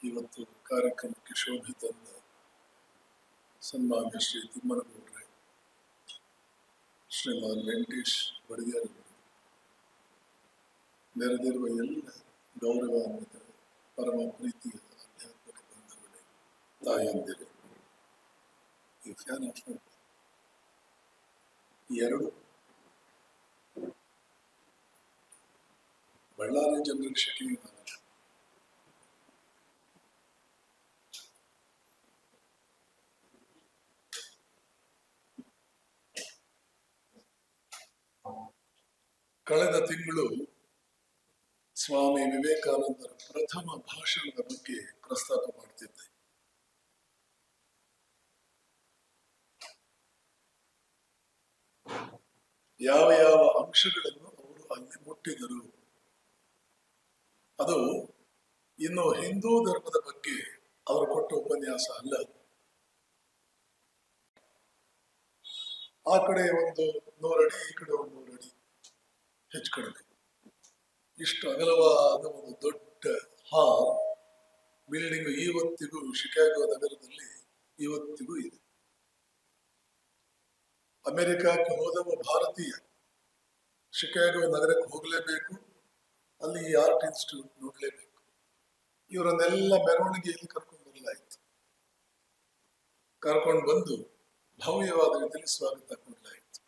ಇವತ್ತು ಕಾರ್ಯಕ್ರಮಕ್ಕೆ ಶೋಭೆ ತಂದ ಸನ್ಮಾನ್ಯ ಶ್ರೀ ತಿಮ್ಮನಗೌಡ್ರೆ, ಶ್ರೀಮಾನ್ ವೆಂಕಟೇಶ್ ಬಡಿಗೇರ್, ನೆರೆದಿರುವ ಎಲ್ಲ ಗೌರವಾನ್ವಿತ ಪರಮ ಪ್ರೀತಿಯ ಅಧ್ಯಾತ್ಮಿಕ ಬಂಧುಗಳೇ, ತಾಯಂದಿರೇ, ಈ ಫ್ಯಾನ್ ಆಫ್ ಎರಡು ಬಳ್ಳಾರಿ ಜನರಿಗೆ ಶಕ್ತಿ ಕಳೆದ ತಿಂಗಳು ಸ್ವಾಮಿ ವಿವೇಕಾನಂದರ ಪ್ರಥಮ ಭಾಷಣದ ಬಗ್ಗೆ ಪ್ರಸ್ತಾಪ ಮಾಡ್ತಿದ್ದೆ. ಯಾವ ಯಾವ ಅಂಶಗಳನ್ನು ಅವರು ಅಲ್ಲಿ ಮುಟ್ಟಿದರು, ಅದು ಇನ್ನು ಹಿಂದೂ ಧರ್ಮದ ಬಗ್ಗೆ ಅವರು ಕೊಟ್ಟ ಉಪನ್ಯಾಸ ಅಲ್ಲ. ಆ ಕಡೆ ಒಂದು 100 ಅಡಿ, ಈ ಕಡೆ ಒಂದು 100 ಅಡಿ ಹೆಚ್ಚು ಕಡಿಮೆ, ಇಷ್ಟು ಅಗಲವಾದ ಒಂದು ದೊಡ್ಡ ಹಾಲ್ ಬಿಲ್ಡಿಂಗ್ ಇವತ್ತಿಗೂ ಶಿಕಾಗೋ ನಗರದಲ್ಲಿ ಇವತ್ತಿಗೂ ಇದೆ. ಅಮೆರಿಕಕ್ಕೆ ಹೋದವ ಭಾರತೀಯ ಶಿಕಾಗೋ ನಗರಕ್ಕೆ ಹೋಗ್ಲೇಬೇಕು, ಅಲ್ಲಿ ಈ ಆರ್ಟ್ ಇನ್ಸ್ಟಿಟ್ಯೂಟ್ ನೋಡ್ಲೇಬೇಕು. ಇವರನ್ನೆಲ್ಲ ಮೆರವಣಿಗೆಯಲ್ಲಿ ಕರ್ಕೊಂಡು ಬರಲಾಯಿತು. ಕರ್ಕೊಂಡು ಬಂದು ಭವ್ಯವಾದ ರೀತಿಯಲ್ಲಿ ಸ್ವಾಗತ ಕೊಡಲಾಯಿತು.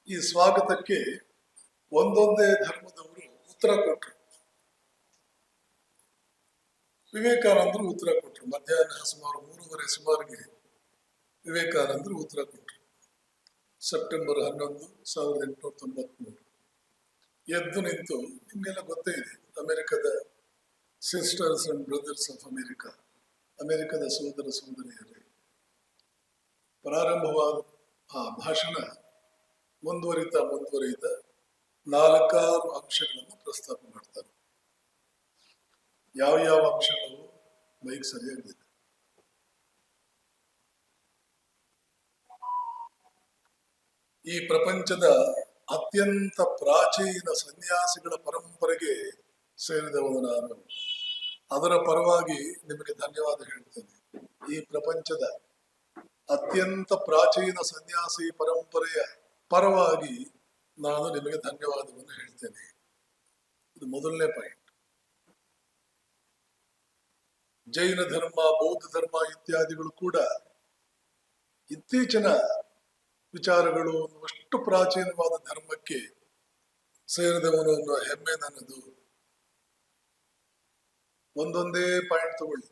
ಈ ಸ್ವಾಗತಕ್ಕೆ ಒಂದೊಂದೇ ಧರ್ಮದವರು ಉತ್ತರ ಕೊಟ್ಟರು. ವಿವೇಕಾನಂದರು ಉತ್ತರ ಕೊಟ್ಟರು. ಮಧ್ಯಾಹ್ನ ಸುಮಾರು 3:30 ಸುಮಾರಿಗೆ ವಿವೇಕಾನಂದರು ಉತ್ತರ ಕೊಟ್ಟರು. ಸೆಪ್ಟೆಂಬರ್ 11, 1893 ಎದ್ದು ನಿಂತು, ನಿಮ್ಗೆಲ್ಲ ಗೊತ್ತೇ ಇದೆ, ಅಮೆರಿಕದ sisters and brothers of America, ಅಮೆರಿಕದ ಸೋದರ ಸೋದರಿಯರೇ, ಪ್ರಾರಂಭವಾದ ಆ ಭಾಷಣ ಮುಂದುವರಿತಾ 4 ಅಂಶಗಳನ್ನು ಪ್ರಸ್ತಾಪ ಮಾಡ್ತಾರೆ. ಯಾವ ಅಂಶಗಳು ಮೈಕ್ ಸರಿಯಾಗಿದೆ. ಈ ಪ್ರಪಂಚದ ಅತ್ಯಂತ ಪ್ರಾಚೀನ ಸನ್ಯಾಸಿಗಳ ಪರಂಪರೆಗೆ ಸೇರಿದವನು ನಾನು. ಅದರ ಪರವಾಗಿ ನಿಮಗೆ ಧನ್ಯವಾದ ಹೇಳ್ತೇನೆ. ಈ ಪ್ರಪಂಚದ ಅತ್ಯಂತ ಪ್ರಾಚೀನ ಸನ್ಯಾಸಿ ಪರಂಪರೆಯ ಪರವಾಗಿ ನಾನು ನಿಮಗೆ ಧನ್ಯವಾದವನ್ನು ಹೇಳ್ತೇನೆ. ಇದು ಮೊದಲನೇ ಪಾಯಿಂಟ್. ಜೈನ ಧರ್ಮ, ಬೌದ್ಧ ಧರ್ಮ ಇತ್ಯಾದಿಗಳು ಕೂಡ ಇತ್ತೀಚಿನ ವಿಚಾರಗಳು ಅಷ್ಟು ಪ್ರಾಚೀನವಾದ ಧರ್ಮಕ್ಕೆ ಸೇರಿದವನು ಅನ್ನೋ ಹೆಮ್ಮೆ ನನ್ನದು. ಒಂದೊಂದೇ ಪಾಯಿಂಟ್ ತಗೊಳ್ಳಿ.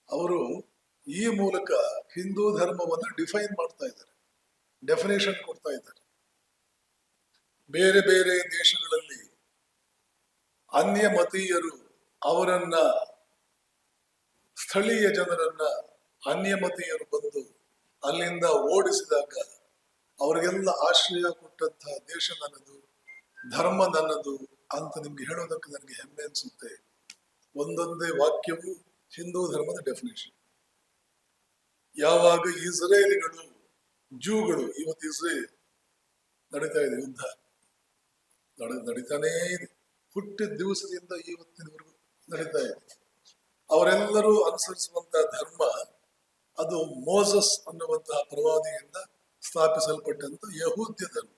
ಅವರು ಈ ಮೂಲಕ ಹಿಂದೂ ಧರ್ಮವನ್ನು ಡಿಫೈನ್ ಮಾಡ್ತಾ ಇದ್ದಾರೆ, ಡೆಫಿನೇಷನ್ ಕೊಡ್ತಾ ಇದ್ದಾರೆ. ಬೇರೆ ಬೇರೆ ದೇಶಗಳಲ್ಲಿ ಅನ್ಯ ಮತೀಯರು ಅವರನ್ನ, ಸ್ಥಳೀಯ ಜನರನ್ನ ಅನ್ಯಮತೀಯರು ಬಂದು ಅಲ್ಲಿಂದ ಓಡಿಸಿದಾಗ ಅವರಿಗೆಲ್ಲ ಆಶ್ರಯ ಕೊಟ್ಟಂತಹ ದೇಶ ನನ್ನದು, ಧರ್ಮ ನನ್ನದು ಅಂತ ನಿಮ್ಗೆ ಹೇಳೋದಕ್ಕೆ ನನಗೆ ಹೆಮ್ಮೆ ಅನ್ಸುತ್ತೆ. ಒಂದೊಂದೇ ವಾಕ್ಯವು ಹಿಂದೂ ಧರ್ಮದ ಡೆಫಿನೇಷನ್. ಯಾವಾಗ ಇಸ್ರೇಲಿಗಳು, ಜೂಗಳು, ಇವತ್ತು ಇಸ್ರೇಲ್ ನಡೀತಾ ಇದೆ, ಯುದ್ಧ ನಡೀತಾನೇ ಇದೆ, ಹುಟ್ಟಿದ ದಿವಸದಿಂದ ಇವತ್ತಿನವರೆಗೂ ನಡೀತಾ ಇದೆ. ಅವರೆಲ್ಲರೂ ಅನುಸರಿಸುವಂತಹ ಧರ್ಮ ಅದು ಮೋಸಸ್ ಅನ್ನುವಂತಹ ಪ್ರವಾದಿಯಿಂದ ಸ್ಥಾಪಿಸಲ್ಪಟ್ಟಂತ ಯಹೂದ್ಯ ಧರ್ಮ.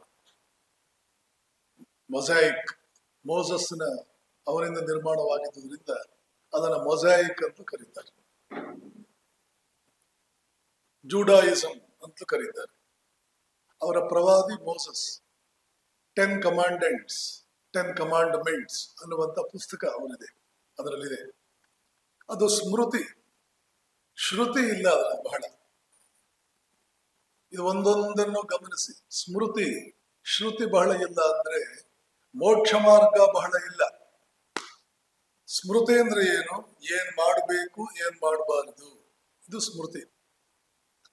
ಮೊಸಾಯಿಕ್, ಮೋಸಸ್ನ ಅವರಿಂದ ನಿರ್ಮಾಣವಾಗಿದ್ದರಿಂದ ಅದನ್ನ ಮೊಸಾಯಿಕ್ ಅಂತ ಕರೀತಾರೆ. ಜೂಡಾಯಿಸಂ ಅಂತ ಕರೀತಾರೆ. ಅವರ ಪ್ರವಾದಿ ಮೋಸಸ್. 10 ಕಮಾಂಡ್ಮೆಂಟ್ಸ್ ಅನ್ನುವಂಥ ಪುಸ್ತಕ ಅವರಿದೆ, ಅದರಲ್ಲಿದೆ. ಅದು ಸ್ಮೃತಿ, ಶ್ರುತಿ ಇಲ್ಲ ಅದರಲ್ಲಿ ಬಹಳ. ಇದು ಒಂದೊಂದನ್ನು ಗಮನಿಸಿ. ಸ್ಮೃತಿ, ಶ್ರುತಿ ಬಹಳ ಇಲ್ಲ ಅಂದ್ರೆ ಮೋಕ್ಷ ಮಾರ್ಗ ಬಹಳ ಇಲ್ಲ. ಸ್ಮೃತಿ ಅಂದ್ರೆ ಏನು? ಏನ್ ಮಾಡಬೇಕು, ಏನ್ ಮಾಡಬಾರದು, ಇದು ಸ್ಮೃತಿ.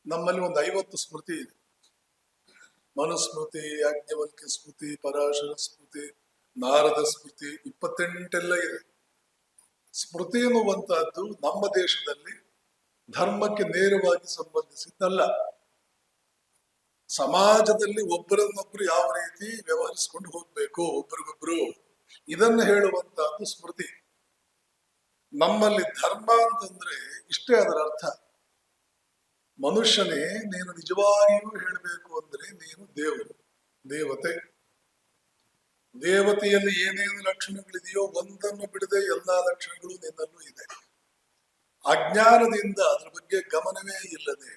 ನಮ್ಮಲ್ಲಿ ಒಂದು 50 ಸ್ಮೃತಿ ಇದೆ. ಮನುಸ್ಮೃತಿ, ಯಾಜ್ಞವಲ್ಕ್ಯ ಸ್ಮೃತಿ, ಪರಾಶರ ಸ್ಮೃತಿ, ನಾರದ ಸ್ಮೃತಿ, 28 ಇದೆ. ಸ್ಮೃತಿ ಎನ್ನುವಂತಹದ್ದು ನಮ್ಮ ದೇಶದಲ್ಲಿ ಧರ್ಮಕ್ಕೆ ನೇರವಾಗಿ ಸಂಬಂಧಿಸಿದ್ದಲ್ಲ. ಸಮಾಜದಲ್ಲಿ ಒಬ್ಬರನ್ನೊಬ್ರು ಯಾವ ರೀತಿ ವ್ಯವಹರಿಸಿಕೊಂಡು ಹೋಗ್ಬೇಕು, ಒಬ್ರಿಗೊಬ್ರು, ಇದನ್ನು ಹೇಳುವಂತಹದ್ದು ಸ್ಮೃತಿ. ನಮ್ಮಲ್ಲಿ ಧರ್ಮ ಅಂತಂದ್ರೆ ಇಷ್ಟೇ ಅದರ ಅರ್ಥ. ಮನುಷ್ಯನೇ, ನೀನು ನಿಜವಾಗಿಯೂ ಹೇಳಬೇಕು ಅಂದ್ರೆ ನೀನು ದೇವರು, ದೇವತೆ. ದೇವತೆಯಲ್ಲಿ ಏನೇನು ಲಕ್ಷಣಗಳಿದೆಯೋ ಒಂದನ್ನು ಬಿಡದೆ ಎಲ್ಲಾ ಲಕ್ಷಣಗಳು ನಿನ್ನಲ್ಲೂ ಇದೆ. ಅಜ್ಞಾನದಿಂದ ಅದ್ರ ಬಗ್ಗೆ ಗಮನವೇ ಇಲ್ಲದೆ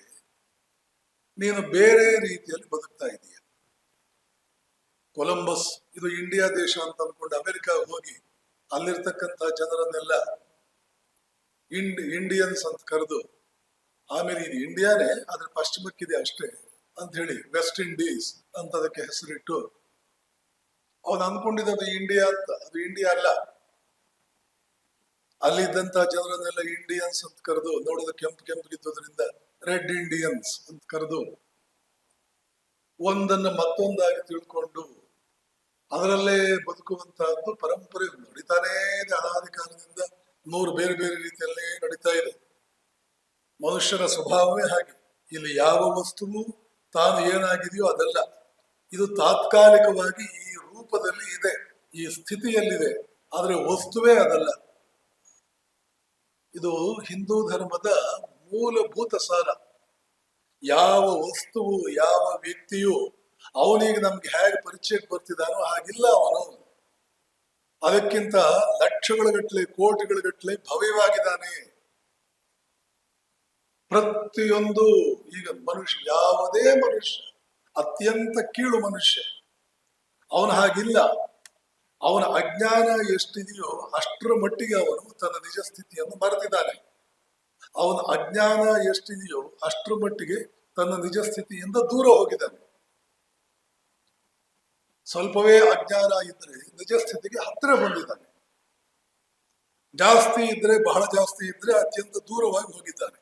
ನೀನು ಬೇರೆ ರೀತಿಯಲ್ಲಿ ಬದುಕ್ತಾ ಇದೀಯ. ಕೊಲಂಬಸ್ ಇದು ಇಂಡಿಯಾ ದೇಶ ಅಂತ ಅನ್ಕೊಂಡು ಅಮೆರಿಕ ಹೋಗಿ ಅಲ್ಲಿರ್ತಕ್ಕಂಥ ಜನರನ್ನೆಲ್ಲ ಇಂಡಿಯನ್ಸ್ ಅಂತ ಕರೆದು, ಆಮೇಲೆ ಇದು ಇಂಡಿಯಾನೇ ಅದ್ರ ಪಶ್ಚಿಮಕ್ಕಿದೆ ಅಷ್ಟೇ ಅಂತ ಹೇಳಿ ವೆಸ್ಟ್ ಇಂಡೀಸ್ ಅಂತ ಅದಕ್ಕೆ ಹೆಸರಿಟ್ಟು ಅವನು ಅನ್ಕೊಂಡಿದ್ದ ಅದು ಇಂಡಿಯಾ ಅಂತ. ಅದು ಇಂಡಿಯಾ ಅಲ್ಲ. ಅಲ್ಲಿದ್ದಂತ ಜನರನ್ನೆಲ್ಲ ಇಂಡಿಯನ್ಸ್ ಅಂತ ಕರೆದು, ನೋಡೋದು ಕೆಂಪು ಕೆಂಪಗಿದ್ದೋದ್ರಿಂದ ರೆಡ್ ಇಂಡಿಯನ್ಸ್ ಅಂತ ಕರೆದು ಒಂದನ್ನು ಮತ್ತೊಂದಾಗಿ ತಿಳ್ಕೊಂಡು ಅದರಲ್ಲೇ ಬದುಕುವಂತಹದ್ದು ಪರಂಪರೆ ನಡೀತಾನೇ ಇದೆ. ಅನಾದಿ ಕಾಲದಿಂದ 100 ಬೇರೆ ಬೇರೆ ರೀತಿಯಲ್ಲೇ ನಡೀತಾ ಇದೆ. ಮನುಷ್ಯನ ಸ್ವಭಾವವೇ ಹಾಗೆ. ಇಲ್ಲಿ ಯಾವ ವಸ್ತುವು ತಾನು ಏನಾಗಿದೆಯೋ ಅದಲ್ಲ. ಇದು ತಾತ್ಕಾಲಿಕವಾಗಿ ಈ ರೂಪದಲ್ಲಿ ಇದೆ, ಈ ಸ್ಥಿತಿಯಲ್ಲಿದೆ, ಆದ್ರೆ ವಸ್ತುವೇ ಅದಲ್ಲ. ಇದು ಹಿಂದೂ ಧರ್ಮದ ಮೂಲಭೂತ ಸಾರ. ಯಾವ ವಸ್ತುವು, ಯಾವ ವ್ಯಕ್ತಿಯು ಅವನಿಗೆ ನಮ್ಗೆ ಹೇಗೆ ಪರಿಚಯಕ್ಕೆ ಬರ್ತಿದ್ದಾನೋ ಹಾಗಿಲ್ಲ ಅವನು. ಅದಕ್ಕಿಂತ ಲಕ್ಷಗಳ ಗಟ್ಟಲೆ, ಕೋಟಿಗಳ ಗಟ್ಟಲೆ ಭವ್ಯವಾಗಿದ್ದಾನೆ. ಪ್ರತಿಯೊಂದು, ಈಗ ಮನುಷ್ಯ, ಯಾವುದೇ ಮನುಷ್ಯ ಅತ್ಯಂತ ಕೀಳು ಮನುಷ್ಯ, ಅವನ ಹಾಗಿಲ್ಲ. ಅವನ ಅಜ್ಞಾನ ಎಷ್ಟಿದೆಯೋ ಅಷ್ಟರ ಮಟ್ಟಿಗೆ ಅವನು ತನ್ನ ನಿಜ ಸ್ಥಿತಿಯನ್ನು ಮರೆತಿದ್ದಾನೆ. ಅವನ ಅಜ್ಞಾನ ಎಷ್ಟಿದೆಯೋ ಅಷ್ಟರ ಮಟ್ಟಿಗೆ ತನ್ನ ನಿಜ ಸ್ಥಿತಿಯಿಂದ ದೂರ ಹೋಗಿದ್ದಾನೆ. ಸ್ವಲ್ಪವೇ ಅಜ್ಞಾನ ಇದ್ರೆ ನಿಜ ಸ್ಥಿತಿಗೆ ಹತ್ತಿರ ಬಂದಿದ್ದಾನೆ. ಜಾಸ್ತಿ ಇದ್ರೆ, ಬಹಳ ಜಾಸ್ತಿ ಇದ್ರೆ ಅತ್ಯಂತ ದೂರವಾಗಿ ಹೋಗಿದ್ದಾನೆ.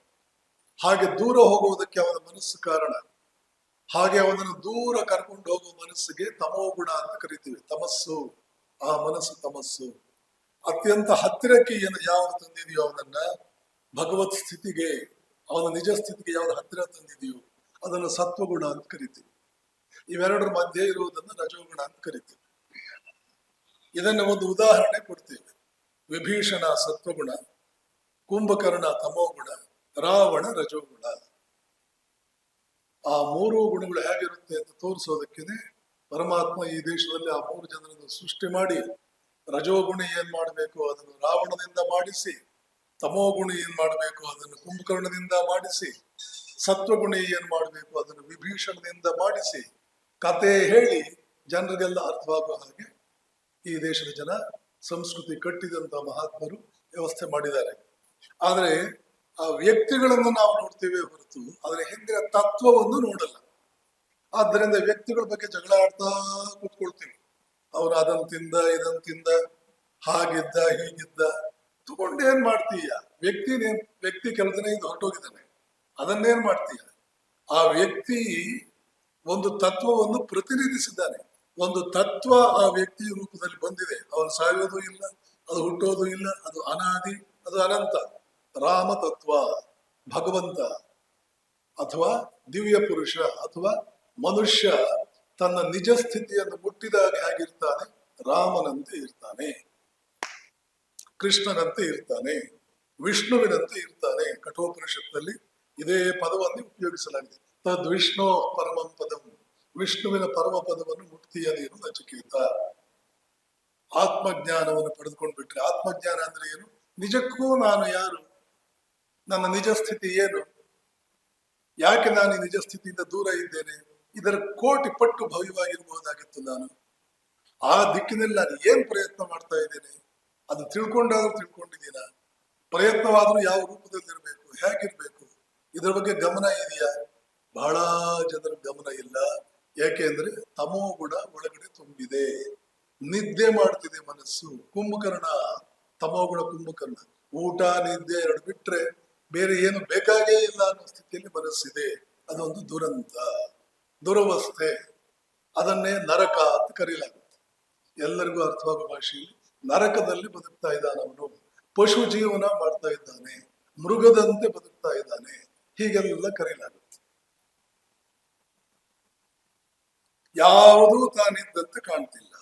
ಹಾಗೆ ದೂರ ಹೋಗುವುದಕ್ಕೆ ಅವನ ಮನಸ್ಸು ಕಾರಣ. ಹಾಗೆ ಅವನನ್ನು ದೂರ ಕರ್ಕೊಂಡು ಹೋಗುವ ಮನಸ್ಸಿಗೆ ತಮೋಗುಣ ಅಂತ ಕರಿತೀವಿ. ತಮಸ್ಸು, ಆ ಮನಸ್ಸು ತಮಸ್ಸು. ಅತ್ಯಂತ ಹತ್ತಿರಕ್ಕೆ ಏನು ಯಾವುದು ತಂದಿದೆಯೋ ಅವನನ್ನ ಭಗವತ್ ಸ್ಥಿತಿಗೆ, ಅವನ ನಿಜ ಸ್ಥಿತಿಗೆ ಯಾವ್ದು ಹತ್ತಿರ ತಂದಿದೆಯೋ ಅದನ್ನು ಸತ್ವಗುಣ ಅಂತ ಕರಿತೀವಿ. ಇವೆರಡರ ಮಧ್ಯೆ ಇರುವುದನ್ನು ರಜೋಗುಣ ಅಂತ ಕರಿತೀವಿ. ಇದನ್ನು ಒಂದು ಉದಾಹರಣೆ ಕೊಡ್ತೇವೆ. ವಿಭೀಷಣ ಸತ್ವಗುಣ, ಕುಂಭಕರ್ಣ ತಮೋಗುಣ, ರಾವಣ ರಜೋಗುಣ. ಆ 3 ಗುಣಗಳು ಹೇಗಿರುತ್ತೆ ಅಂತ ತೋರಿಸೋದಕ್ಕೇನೆ ಪರಮಾತ್ಮ ಈ ದೇಶದಲ್ಲಿ ಆ 3 ಜನರನ್ನು ಸೃಷ್ಟಿ ಮಾಡಿ, ರಜೋಗುಣ ಏನ್ ಮಾಡಬೇಕು ಅದನ್ನು ರಾವಣದಿಂದ ಮಾಡಿಸಿ, ತಮೋಗುಣ ಏನ್ ಮಾಡಬೇಕು ಅದನ್ನು ಕುಂಭಕರ್ಣದಿಂದ ಮಾಡಿಸಿ, ಸತ್ವಗುಣ ಏನ್ ಮಾಡಬೇಕು ಅದನ್ನು ವಿಭೀಷಣದಿಂದ ಮಾಡಿಸಿ ಕತೆ ಹೇಳಿ ಜನರಿಗೆಲ್ಲ ಅರ್ಥವಾಗುವ ಹಾಗೆ ಈ ದೇಶದ ಜನ ಸಂಸ್ಕೃತಿ ಕಟ್ಟಿದಂತ ಮಹಾತ್ಮರು ವ್ಯವಸ್ಥೆ ಮಾಡಿದ್ದಾರೆ. ಆದ್ರೆ ಆ ವ್ಯಕ್ತಿಗಳನ್ನು ನಾವು ನೋಡ್ತೇವೆ ಹೊರತು ಅದರ ಹಿಂದಿನ ತತ್ವವನ್ನು ನೋಡಲ್ಲ. ಆದ್ದರಿಂದ ವ್ಯಕ್ತಿಗಳ ಬಗ್ಗೆ ಜಗಳ ಆಡ್ತಾ ಕೂತ್ಕೊಳ್ತೀವಿ. ಅವ್ರು ಅದನ್ ತಿಂದ, ಇದನ್ ತಿಂದ, ಹಾಗಿದ್ದ, ಹೀಗಿದ್ದ, ತಗೊಂಡು ಏನ್ ಮಾಡ್ತೀಯ? ವ್ಯಕ್ತಿ ಕೆಲಸದಿಂದ ಹೊರಟೋಗಿದ್ದಾನೆ, ಅದನ್ನೇನ್ ಮಾಡ್ತೀಯ? ಆ ವ್ಯಕ್ತಿ ಒಂದು ತತ್ವವನ್ನು ಪ್ರತಿನಿಧಿಸಿದ್ದಾನೆ. ಒಂದು ತತ್ವ ಆ ವ್ಯಕ್ತಿಯ ರೂಪದಲ್ಲಿ ಬಂದಿದೆ. ಅವನು ಸಾಯೋದು ಇಲ್ಲ, ಅದು ಹುಟ್ಟೋದು ಇಲ್ಲ, ಅದು ಅನಾದಿ, ಅದು ಅನಂತ. ರಾಮ ತತ್ವ, ಭಗವಂತ ಅಥವಾ ದಿವ್ಯ ಪುರುಷ ಅಥವಾ ಮನುಷ್ಯ ತನ್ನ ನಿಜ ಸ್ಥಿತಿಯನ್ನು ಮುಟ್ಟಿದಾಗ ಹೇಗಿರ್ತಾನೆ? ರಾಮನಂತೆ ಇರ್ತಾನೆ, ಕೃಷ್ಣನಂತೆ ಇರ್ತಾನೆ, ವಿಷ್ಣುವಿನಂತೆ ಇರ್ತಾನೆ. ಕಠೋಪನಿಷತ್ನಲ್ಲಿ ಇದೇ ಪದವನ್ನು ಉಪಯೋಗಿಸಲಾಗಿದೆ. ತದ್ ವಿಷ್ಣು ಪರಮಂ ಪದಂ, ವಿಷ್ಣುವಿನ ಪರಮ ಪದವನ್ನು ಮುಕ್ತಿಯ ನೀನು ನಚಿಕೇತ. ಆತ್ಮಜ್ಞಾನವನ್ನು ಪಡೆದುಕೊಂಡು ಬಿಟ್ರೆ, ಆತ್ಮಜ್ಞಾನ ಅಂದ್ರೆ ಏನು? ನಿಜಕ್ಕೂ ನಾನು ಯಾರು, ನನ್ನ ನಿಜ ಸ್ಥಿತಿ ಏನು, ಯಾಕೆ ನಾನು ಈ ನಿಜ ಸ್ಥಿತಿಯಿಂದ ದೂರ ಇದ್ದೇನೆ, ಇದರ ಕೋಟಿ ಪಟ್ಟು ಭವ್ಯವಾಗಿರಬಹುದಾಗಿತ್ತು. ನಾನು ಆ ದಿಕ್ಕಿನಲ್ಲಿ ನಾನು ಏನ್ ಪ್ರಯತ್ನ ಮಾಡ್ತಾ ಇದ್ದೇನೆ, ಅದು ತಿಳ್ಕೊಂಡಾದ್ರೂ ತಿಳ್ಕೊಂಡಿದ್ದೀನ? ಪ್ರಯತ್ನವಾದ್ರೂ ಯಾವ ರೂಪದಲ್ಲಿರ್ಬೇಕು, ಹೇಗಿರ್ಬೇಕು, ಇದರ ಬಗ್ಗೆ ಗಮನ ಇದೆಯಾ? ಬಹಳ ಜನರ ಗಮನ ಇಲ್ಲ. ಯಾಕೆ ಅಂದ್ರೆ ತಮೋ ಗುಣ ಒಳಗಡೆ ತುಂಬಿದೆ, ನಿದ್ದೆ ಮಾಡ್ತಿದೆ ಮನಸ್ಸು. ಕುಂಭಕರ್ಣ ತಮೋಗುಣ, ಕುಂಭಕರ್ಣ ಊಟ ನಿದ್ದೆ 2 ಬಿಟ್ರೆ ಬೇರೆ ಏನು ಬೇಕಾಗೇ ಇಲ್ಲ ಅನ್ನೋ ಸ್ಥಿತಿಯಲ್ಲಿ ಮನಸ್ಸಿದೆ. ಅದೊಂದು ದುರಂತ, ದುರವಸ್ಥೆ. ಅದನ್ನೇ ನರಕ ಅಂತ ಕರೀಲಾಗುತ್ತೆ. ಎಲ್ಲರಿಗೂ ಅರ್ಥವಾಗುವ ಭಾಷೆಯಲ್ಲಿ ನರಕದಲ್ಲಿ ಬದುಕ್ತಾ ಇದ್ದಾನವನು. ಪಶು ಜೀವನ ಮಾಡ್ತಾ ಇದ್ದಾನೆ, ಮೃಗದಂತೆ ಬದುಕ್ತಾ ಇದ್ದಾನೆ, ಹೀಗೆಲ್ಲ ಕರೀಲಾಗುತ್ತೆ. ಯಾವುದೂ ತಾನಿದ್ದಂತೆ ಕಾಣ್ತಿಲ್ಲ.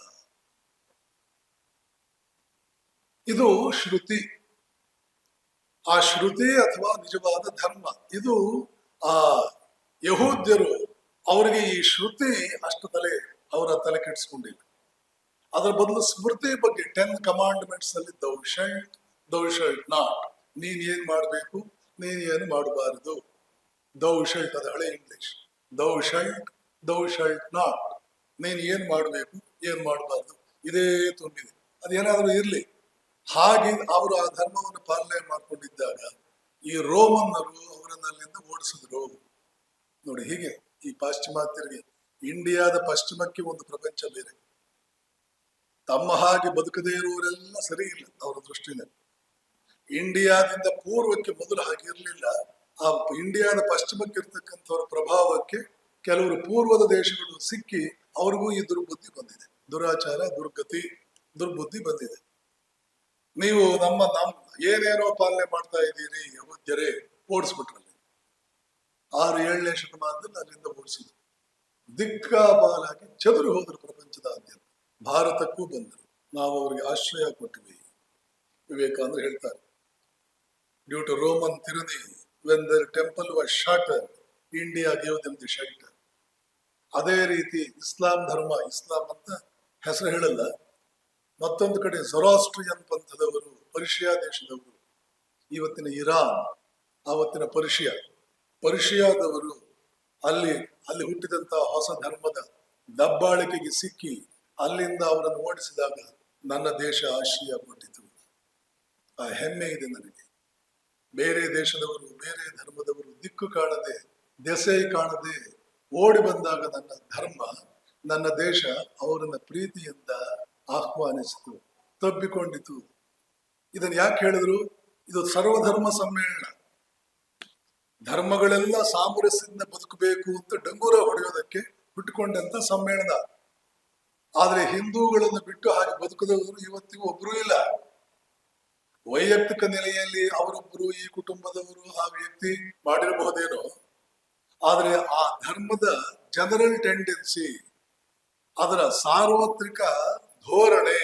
ಇದು ಶ್ರುತಿ. ಆ ಶ್ರುತಿ ಅಥವಾ ನಿಜವಾದ ಧರ್ಮ. ಇದು ಆ ಯಹೂದ್ಯರು, ಅವರಿಗೆ ಈ ಶ್ರುತಿ ಅಷ್ಟು ಅವರ ತಲೆ ಕೆಡಿಸ್ಕೊಂಡಿಲ್ಲ. ಅದರ ಬದಲು ಸ್ಮೃತಿ ಬಗ್ಗೆ 10 ಕಮಾಂಡ್ಮೆಂಟ್ಸ್ ಅಲ್ಲಿ ದೌ ಶಲ್ಟ್ ನಾಟ್, ನೀನ್ ಏನ್ ಮಾಡ್ಬೇಕು, ನೀನ್ ಏನು ಮಾಡಬಾರದು. ದೌ ಶಲ್ಟ್ ಅದು ಹಳೆ ಇಂಗ್ಲಿಷ್. ದೌ ಶಲ್ಟ್ ನಾಟ್, ನೀನ್ ಏನ್ ಮಾಡ್ಬೇಕು, ಏನ್ ಮಾಡಬಾರ್ದು, ಇದೇ ತುಂಬಿದೆ. ಅದೇನಾದ್ರೂ ಇರ್ಲಿ. ಹಾಗೆ ಅವರು ಆ ಧರ್ಮವನ್ನು ಪಾಲನೆ ಮಾಡ್ಕೊಂಡಿದ್ದಾಗ ಈ ರೋಮನ್ನರು ಅವರನ್ನ ಅಲ್ಲಿಂದ ಓಡಿಸಿದ್ರು. ನೋಡಿ, ಹೀಗೆ ಈ ಪಾಶ್ಚಿಮಾತ್ಯರಿಗೆ ಇಂಡಿಯಾದ ಪಶ್ಚಿಮಕ್ಕೆ ಒಂದು ಪ್ರಪಂಚ ಬೇರೆ. ತಮ್ಮ ಹಾಗೆ ಬದುಕದೇ ಇರುವವರೆಲ್ಲ ಸರಿ ಇಲ್ಲ ಅವರ ದೃಷ್ಟಿನಲ್ಲಿ. ಇಂಡಿಯಾದಿಂದ ಪೂರ್ವಕ್ಕೆ ಮೊದಲು ಹಾಗೆ ಇರಲಿಲ್ಲ. ಆ ಇಂಡಿಯಾದ ಪಶ್ಚಿಮಕ್ಕೆ ಇರ್ತಕ್ಕಂಥವ್ರ ಪ್ರಭಾವಕ್ಕೆ ಕೆಲವರು ಪೂರ್ವದ ದೇಶಗಳು ಸಿಕ್ಕಿ ಅವ್ರಿಗೂ ಈ ದುರ್ಬುದ್ಧಿ ಬಂದಿದೆ. ದುರಾಚಾರ, ದುರ್ಬುದ್ಧಿ ಬಂದಿದೆ. ನೀವು ನಮ್ಮ ಏನೇನೋ ಪಾಲನೆ ಮಾಡ್ತಾ ಇದ್ದೀರಿ ಯಹೂದ್ಯರೇ, ಓಡಿಸ್ಬಿಟ್ರಲ್ಲಿ. 6-7ನೇ ಶತಮಾನದಲ್ಲಿ ಅಲ್ಲಿಂದ ಓಡಿಸಿದ್ರು. ದಿಕ್ಕಾಪಾಲಾಗಿ ಚದುರು ಹೋದ್ರು ಪ್ರಪಂಚದಾದ್ಯಂತ. ಭಾರತಕ್ಕೂ ಬಂದರು. ನಾವು ಅವರಿಗೆ ಆಶ್ರಯ ಕೊಟ್ಟಿವಿ. ವಿವೇಕಾನಂದರು ಹೇಳ್ತಾರೆ, due to Roman tyranny, when their temple was shattered, India gave them the shelter. ಅದೇ ರೀತಿ ಇಸ್ಲಾಂ ಧರ್ಮ, ಇಸ್ಲಾಂ ಅಂತ ಹೆಸರು ಹೇಳಲ್ಲ, ಮತ್ತೊಂದು ಕಡೆ ಝೊರಾಸ್ಟ್ರಿಯನ್ ಪಂಥದವರು, ಪರ್ಷಿಯಾ ದೇಶದವರು, ಇವತ್ತಿನ ಇರಾನ್, ಆವತ್ತಿನ ಪರ್ಷಿಯಾದವರು ಅಲ್ಲಿ ಹುಟ್ಟಿದಂತಹ ಹೊಸ ಧರ್ಮದ ದಬ್ಬಾಳಿಕೆಗೆ ಸಿಕ್ಕಿ ಅಲ್ಲಿಂದ ಅವರನ್ನು ಓಡಿಸಿದಾಗ ನನ್ನ ದೇಶ ಆಶ್ರಯ ಕೊಟ್ಟಿತು. ಆ ಹೆಮ್ಮೆ ಇದೆ ನನಗೆ. ಬೇರೆ ದೇಶದವರು, ಬೇರೆ ಧರ್ಮದವರು ದಿಕ್ಕು ಕಾಣದೆ, ದೆಸೆ ಕಾಣದೆ ಓಡಿ ಬಂದಾಗ ನನ್ನ ಧರ್ಮ, ನನ್ನ ದೇಶ ಅವರನ್ನ ಪ್ರೀತಿಯಿಂದ ಆಹ್ವಾನಿಸಿತು, ತಬ್ಬಿಕೊಂಡಿತು. ಇದನ್ನು ಯಾಕೆ ಹೇಳಿದ್ರು? ಇದು ಸರ್ವಧರ್ಮ ಸಮ್ಮೇಳನ. ಧರ್ಮಗಳೆಲ್ಲ ಸಾಮರಸ್ಯದಿಂದ ಬದುಕಬೇಕು ಅಂತ ಡಂಗೂರ ಹೊಡೆಯೋದಕ್ಕೆ ಹುಟ್ಟುಕೊಂಡಂತ ಸಮ್ಮೇಳನ. ಆದ್ರೆ ಹಿಂದೂಗಳನ್ನು ಬಿಟ್ಟು ಹಾಗೆ ಬದುಕದವರು ಇವತ್ತಿಗೂ ಒಬ್ರು ಇಲ್ಲ. ವೈಯಕ್ತಿಕ ನೆಲೆಯಲ್ಲಿ ಅವರೊಬ್ಬರು, ಈ ಕುಟುಂಬದವರು, ಆ ವ್ಯಕ್ತಿ ಮಾಡಿರಬಹುದೇನೋ, ಆದ್ರೆ ಆ ಧರ್ಮದ ಜನರಲ್ ಟೆಂಡೆನ್ಸಿ, ಅದರ ಸಾರ್ವತ್ರಿಕ ಧೋರಣೆ,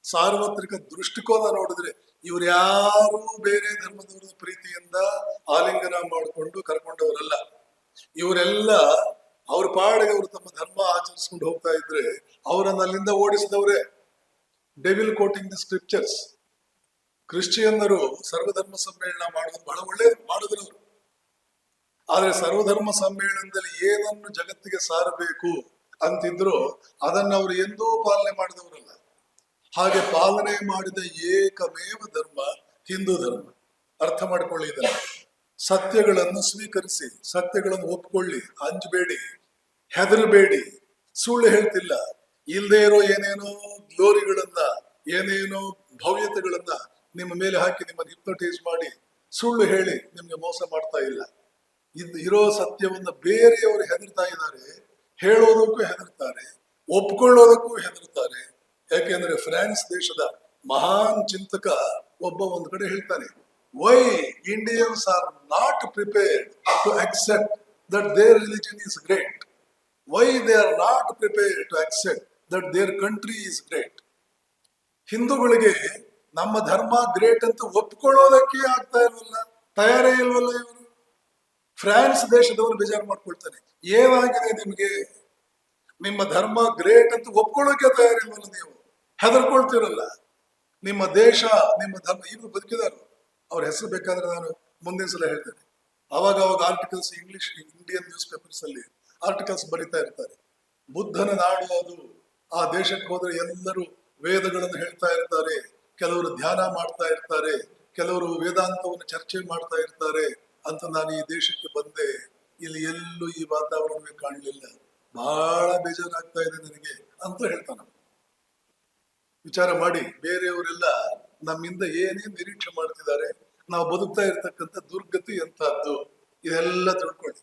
ಸಾರ್ವತ್ರಿಕ ದೃಷ್ಟಿಕೋನ ನೋಡಿದ್ರೆ ಇವ್ರ್ಯಾರು ಬೇರೆ ಧರ್ಮದವರ ಪ್ರೀತಿಯಿಂದ ಆಲಿಂಗನ ಮಾಡಿಕೊಂಡು ಕರ್ಕೊಂಡವರಲ್ಲ. ಇವರೆಲ್ಲ ಅವ್ರ ಪಾಡಿಗೆ ಅವರು ತಮ್ಮ ಧರ್ಮ ಆಚರಿಸ್ಕೊಂಡು ಹೋಗ್ತಾ ಇದ್ರೆ ಅವರನ್ನ ಅಲ್ಲಿಂದ ಓಡಿಸಿದವ್ರೆ. Devil quoting the scriptures. ಕ್ರಿಶ್ಚಿಯನ್ನರು ಸರ್ವಧರ್ಮ ಸಮ್ಮೇಳನ ಮಾಡೋದು ಬಹಳ ಒಳ್ಳೇದು ಮಾಡಿದ್ರು ಅವರು. ಆದ್ರೆ ಸರ್ವಧರ್ಮ ಸಮ್ಮೇಳನದಲ್ಲಿ ಏನನ್ನು ಜಗತ್ತಿಗೆ ಸಾರಬೇಕು ಅಂತಿದ್ರು ಅದನ್ನ ಅವರು ಎಂದೂ ಪಾಲನೆ ಮಾಡಿದವರಲ್ಲ. ಹಾಗೆ ಪಾಲನೆ ಮಾಡಿದ ಏಕಮೇವ ಧರ್ಮ ಹಿಂದೂ ಧರ್ಮ. ಅರ್ಥ ಮಾಡ್ಕೊಳ್ಳಿ ಇದನ್ನ. ಸತ್ಯಗಳನ್ನು ಸ್ವೀಕರಿಸಿ, ಸತ್ಯಗಳನ್ನು ಒಪ್ಕೊಳ್ಳಿ, ಅಂಜಬೇಡಿ, ಹೆದರಬೇಡಿ, ಸುಳ್ಳು ಹೇಳ್ತಿಲ್ಲ. ಇಲ್ಲದೆ ಇರೋ ಏನೇನೋ ಗ್ಲೋರಿಗಳನ್ನ, ಏನೇನೋ ಭವ್ಯತೆಗಳನ್ನ ನಿಮ್ಮ ಮೇಲೆ ಹಾಕಿ ನಿಮ್ಮನ್ನು ಹಿಪ್ನೋಟೈಸ್ ಮಾಡಿ ಸುಳ್ಳು ಹೇಳಿ ನಿಮ್ಗೆ ಮೋಸ ಮಾಡ್ತಾ ಇಲ್ಲ. ಇರೋ ಸತ್ಯವನ್ನ ಬೇರೆಯವರು ಹೆದರ್ತಾ ಇದ್ದಾರೆ, ಹೇಳೋದಕ್ಕೂ ಹೆದರ್ತಾರೆ, ಒಪ್ಕೊಳ್ಳೋದಕ್ಕೂ ಹೆದರ್ತಾರೆ. ಯಾಕೆಂದ್ರೆ ಫ್ರಾನ್ಸ್ ದೇಶದ ಮಹಾನ್ ಚಿಂತಕ ಒಬ್ಬ ಒಂದು ಕಡೆ ಹೇಳ್ತಾನೆ, why Indians are not prepared to accept that their religion is great, why they are not prepared to accept that their country is great. ಹಿಂದೂಗಳಿಗೆ ನಮ್ಮ ಧರ್ಮ ಗ್ರೇಟ್ ಅಂತ ಒಪ್ಕೊಳ್ಳೋದಕ್ಕೆ ಆಗ್ತಾ ಇಲ್ವಲ್ಲ, ತಯಾರೇ ಇಲ್ವಲ್ಲ ಇವರು. ಫ್ರಾನ್ಸ್ ದೇಶದವರು ಬೇಜಾರು ಮಾಡ್ಕೊಳ್ತಾನೆ, ಏನಾಗಿದೆ ನಿಮ್ಗೆ? ನಿಮ್ಮ ಧರ್ಮ ಗ್ರೇಟ್ ಅಂತ ಒಪ್ಕೊಳ್ಳೋಕೆ ತಯಾರಿಲ್ವಲ್ಲ, ನೀವು ಹೆದರ್ಕೊಳ್ತಿರಲ್ಲ. ನಿಮ್ಮ ದೇಶ, ನಿಮ್ಮ ಧರ್ಮ ಇವರು ಬದುಕಿದಾರು. ಅವ್ರ ಹೆಸರು ಬೇಕಾದ್ರೆ ನಾನು ಮುಂದಿನ ಸಲ ಹೇಳ್ತೇನೆ. ಅವಾಗ articles, English Indian news papers ಅಲ್ಲಿ ಆರ್ಟಿಕಲ್ಸ್ ಬರಿತಾ ಇರ್ತಾರೆ. ಬುದ್ಧನ ನಾಡು ಅದು, ಆ ದೇಶಕ್ಕೆ ಹೋದ್ರೆ ಎಲ್ಲರೂ ವೇದಗಳನ್ನು ಹೇಳ್ತಾ ಇರ್ತಾರೆ, ಕೆಲವರು ಧ್ಯಾನ ಮಾಡ್ತಾ ಇರ್ತಾರೆ, ಕೆಲವರು ವೇದಾಂತವನ್ನು ಚರ್ಚೆ ಮಾಡ್ತಾ ಇರ್ತಾರೆ ಅಂತ ನಾನು ಈ ದೇಶಕ್ಕೆ ಬಂದೆ. ಇಲ್ಲಿ ಎಲ್ಲೂ ಈ ವಾತಾವರಣವೇ ಕಾಣಲಿಲ್ಲ, ಬಹಳ ಬೇಜಾರಾಗ್ತಾ ಇದೆ ನನಗೆ ಅಂತ ಹೇಳ್ತಾನ. ವಿಚಾರ ಮಾಡಿ, ಬೇರೆಯವರೆಲ್ಲ ನಮ್ಮಿಂದ ಏನೇನ್ ನಿರೀಕ್ಷೆ ಮಾಡ್ತಿದ್ದಾರೆ, ನಾವು ಬದುಕ್ತಾ ಇರ್ತಕ್ಕಂಥ ದುರ್ಗತಿ ಎಂತಹದ್ದು, ಇದೆಲ್ಲ ತಿಳ್ಕೊಳ್ಳಿ.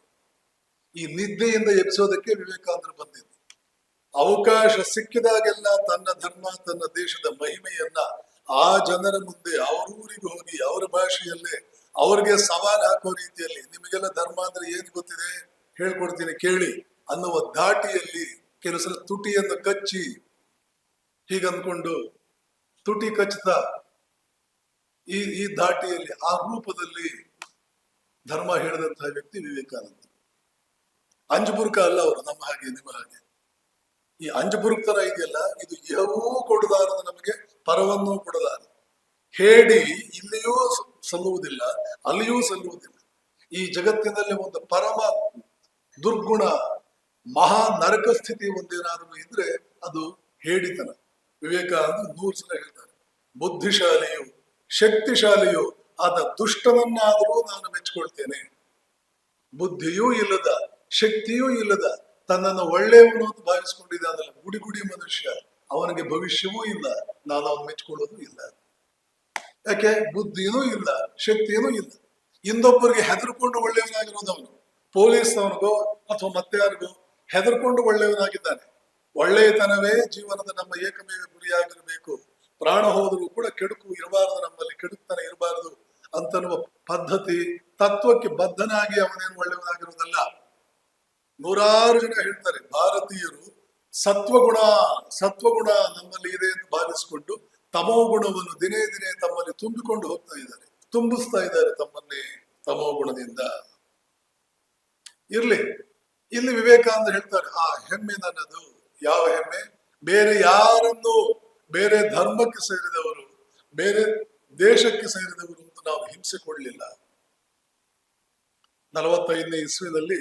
ಈ ನಿದ್ದೆಯಿಂದ ಎಬ್ಸೋದಕ್ಕೆ ವಿವೇಕಾನಂದರು ಬಂದಿದ್ದು. ಅವಕಾಶ ಸಿಕ್ಕಿದಾಗೆಲ್ಲ ತನ್ನ ಧರ್ಮ, ತನ್ನ ದೇಶದ ಮಹಿಮೆಯನ್ನ ಆ ಜನರ ಮುಂದೆ, ಅವರೂರಿಗೆ ಹೋಗಿ ಅವರ ಭಾಷೆಯಲ್ಲೇ ಅವ್ರಿಗೆ ಸವಾಲು ಹಾಕೋ ರೀತಿಯಲ್ಲಿ, ನಿಮಗೆಲ್ಲ ಧರ್ಮ ಅಂದ್ರೆ ಏನ್ ಗೊತ್ತಿದೆ ಹೇಳ್ಕೊಡ್ತೀನಿ ಕೇಳಿ ಅನ್ನುವ ಧಾಟಿಯಲ್ಲಿ ಕೆಲವು ಸಲ ತುಟಿಯನ್ನು ಕಚ್ಚಿ, ಹೀಗಂದ್ಕೊಂಡು ತುಟಿ ಕಚ್ಚುತ್ತಾ ಈ ದಾಟಿಯಲ್ಲಿ ಆ ರೂಪದಲ್ಲಿ ಧರ್ಮ ಹೇಳಿದಂತಹ ವ್ಯಕ್ತಿ ವಿವೇಕಾನಂದ. ಅಂಜುಬುರ್ಕ ಅಲ್ಲ ಅವರು, ನಮ್ಮ ಹಾಗೆ ನಿಮ್ಮ ಹಾಗೆ. ಈ ಅಂಜುಬುರ್ಕ್ ತರ ಇದೆಯಲ್ಲ, ಇದು ಇಹವೂ ಕೊಡಲಾರದು ನಮಗೆ, ಪರವನ್ನೂ ಕೊಡಲಾರದು. ಹೇಳಿ ಇಲ್ಲಿಯೂ ಸಲ್ಲುವುದಿಲ್ಲ, ಅಲ್ಲಿಯೂ ಸಲ್ಲುವುದಿಲ್ಲ. ಈ ಜಗತ್ತಿನಲ್ಲಿ ಒಂದು ಪರಮ ದುರ್ಗುಣ, ಮಹಾ ನರಕ ಸ್ಥಿತಿ ಒಂದೇನಾದರೂ ಇದ್ರೆ ಅದು ಹೇಳಿತನ. ವಿವೇಕಾನಂದ 100 ಸಲ ಹೇಳ್ತಾರೆ, ಬುದ್ಧಿಶಾಲಿಯು ಶಕ್ತಿಶಾಲಿಯು ಆದ ದುಷ್ಟನನ್ನಾದರೂ ನಾನು ಮೆಚ್ಚಿಕೊಳ್ತೇನೆ. ಬುದ್ಧಿಯೂ ಇಲ್ಲದ, ಶಕ್ತಿಯೂ ಇಲ್ಲದ, ತನ್ನನ್ನು ಒಳ್ಳೆಯವನು ಅಂತ ಭಾವಿಸ್ಕೊಂಡಿದ್ದಾನಲ್ಲ ಗುಡಿ ಮನುಷ್ಯ, ಅವನಿಗೆ ಭವಿಷ್ಯವೂ ಇಲ್ಲ, ನಾನು ಅವನು ಮೆಚ್ಚಿಕೊಳ್ಳೋದು ಇಲ್ಲ. ಯಾಕೆ? ಬುದ್ಧಿಯೂ ಇಲ್ಲ, ಶಕ್ತಿಯೂ ಇಲ್ಲ. ಇನ್ನೊಬ್ಬರಿಗೆ ಹೆದರ್ಕೊಂಡು ಒಳ್ಳೆಯವನಾಗಿರೋದು ಅವನು. ಪೊಲೀಸ್ನವನಿಗೋ ಅಥವಾ ಮತ್ತಾರಿಗೋ ಹೆದರ್ಕೊಂಡು ಒಳ್ಳೆಯವನಾಗಿದ್ದಾನೆ. ಒಳ್ಳೆಯತನವೇ ಜೀವನದ ನಮ್ಮ ಏಕಮೇವ ಗುರಿಯಾಗಿರಬೇಕು. ಪ್ರಾಣ ಹೋದರೂ ಕೂಡ ಕೆಡುಕು ಇರಬಾರದು, ನಮ್ಮಲ್ಲಿ ಕೆಡುಕ್ತನ ಇರಬಾರದು ಅಂತನ್ನುವ ಪದ್ಧತಿ ತತ್ವಕ್ಕೆ ಬದ್ಧನಾಗಿ ಅವನೇನು ಒಳ್ಳೆಯವನಾಗಿರುವುದಲ್ಲ. 100 ಜನ ಹೇಳ್ತಾರೆ ಭಾರತೀಯರು ಸತ್ವಗುಣ ನಮ್ಮಲ್ಲಿ ಇದೆ ಎಂದು ಭಾವಿಸಿಕೊಂಡು ತಮೋ ಗುಣವನ್ನು ದಿನೇ ದಿನೇ ತಮ್ಮಲ್ಲಿ ತುಂಬಿಕೊಂಡು ಹೋಗ್ತಾ ಇದ್ದಾರೆ, ತುಂಬಿಸ್ತಾ ಇದ್ದಾರೆ ತಮ್ಮನ್ನೇ ತಮೋ ಗುಣದಿಂದ. ಇರ್ಲಿ, ಇಲ್ಲಿ ವಿವೇಕಾನಂದ ಹೇಳ್ತಾರೆ, ಆ ಹೆಮ್ಮೆ ನನ್ನದು. ಯಾವ ಹೆಮ್ಮೆ? ಬೇರೆ ಯಾರನ್ನು, ಬೇರೆ ಧರ್ಮಕ್ಕೆ ಸೇರಿದವರು, ಬೇರೆ ದೇಶಕ್ಕೆ ಸೇರಿದವರು ಅಂತ ನಾವು ಹಿಂಸೆ ಕೊಡಲಿಲ್ಲ. 45ನೇ ಇಸ್ವಿನಲ್ಲಿ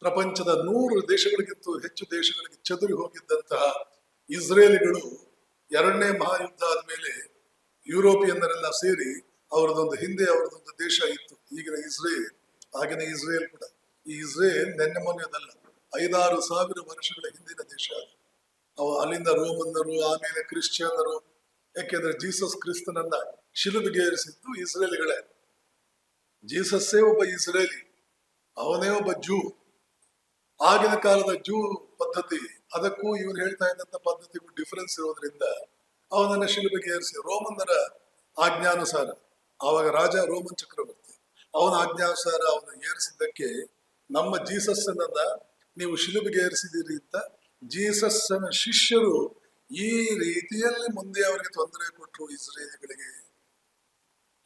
ಪ್ರಪಂಚದ 100 ದೇಶಗಳಿಗಿಂತ ಹೆಚ್ಚು ದೇಶಗಳಿಗೆ ಚದುರಿ ಹೋಗಿದ್ದಂತಹ ಇಸ್ರೇಲಿಗಳು 2ನೇ ಮಹಾಯುದ್ಧ ಆದ್ಮೇಲೆ ಯುರೋಪಿಯನ್ನರೆಲ್ಲ ಸೇರಿ ಹಿಂದೆ ಅವರದೊಂದು ದೇಶ ಇತ್ತು, ಈಗಿನ ಇಸ್ರೇಲ್. ಆಗಿನ ಇಸ್ರೇಲ್ ಕೂಡ, ಈ ಇಸ್ರೇಲ್ ನೆನ್ನೆ ಮೊನ್ನೆದಲ್ಲ, 5,000-6,000 ವರ್ಷಗಳ ಹಿಂದಿನ ದೇಶ ಅದು. ಅಲ್ಲಿಂದ ರೋಮನ್ನರು, ಆಮೇಲೆ ಕ್ರಿಶ್ಚಿಯನ್ನರು, ಯಾಕೆಂದ್ರೆ ಜೀಸಸ್ ಕ್ರಿಸ್ತನನ್ನ ಶಿಲುಬೆಗೆ ಏರಿಸಿದ್ದು ಇಸ್ರೇಲಿಗಳೇ. ಜೀಸಸ್ಸೇ ಒಬ್ಬ ಇಸ್ರೇಲಿ, ಅವನೇ ಒಬ್ಬ ಜೂ. ಆಗಿನ ಕಾಲದ ಜೂ ಪದ್ಧತಿ ಅದಕ್ಕೂ ಇವನು ಹೇಳ್ತಾ ಇದ್ದಂತ ಪದ್ಧತಿಗೂ ಡಿಫರೆನ್ಸ್ ಇರೋದ್ರಿಂದ ಅವನನ್ನ ಶಿಲುಬೆಗೆ ಏರಿಸಿ ರೋಮನ್ನರ ಆಜ್ಞಾನುಸಾರ, ಆವಾಗ ರಾಜ ರೋಮನ್ ಚಕ್ರವರ್ತಿ, ಅವನ ಆಜ್ಞಾನುಸಾರ ಅವನ ಏರಿಸಿದ್ದಕ್ಕೆ ನಮ್ಮ ಜೀಸಸ್ಸನ್ನ ನೀವು ಶಿಲುಬೆಗೆ ಏರಿಸಿದಿರಿ ಅಂತ ಜೀಸಸ್ಸನ ಶಿಷ್ಯರು ಈ ರೀತಿಯಲ್ಲಿ ಮುಂದೆ ಅವರಿಗೆ ತೊಂದರೆ ಕೊಟ್ಟರು ಇಸ್ರೇಲಿಗಳಿಗೆ.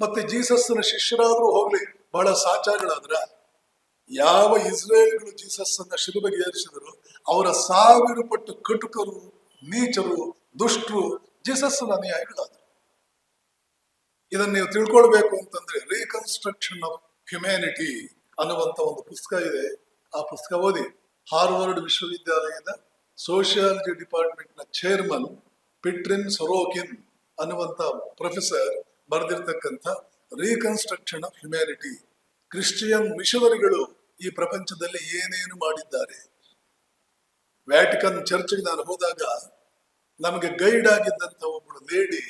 ಮತ್ತೆ ಜೀಸಸ್ಸನ ಶಿಷ್ಯರಾದ್ರೂ ಹೋಗ್ಲಿ, ಬಹಳ ಸಾಚಾಗಳಾದ್ರ ಯಾವ ಇಸ್ರೇಲ್ಗಳು ಜೀಸಸ್ಸನ್ನ ಶಿಲುಬೆಗೆ ಏರಿಸಿದರು ಅವರ 1000 ಪಟ್ಟು ಕಟುಕರು, ನೀಚರು, ದುಷ್ಟರು ಜೀಸಸ್ಸನ ಅನುಯಾಯಿಗಳಾದರು. ಇದನ್ನ ನೀವು ತಿಳ್ಕೊಳ್ಬೇಕು ಅಂತಂದ್ರೆ ರೀಕನ್ಸ್ಟ್ರಕ್ಷನ್ ಆಫ್ ಹ್ಯುಮ್ಯಾನಿಟಿ ಅನ್ನುವಂತ ಒಂದು ಪುಸ್ತಕ ಇದೆ. ಆ ಪುಸ್ತಕ ಓದಿ. ಹಾರ್ವರ್ಡ್ ವಿಶ್ವವಿದ್ಯಾಲಯದ ಸೋಷಿಯಾಲಜಿ ಡಿಪಾರ್ಟ್ಮೆಂಟ್ ನ ಚೇರ್ಮನ್ ಪಿಟ್ರಿನ್ ಸೊರೋಕಿನ್ ಅನ್ನುವಂತ ಪ್ರೊಫೆಸರ್ ಬರೆದಿರ್ತಕ್ಕಂಥ ರೀಕನ್ಸ್ಟ್ರಕ್ಷನ್ ಆಫ್ ಹ್ಯುಮ್ಯಾನಿಟಿ. ಕ್ರಿಶ್ಚಿಯನ್ ಮಿಷನರಿಗಳು ಈ ಪ್ರಪಂಚದಲ್ಲಿ ಏನೇನು ಮಾಡಿದ್ದಾರೆ. ವ್ಯಾಟಿಕನ್ ಚರ್ಚ್ಗೆ ನಾನು ಹೋದಾಗ ನಮಗೆ ಗೈಡ್ ಆಗಿದ್ದಂತ ಒಬ್ಬಳು ಲೇಡಿ,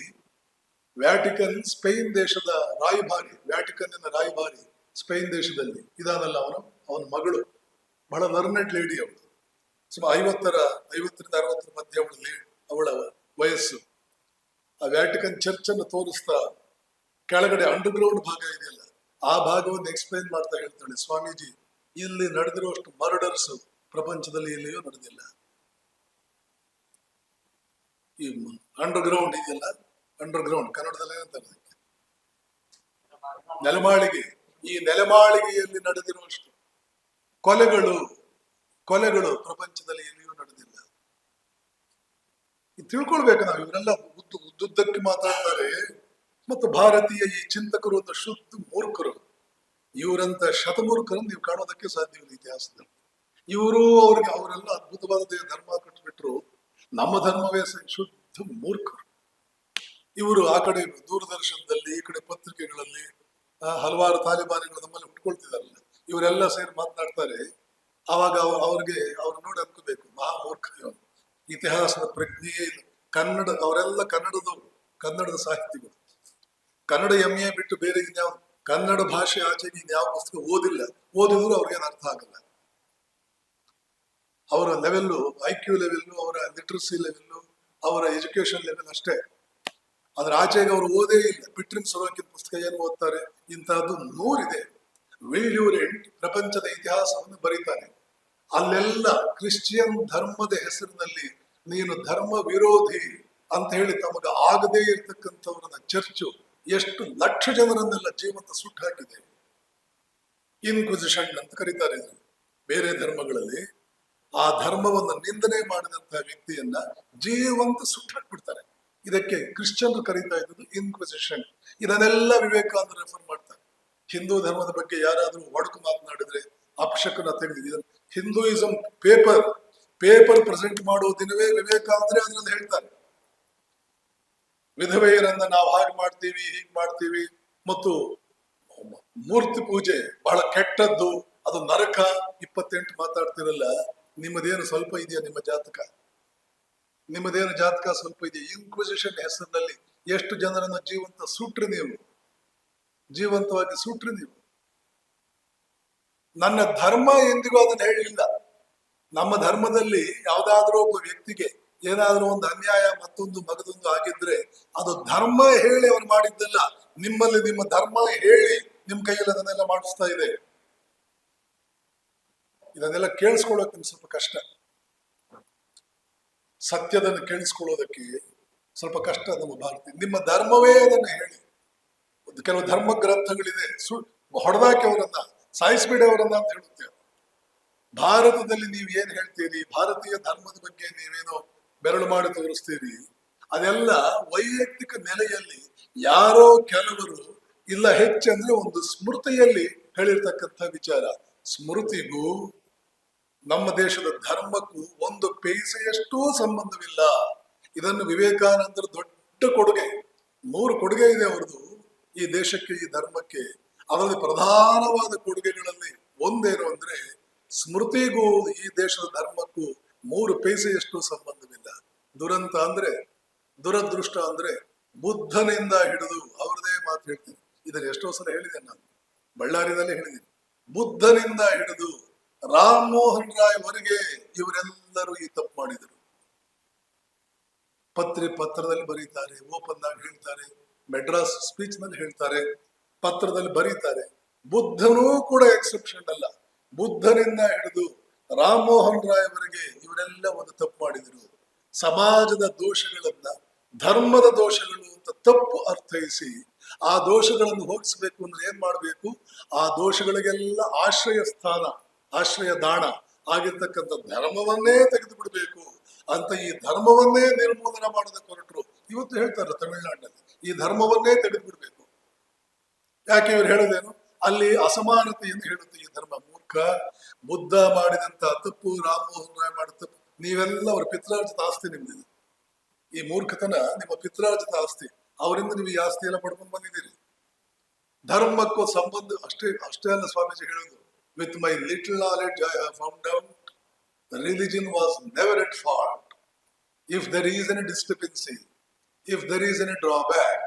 ವ್ಯಾಟಿಕನ್ ಸ್ಪೇನ್ ದೇಶದ ರಾಯಭಾರಿ, ವ್ಯಾಟಿಕನ್ನಿನ ರಾಯಭಾರಿ ಸ್ಪೇನ್ ದೇಶದಲ್ಲಿ ಇದಾನಲ್ಲ ಅವನ ಮಗಳು, ಬಹಳ ಲರ್ನೆಡ್ ಲೇಡಿ ಅವಳು. ಸುಮಾರು 50ರಿಂದ 60 ಮಧ್ಯೆ ಅವಳ ವಯಸ್ಸು. ಆ ವ್ಯಾಟಿಕನ್ ಚರ್ಚ್ ಅನ್ನು ತೋರಿಸ್ತಾ ಕೆಳಗಡೆ ಅಂಡರ್ಗ್ರೌಂಡ್ ಭಾಗ ಇದೆಯಲ್ಲ, ಆ ಭಾಗವನ್ನು ಎಕ್ಸ್ಪ್ಲೈನ್ ಮಾಡ್ತಾ ಹೇಳ್ತಾಳೆ, ಸ್ವಾಮೀಜಿ ಇಲ್ಲಿ ನಡೆದಿರುವಷ್ಟು ಮರ್ಡರ್ಸ್ ಪ್ರಪಂಚದಲ್ಲಿ ಎಲ್ಲಿಯೂ ನಡೆದಿಲ್ಲ. ಈ ಅಂಡರ್ಗ್ರೌಂಡ್ ಇದೆಯಲ್ಲ, ಅಂಡರ್ಗ್ರೌಂಡ್ ಕನ್ನಡದಲ್ಲಿ ಏನಂತಾರೆ ಅದಕ್ಕೆ, ನೆಲಮಾಳಿಗೆ. ಈ ನೆಲಮಾಳಿಗೆಯಲ್ಲಿ ನಡೆದಿರುವಷ್ಟು ಕೊಲೆಗಳು ಪ್ರಪಂಚದಲ್ಲಿ ಎಲ್ಲಿಯೂ ನಡೆದಿಲ್ಲ. ತಿಳ್ಕೊಳ್ಬೇಕು ನಾವು. ಇವರೆಲ್ಲ ಉದ್ದುದ್ದಕ್ಕೆ ಮಾತಾಡ್ತಾರೆ. ಮತ್ತು ಭಾರತೀಯ ಈ ಚಿಂತಕರು ಅಂತ ಶುದ್ಧ ಮೂರ್ಖರು. ಇವರಂತ ಶತಮೂರ್ಖರನ್ನು ನೀವು ಕಾಣೋದಕ್ಕೆ ಸಾಧ್ಯವಿಲ್ಲ ಇತಿಹಾಸದಲ್ಲಿ. ಅವರೆಲ್ಲ ಅದ್ಭುತವಾದ ಧರ್ಮ ಕಟ್ಟಿಬಿಟ್ರು. ನಮ್ಮ ಧರ್ಮವೇ ಶುದ್ಧ ಮೂರ್ಖರು. ಇವರು ಆ ಕಡೆ ದೂರದರ್ಶನದಲ್ಲಿ, ಈ ಕಡೆ ಪತ್ರಿಕೆಗಳಲ್ಲಿ ಹಲವಾರು ತಾಲಿಬಾನಿಗಳು ನಮ್ಮಲ್ಲಿ ಹುಟ್ಕೊಳ್ತಿದಾರಲ್ಲ, ಇವರೆಲ್ಲ ಸೇರಿ ಮಾತನಾಡ್ತಾರೆ. ಆವಾಗ ಅವ್ರು ನೋಡಿ ಅನ್ಕೋಬೇಕು, ಮಹಾಮೂರ್ಖ ಇವನು, ಇತಿಹಾಸದ ಪ್ರಜ್ಞೆಯೇ ಇಲ್ಲ. ಅವರೆಲ್ಲ ಕನ್ನಡದ ಸಾಹಿತಿಗಳು. ಕನ್ನಡ MA ಬಿಟ್ಟು ಬೇರೆ ಇನ್ಯಾವ ಕನ್ನಡ ಭಾಷೆ ಆಚೆಗೆ ಇನ್ಯಾವ ಪುಸ್ತಕ ಓದಿದ್ರು ಅವ್ರಿಗೇನು ಅರ್ಥ ಆಗಲ್ಲ. ಅವರ ಲೆವೆಲ್ಲು, IQ ಲೆವೆಲ್ಲು, ಅವರ ಲಿಟ್ರಸಿ ಲೆವೆಲ್ಲು, ಅವರ ಎಜುಕೇಶನ್ ಲೆವೆಲ್ ಅಷ್ಟೇ. ಅದ್ರ ಆಚೆಗೆ ಅವರು ಓದೇ ಇಲ್ಲ. ಪಿಟ್ರಿನ್ ಸೊರೋಕಿನ್ ಪುಸ್ತಕ ಏನು ಓದ್ತಾರೆ? ಇಂತಹದ್ದು 100 ಇದೆ. ವಿಲ್ಯೂರೆಂಟ್ ಪ್ರಪಂಚದ ಇತಿಹಾಸವನ್ನು ಬರೀತಾನೆ. ಅಲ್ಲೆಲ್ಲ ಕ್ರಿಶ್ಚಿಯನ್ ಧರ್ಮದ ಹೆಸರಿನಲ್ಲಿ ನೀನು ಧರ್ಮ ವಿರೋಧಿ ಅಂತ ಹೇಳಿ ತಮಗೆ ಆಗದೇ ಇರತಕ್ಕಂಥವ್ರನ್ನ ಚರ್ಚು ಎಷ್ಟು ಲಕ್ಷ ಜನರನ್ನೆಲ್ಲ ಜೀವಂತ ಸುಟ್ಟು ಹಾಕಿದೆ. ಇನ್ಕ್ವಿಸಿಷನ್ ಅಂತ ಕರೀತಾರೆ ಇದನ್ನು ಬೇರೆ ಧರ್ಮಗಳಲ್ಲಿ. ಆ ಧರ್ಮವನ್ನು ನಿಂದನೆ ಮಾಡಿದಂತಹ ವ್ಯಕ್ತಿಯನ್ನ ಜೀವಂತ ಸುಟ್ಟು ಹಾಕ್ಬಿಡ್ತಾರೆ. ಇದಕ್ಕೆ ಕ್ರಿಶ್ಚಿಯನ್ರು ಕರೀತಾ ಇದ್ದು ಇನ್ಕ್ವಿಸಿಷನ್. ಇದನ್ನೆಲ್ಲ ವಿವೇಕಾನಂದ ರೆಫರ್ ಮಾಡ್ತಾರೆ. ಹಿಂದೂ ಧರ್ಮದ ಬಗ್ಗೆ ಯಾರಾದ್ರೂ ಒಡಕು ಮಾತನಾಡಿದ್ರೆ ಅಪಶಕನ ತೆಗೆದಿದೆ. ಹಿಂದೂಯಿಸಂ ಪೇಪರ್ ಪ್ರೆಸೆಂಟ್ ಮಾಡುವ ದಿನವೇ ವಿವೇಕಾನಂದರೇ ಅದರಲ್ಲಿ ಹೇಳ್ತಾರೆ, ವಿಧವೆಯರನ್ನ ನಾವು ಹಾಗೆ ಮಾಡ್ತೀವಿ ಹೀಗೆ ಮಾಡ್ತೀವಿ, ಮತ್ತು ಮೂರ್ತಿ ಪೂಜೆ ಬಹಳ ಕೆಟ್ಟದ್ದು, ಅದು ನರಕ. 28 ಮಾತಾಡ್ತಿರಲ್ಲ, ನಿಮ್ಮದೇನು ಸ್ವಲ್ಪ ಇದೆಯಾ? ನಿಮ್ಮದೇನು ಜಾತಕ ಸ್ವಲ್ಪ ಇದೆಯಾ? ಇನ್ಕ್ವಿಸಿಷನ್ ಹೆಸರಿನಲ್ಲಿ ಎಷ್ಟು ಜನರನ್ನ ಜೀವಂತವಾಗಿ ಸುಟ್ರಿ ನೀವು. ನನ್ನ ಧರ್ಮ ಎಂದಿಗೂ ಅದನ್ನು ಹೇಳಿಲ್ಲ. ನಮ್ಮ ಧರ್ಮದಲ್ಲಿ ಯಾವ್ದಾದ್ರೂ ಒಬ್ಬ ವ್ಯಕ್ತಿಗೆ ಏನಾದ್ರೂ ಒಂದು ಅನ್ಯಾಯ ಮತ್ತೊಂದು ಮಗದೊಂದು ಆಗಿದ್ರೆ ಅದು ಧರ್ಮ ಹೇಳಿ ಅವನು ಮಾಡಿದ್ದಲ್ಲ. ನಿಮ್ಮಲ್ಲಿ ನಿಮ್ಮ ಧರ್ಮ ಹೇಳಿ ನಿಮ್ ಕೈಯಲ್ಲಿ ಅದನ್ನೆಲ್ಲ ಮಾಡಿಸ್ತಾ ಇದೆ. ಇದನ್ನೆಲ್ಲ ಕೇಳಿಸ್ಕೊಳ್ಳೋಕೆ ನಿಮ್ಗೆ ಸ್ವಲ್ಪ ಕಷ್ಟ. ಸತ್ಯದನ್ನು ಕೇಳಿಸ್ಕೊಳ್ಳೋದಕ್ಕೆ ಸ್ವಲ್ಪ ಕಷ್ಟ ನಮ್ಮ ಭಾರತ. ನಿಮ್ಮ ಧರ್ಮವೇ ಅದನ್ನು ಹೇಳಿ. ಕೆಲವು ಧರ್ಮ ಗ್ರಂಥಗಳಿದೆ, ಹೊಡೆದಾಕಿ ಅವರನ್ನ, ಸಾಯಿಸ್ಬೇಡಿ ಅವರನ್ನ ಅಂತ ಹೇಳುತ್ತೇವೆ. ಭಾರತದಲ್ಲಿ ನೀವು ಏನ್ ಹೇಳ್ತೀರಿ, ಭಾರತೀಯ ಧರ್ಮದ ಬಗ್ಗೆ ನೀವೇನೋ ಬೆರಳು ಮಾಡಿ ತೋರಿಸ್ತೀರಿ, ಅದೆಲ್ಲ ವೈಯಕ್ತಿಕ ನೆಲೆಯಲ್ಲಿ ಯಾರೋ ಕೆಲವರು ಇಲ್ಲ ಹೆಚ್ಚಂದ್ರೆ ಒಂದು ಸ್ಮೃತಿಯಲ್ಲಿ ಹೇಳಿರ್ತಕ್ಕಂಥ ವಿಚಾರ. ಸ್ಮೃತಿಗೂ ನಮ್ಮ ದೇಶದ ಧರ್ಮಕ್ಕೂ ಒಂದು ಪೈಸೆಯಷ್ಟೂ ಸಂಬಂಧವಿಲ್ಲ. ಇದನ್ನು ವಿವೇಕಾನಂದರ ದೊಡ್ಡ ಕೊಡುಗೆ, 3 ಕೊಡುಗೆ ಇದೆ ಅವರದು ಈ ದೇಶಕ್ಕೆ, ಈ ಧರ್ಮಕ್ಕೆ. ಅದರಲ್ಲಿ ಪ್ರಧಾನವಾದ ಕೊಡುಗೆಗಳಲ್ಲಿ ಒಂದೇನು ಅಂದ್ರೆ ಸ್ಮೃತಿಗೂ ಈ ದೇಶದ ಧರ್ಮಕ್ಕೂ 3 ಪೈಸೆಯಷ್ಟು ಸಂಬಂಧವಿಲ್ಲ. ದುರಂತ ಅಂದ್ರೆ, ದುರದೃಷ್ಟ ಅಂದ್ರೆ ಬುದ್ಧನಿಂದ ಹಿಡಿದು, ಅವ್ರದೇ ಮಾತು ಹೇಳ್ತೀನಿ, ಇದನ್ನು ಎಷ್ಟೋ ಸಲ ಹೇಳಿದ್ದೇನೆ ನಾನು, ಬಳ್ಳಾರಿಯಲ್ಲಿ ಹೇಳಿದ್ದೀನಿ. ಬುದ್ಧನಿಂದ ಹಿಡಿದು ರಾಮ್ ಮೋಹನ್ ರಾಯ್ ವರೆಗೆ ಇವರೆಲ್ಲರೂ ಈ ತಪ್ಪು ಮಾಡಿದರು. ಪತ್ರದಲ್ಲಿ ಬರೀತಾರೆ, ಓಪನ್ ಆಗಿ ಹೇಳ್ತಾರೆ, ಮೆಡ್ರಾಸ್ ಸ್ಪೀಚ್ ನಲ್ಲಿ ಹೇಳ್ತಾರೆ, ಪತ್ರದಲ್ಲಿ ಬರೀತಾರೆ. ಬುದ್ಧನೂ ಕೂಡ ಎಕ್ಸೆಪ್ಷನ್ ಅಲ್ಲ. ಬುದ್ಧನಿಂದ ಹಿಡಿದು ರಾಮ್ ಮೋಹನ್ ರಾಯ್ ವರೆಗೆ ಇವರೆಲ್ಲ ಒಂದು ತಪ್ಪು ಮಾಡಿದರು. ಸಮಾಜದ ದೋಷಗಳನ್ನ ಧರ್ಮದ ದೋಷಗಳು ಅಂತ ತಪ್ಪು ಅರ್ಥೈಸಿ ಆ ದೋಷಗಳನ್ನು ಹೋಗಿಸ್ಬೇಕು ಅಂದ್ರೆ ಏನ್ ಮಾಡ್ಬೇಕು? ಆ ದೋಷಗಳಿಗೆಲ್ಲ ಆಶ್ರಯ ಸ್ಥಾನ, ಆಶ್ರಯ ದಾಣ ಆಗಿರ್ತಕ್ಕಂಥ ಧರ್ಮವನ್ನೇ ತೆಗೆದು ಬಿಡಬೇಕು ಅಂತ ಈ ಧರ್ಮವನ್ನೇ ನಿರ್ಮೂಲನ ಮಾಡೋದಕ್ಕೆ ಹೊರಟರು. ಇವತ್ತು ಹೇಳ್ತಾರೆ ತಮಿಳುನಾಡಿನಲ್ಲಿ ಈ ಧರ್ಮವನ್ನೇ ತೆಗೆದು ಬಿಡ್ಬೇಕು. ಯಾಕೆ ಇವ್ರು ಹೇಳೋದೇನು? ಅಲ್ಲಿ ಅಸಮಾನತೆಯನ್ನು ಹೇಳುತ್ತೆ ಈ ಧರ್ಮ. ಮೂರ್ಖ, ಬುದ್ಧ ಮಾಡಿದಂತ ತಪ್ಪು, ರಾಮ್ ಮೋಹನ್ ರಾಯ್ ಮಾಡಿದ ತಪ್ಪು, ನೀವೆಲ್ಲ ಅವ್ರ ಪಿತ್ರಾರ್ಜಿತ ಆಸ್ತಿ ನಿಮ್ದಿದೆ. ಈ ಮೂರ್ಖತನ ನಿಮ್ಮ ಪಿತ್ರಾರ್ಜಿತ ಆಸ್ತಿ, ಅವರಿಂದ ನೀವು ಈ ಆಸ್ತಿ ಎಲ್ಲ ಪಡ್ಕೊಂಡು ಬಂದಿದ್ದೀರಿ. ಧರ್ಮಕ್ಕೂ ಸಂಬಂಧ ಅಷ್ಟೇ ಅಲ್ಲ ಸ್ವಾಮೀಜಿ ಹೇಳೋದು. With my little knowledge I have found out religion was never at fault. If there is any discrepancy, if there is any drawback,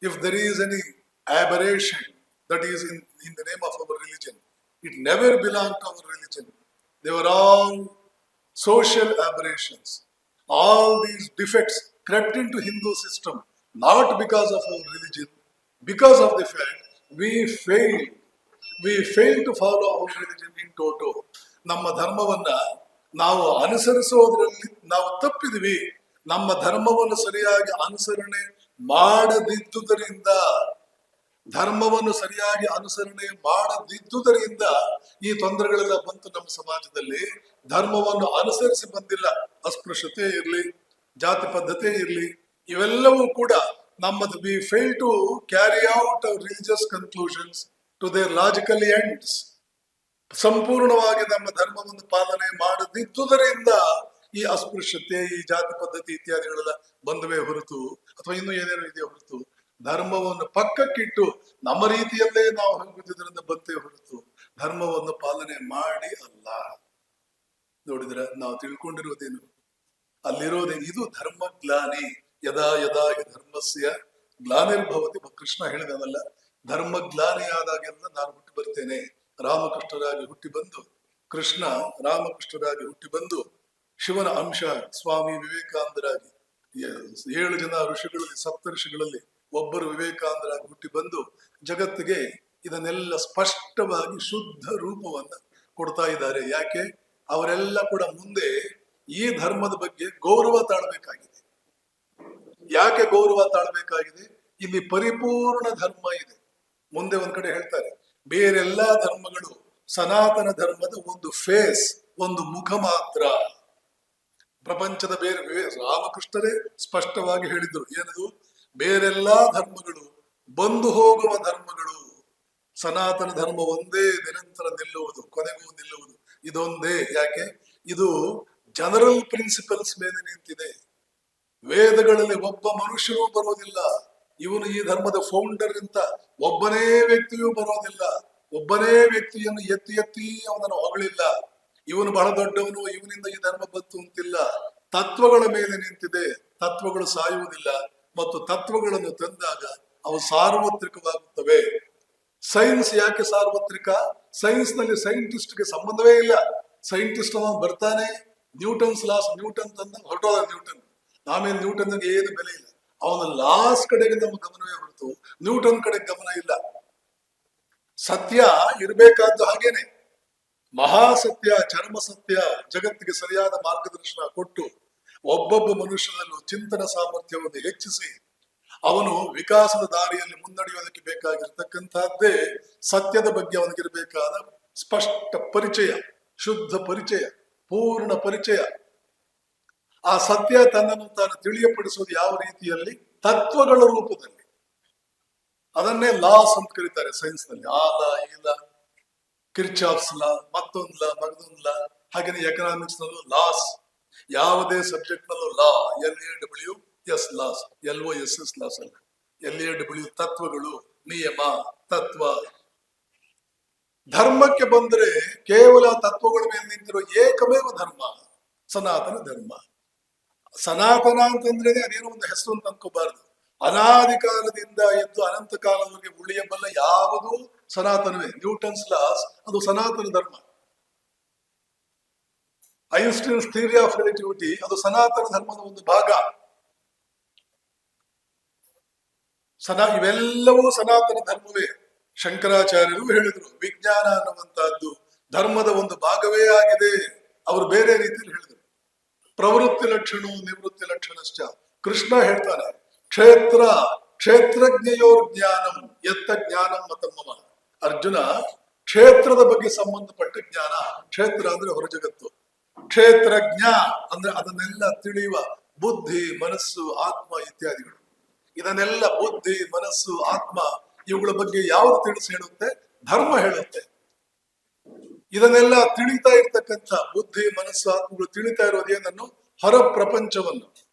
if there is any aberration that is in the name of our religion, it never belonged to our religion. They were all social aberrations. All these defects crept into Hindu system, not because of our religion, because of the fact we failed to follow our religion in toto. ನಮ್ಮ ಧರ್ಮವನ್ನ ನಾವು ಅನುಸರಿಸೋದ್ರಲ್ಲಿ ನಾವು ತಪ್ಪಿದ್ವಿ. ನಮ್ಮ ಧರ್ಮವನ್ನು ಸರಿಯಾಗಿ ಅನುಸರಣೆ ಮಾಡದಿದ್ದುದರಿಂದ, ಈ ತೊಂದರೆಗಳೆಲ್ಲ ಬಂತು ನಮ್ಮ ಸಮಾಜದಲ್ಲಿ. ಧರ್ಮವನ್ನು ಅನುಸರಿಸಿ ಬಂದಿಲ್ಲ. ಅಸ್ಪೃಶ್ಯತೆ ಇರ್ಲಿ, ಜಾತಿ ಪದ್ಧತಿ ಇರ್ಲಿ, ಇವೆಲ್ಲವೂ ಕೂಡ ನಮ್ಮದು. We fail to carry out our religious conclusions to their logical ends. ಸಂಪೂರ್ಣವಾಗಿ ನಮ್ಮ ಧರ್ಮವನ್ನು ಪಾಲನೆ ಮಾಡದಿದ್ದುದರಿಂದ ಈ ಅಸ್ಪೃಶ್ಯತೆ, ಈ ಜಾತಿ ಪದ್ಧತಿ ಇತ್ಯಾದಿಗಳೆಲ್ಲ ಬಂದವೇ ಹೊರತು, ಅಥವಾ ಇನ್ನೂ ಏನೇನೋ ಇದೆಯೋ ಹೊರತು, ಧರ್ಮವನ್ನು ಪಕ್ಕಕ್ಕಿಟ್ಟು ನಮ್ಮ ರೀತಿಯಲ್ಲೇ ನಾವು ಹೋಗುವುದರಿಂದ ಬಂತೇ ಹೊರತು ಧರ್ಮವನ್ನು ಪಾಲನೆ ಮಾಡಿ ಅಲ್ಲ. ನೋಡಿದ್ರ ನಾವು ತಿಳ್ಕೊಂಡಿರೋದೇನು? ಅಲ್ಲಿರೋದೇನು? ಇದು ಧರ್ಮ ಗ್ಲಾನಿ. ಯದಾ ಯದಾ ಹಿ ಧರ್ಮಸ್ಯ ಗ್ಲಾನಿರ್ಭವತಿ. ಕೃಷ್ಣ ಹೇಳಿದವಲ್ಲ, ಧರ್ಮ ಗ್ಲಾನಿ ಆದಾಗೆಲ್ಲ ನಾನು ಹುಟ್ಟಿ ಬರ್ತೇನೆ. ರಾಮಕೃಷ್ಣರಾಗಿ ಹುಟ್ಟಿ ಬಂದು, ಕೃಷ್ಣ ರಾಮಕೃಷ್ಣರಾಗಿ ಹುಟ್ಟಿ ಬಂದು, ಶಿವನ ಅಂಶ ಸ್ವಾಮಿ ವಿವೇಕಾನಂದರಾಗಿ 7 ಜನ ಋಷಿಗಳಲ್ಲಿ, 7 ಋಷಿಗಳಲ್ಲಿ ಒಬ್ಬರು ವಿವೇಕಾನಂದರಾಗಿ ಹುಟ್ಟಿ ಬಂದು ಜಗತ್ತಿಗೆ ಇದನ್ನೆಲ್ಲ ಸ್ಪಷ್ಟವಾಗಿ ಶುದ್ಧ ರೂಪವನ್ನ ಕೊಡ್ತಾ ಇದ್ದಾರೆ. ಯಾಕೆ? ಅವರೆಲ್ಲ ಕೂಡ ಮುಂದೆ ಈ ಧರ್ಮದ ಬಗ್ಗೆ ಗೌರವ ತಾಳಬೇಕಾಗಿದೆ. ಯಾಕೆ ಗೌರವ ತಾಳಬೇಕಾಗಿದೆ? ಇಲ್ಲಿ ಪರಿಪೂರ್ಣ ಧರ್ಮ ಇದೆ. ಮುಂದೆ ಒಂದ್ ಕಡೆ ಹೇಳ್ತಾರೆ, ಬೇರೆಲ್ಲಾ ಧರ್ಮಗಳು ಸನಾತನ ಧರ್ಮದ ಒಂದು ಫೇಸ್, ಒಂದು ಮುಖ ಮಾತ್ರ. ಪ್ರಪಂಚದ ಬೇರೆ ರಾಮಕೃಷ್ಣರೇ ಸ್ಪಷ್ಟವಾಗಿ ಹೇಳಿದ್ರು, ಏನದು? ಬೇರೆಲ್ಲಾ ಧರ್ಮಗಳು ಬಂದು ಹೋಗುವ ಧರ್ಮಗಳು, ಸನಾತನ ಧರ್ಮ ಒಂದೇ ನಿರಂತರ ನಿಲ್ಲುವುದು, ಕೊನೆಗೂ ನಿಲ್ಲುವುದು ಇದೊಂದೇ. ಯಾಕೆ? ಇದು ಜನರಲ್ ಪ್ರಿನ್ಸಿಪಲ್ಸ್ ಮೇಲೆ ನಿಂತಿದೆ. ವೇದಗಳಲ್ಲಿ ಒಬ್ಬ ಮನುಷ್ಯನೂ ಬರೋದಿಲ್ಲ, ಇವನು ಈ ಧರ್ಮದ ಫೌಂಡರ್ ಅಂತ ಒಬ್ಬನೇ ವ್ಯಕ್ತಿಯೂ ಬರೋದಿಲ್ಲ. ಒಬ್ಬನೇ ವ್ಯಕ್ತಿಯನ್ನು ಎತ್ತಿ ಎತ್ತಿ ಅವನನ್ನು ಹೊಗಳಿಲ್ಲ, ಇವನು ಬಹಳ ದೊಡ್ಡವನು, ಇವನಿಂದ ಈ ಧರ್ಮ ಬಂತು ಅಂತಿಲ್ಲ. ತತ್ವಗಳ ಮೇಲೆ ನಿಂತಿದೆ. ತತ್ವಗಳು ಸಾಯುವುದಿಲ್ಲ, ಮತ್ತು ತತ್ವಗಳನ್ನು ತಂದಾಗ ಅವು ಸಾರ್ವತ್ರಿಕವಾಗುತ್ತವೆ. ಸೈನ್ಸ್ ಯಾಕೆ ಸಾರ್ವತ್ರಿಕ? ಸೈನ್ಸ್ ನಲ್ಲಿ ಸೈಂಟಿಸ್ಟ್ಗೆ ಸಂಬಂಧವೇ ಇಲ್ಲ. ಸೈಂಟಿಸ್ಟ್ ಅವನು ಬರ್ತಾನೆ, ನ್ಯೂಟನ್ಸ್ ಲಾಸ್, ನ್ಯೂಟನ್ ತಂದ ಹೊರಟೋದ ನ್ಯೂಟನ್. ಆಮೇಲೆ ನ್ಯೂಟನ್ ಏನು ಬೆಲೆ ಇಲ್ಲ. ಅವನ ಲಾಸ್ ಕಡೆಗೆ ನಮ್ಮ ಗಮನವೇ ಹೊರತು ನ್ಯೂಟನ್ ಕಡೆ ಗಮನ ಇಲ್ಲ. ಸತ್ಯ ಇರಬೇಕಾದ್ದು ಹಾಗೇನೆ. ಮಹಾಸತ್ಯ, ಚರ್ಮ ಸತ್ಯ ಜಗತ್ತಿಗೆ ಸರಿಯಾದ ಮಾರ್ಗದರ್ಶನ ಕೊಟ್ಟು ಒಬ್ಬೊಬ್ಬ ಮನುಷ್ಯನಲ್ಲೂ ಚಿಂತನ ಸಾಮರ್ಥ್ಯವನ್ನು ಹೆಚ್ಚಿಸಿ ಅವನು ವಿಕಾಸದ ದಾರಿಯಲ್ಲಿ ಮುನ್ನಡೆಯೋದಕ್ಕೆ ಬೇಕಾಗಿರ್ತಕ್ಕಂಥದ್ದೇ ಸತ್ಯದ ಬಗ್ಗೆ ಅವನಿಗಿರಬೇಕಾದ ಸ್ಪಷ್ಟ ಪರಿಚಯ, ಶುದ್ಧ ಪರಿಚಯ, ಪೂರ್ಣ ಪರಿಚಯ. ಆ ಸತ್ಯ ತನ್ನನ್ನು ತಾನು ತಿಳಿಯಪಡಿಸುವುದು ಯಾವ ರೀತಿಯಲ್ಲಿ? ತತ್ವಗಳ ರೂಪದಲ್ಲಿ. ಅದನ್ನೇ ಲಾಸ್ ಅಂತ ಕರೀತಾರೆ ಸೈನ್ಸ್ ನಲ್ಲಿ. ಆ ಲಾ, ಈ ಲಾ, ಕಿರ್ಚಾಫ್ಸ್ ಲಾ, ಮತ್ತೊಂದು ಲಾ, ಮಗದೊಂದು ಲಾ. ಹಾಗೆಯೇ ಎಕನಾಮಿಕ್ಸ್ ನಲ್ಲೂ ಲಾಸ್. ಯಾವುದೇ ಸಬ್ಜೆಕ್ಟ್ ನಲ್ಲೂ ಲಾ, LAWS ಲಾಸ್, LOSS ಲಾಸ್ ಅಲ್ಲ, LAW ತತ್ವಗಳು, ನಿಯಮ, ತತ್ವ. ಧರ್ಮಕ್ಕೆ ಬಂದ್ರೆ ಕೇವಲ ತತ್ವಗಳ ಮೇಲೆ ನಿಂತಿರೋ ಏಕಮೇವ ಧರ್ಮ ಸನಾತನ ಧರ್ಮ. ಸನಾತನ ಅಂತಂದ್ರೆ ಅದೇನೋ ಒಂದು ಹೆಸರು ಅಂತ ಅನ್ಕೋಬಾರದು. ಅನಾದಿ ಕಾಲದಿಂದ ಎದ್ದು ಅನಂತ ಕಾಲದವರೆಗೆ ಉಳಿಯಬಲ್ಲ ಯಾವುದು ಸನಾತನವೇ. ನ್ಯೂಟನ್ಸ್ ಲಾಸ್ ಅದು ಸನಾತನ ಧರ್ಮ. ಐನ್ಸ್ಟೀನ್ಸ್ ಥಿಯರಿ ಆಫ್ ರಿಲೇಟಿವಿಟಿ ಅದು ಸನಾತನ ಧರ್ಮದ ಒಂದು ಭಾಗ. ಇವೆಲ್ಲವೂ ಸನಾತನ ಧರ್ಮವೇ. ಶಂಕರಾಚಾರ್ಯರು ಹೇಳಿದ್ರು, ವಿಜ್ಞಾನ ಅನ್ನುವಂತಹದ್ದು ಧರ್ಮದ ಒಂದು ಭಾಗವೇ ಆಗಿದೆ. ಅವರು ಬೇರೆ ರೀತಿಯಲ್ಲಿ ಹೇಳಿದ್ರು. ಪ್ರವೃತ್ತಿ ಲಕ್ಷಣ ನಿವೃತ್ತಿ ಲಕ್ಷಣಶ್ಚ. ಕೃಷ್ಣ ಹೇಳ್ತಾನೆ, ಕ್ಷೇತ್ರಜ್ಞಯೋರ್ ಜ್ಞಾನಂ ಎತ್ತ ಜ್ಞಾನಂ ಮತಮ್ಮಮ. ಅರ್ಜುನ, ಕ್ಷೇತ್ರದ ಬಗ್ಗೆ ಸಂಬಂಧಪಟ್ಟ ಜ್ಞಾನ. ಕ್ಷೇತ್ರ ಅಂದ್ರೆ ಹೊರ ಜಗತ್ತು. ಕ್ಷೇತ್ರಜ್ಞ ಅಂದ್ರೆ ಅದನ್ನೆಲ್ಲ ತಿಳಿಯುವ ಬುದ್ಧಿ, ಮನಸ್ಸು, ಆತ್ಮ ಇತ್ಯಾದಿಗಳು. ಇದನ್ನೆಲ್ಲ ಬುದ್ಧಿ, ಮನಸ್ಸು, ಆತ್ಮ ಇವುಗಳ ಬಗ್ಗೆ ಯಾವುದು ತಿಳಿಸಿ ಹೇಳುತ್ತೆ? ಧರ್ಮ ಹೇಳುತ್ತೆ. ಇದನ್ನೆಲ್ಲ ತಿಳಿತಾ ಇರ್ತಕ್ಕಂಥ ಬುದ್ಧಿ, ಮನಸ್ಸು, ಆತ್ಮಗಳು ತಿಳಿತಾ ಇರೋದೇನನ್ನು? ಹೊರ ಪ್ರಪಂಚವನ್ನು.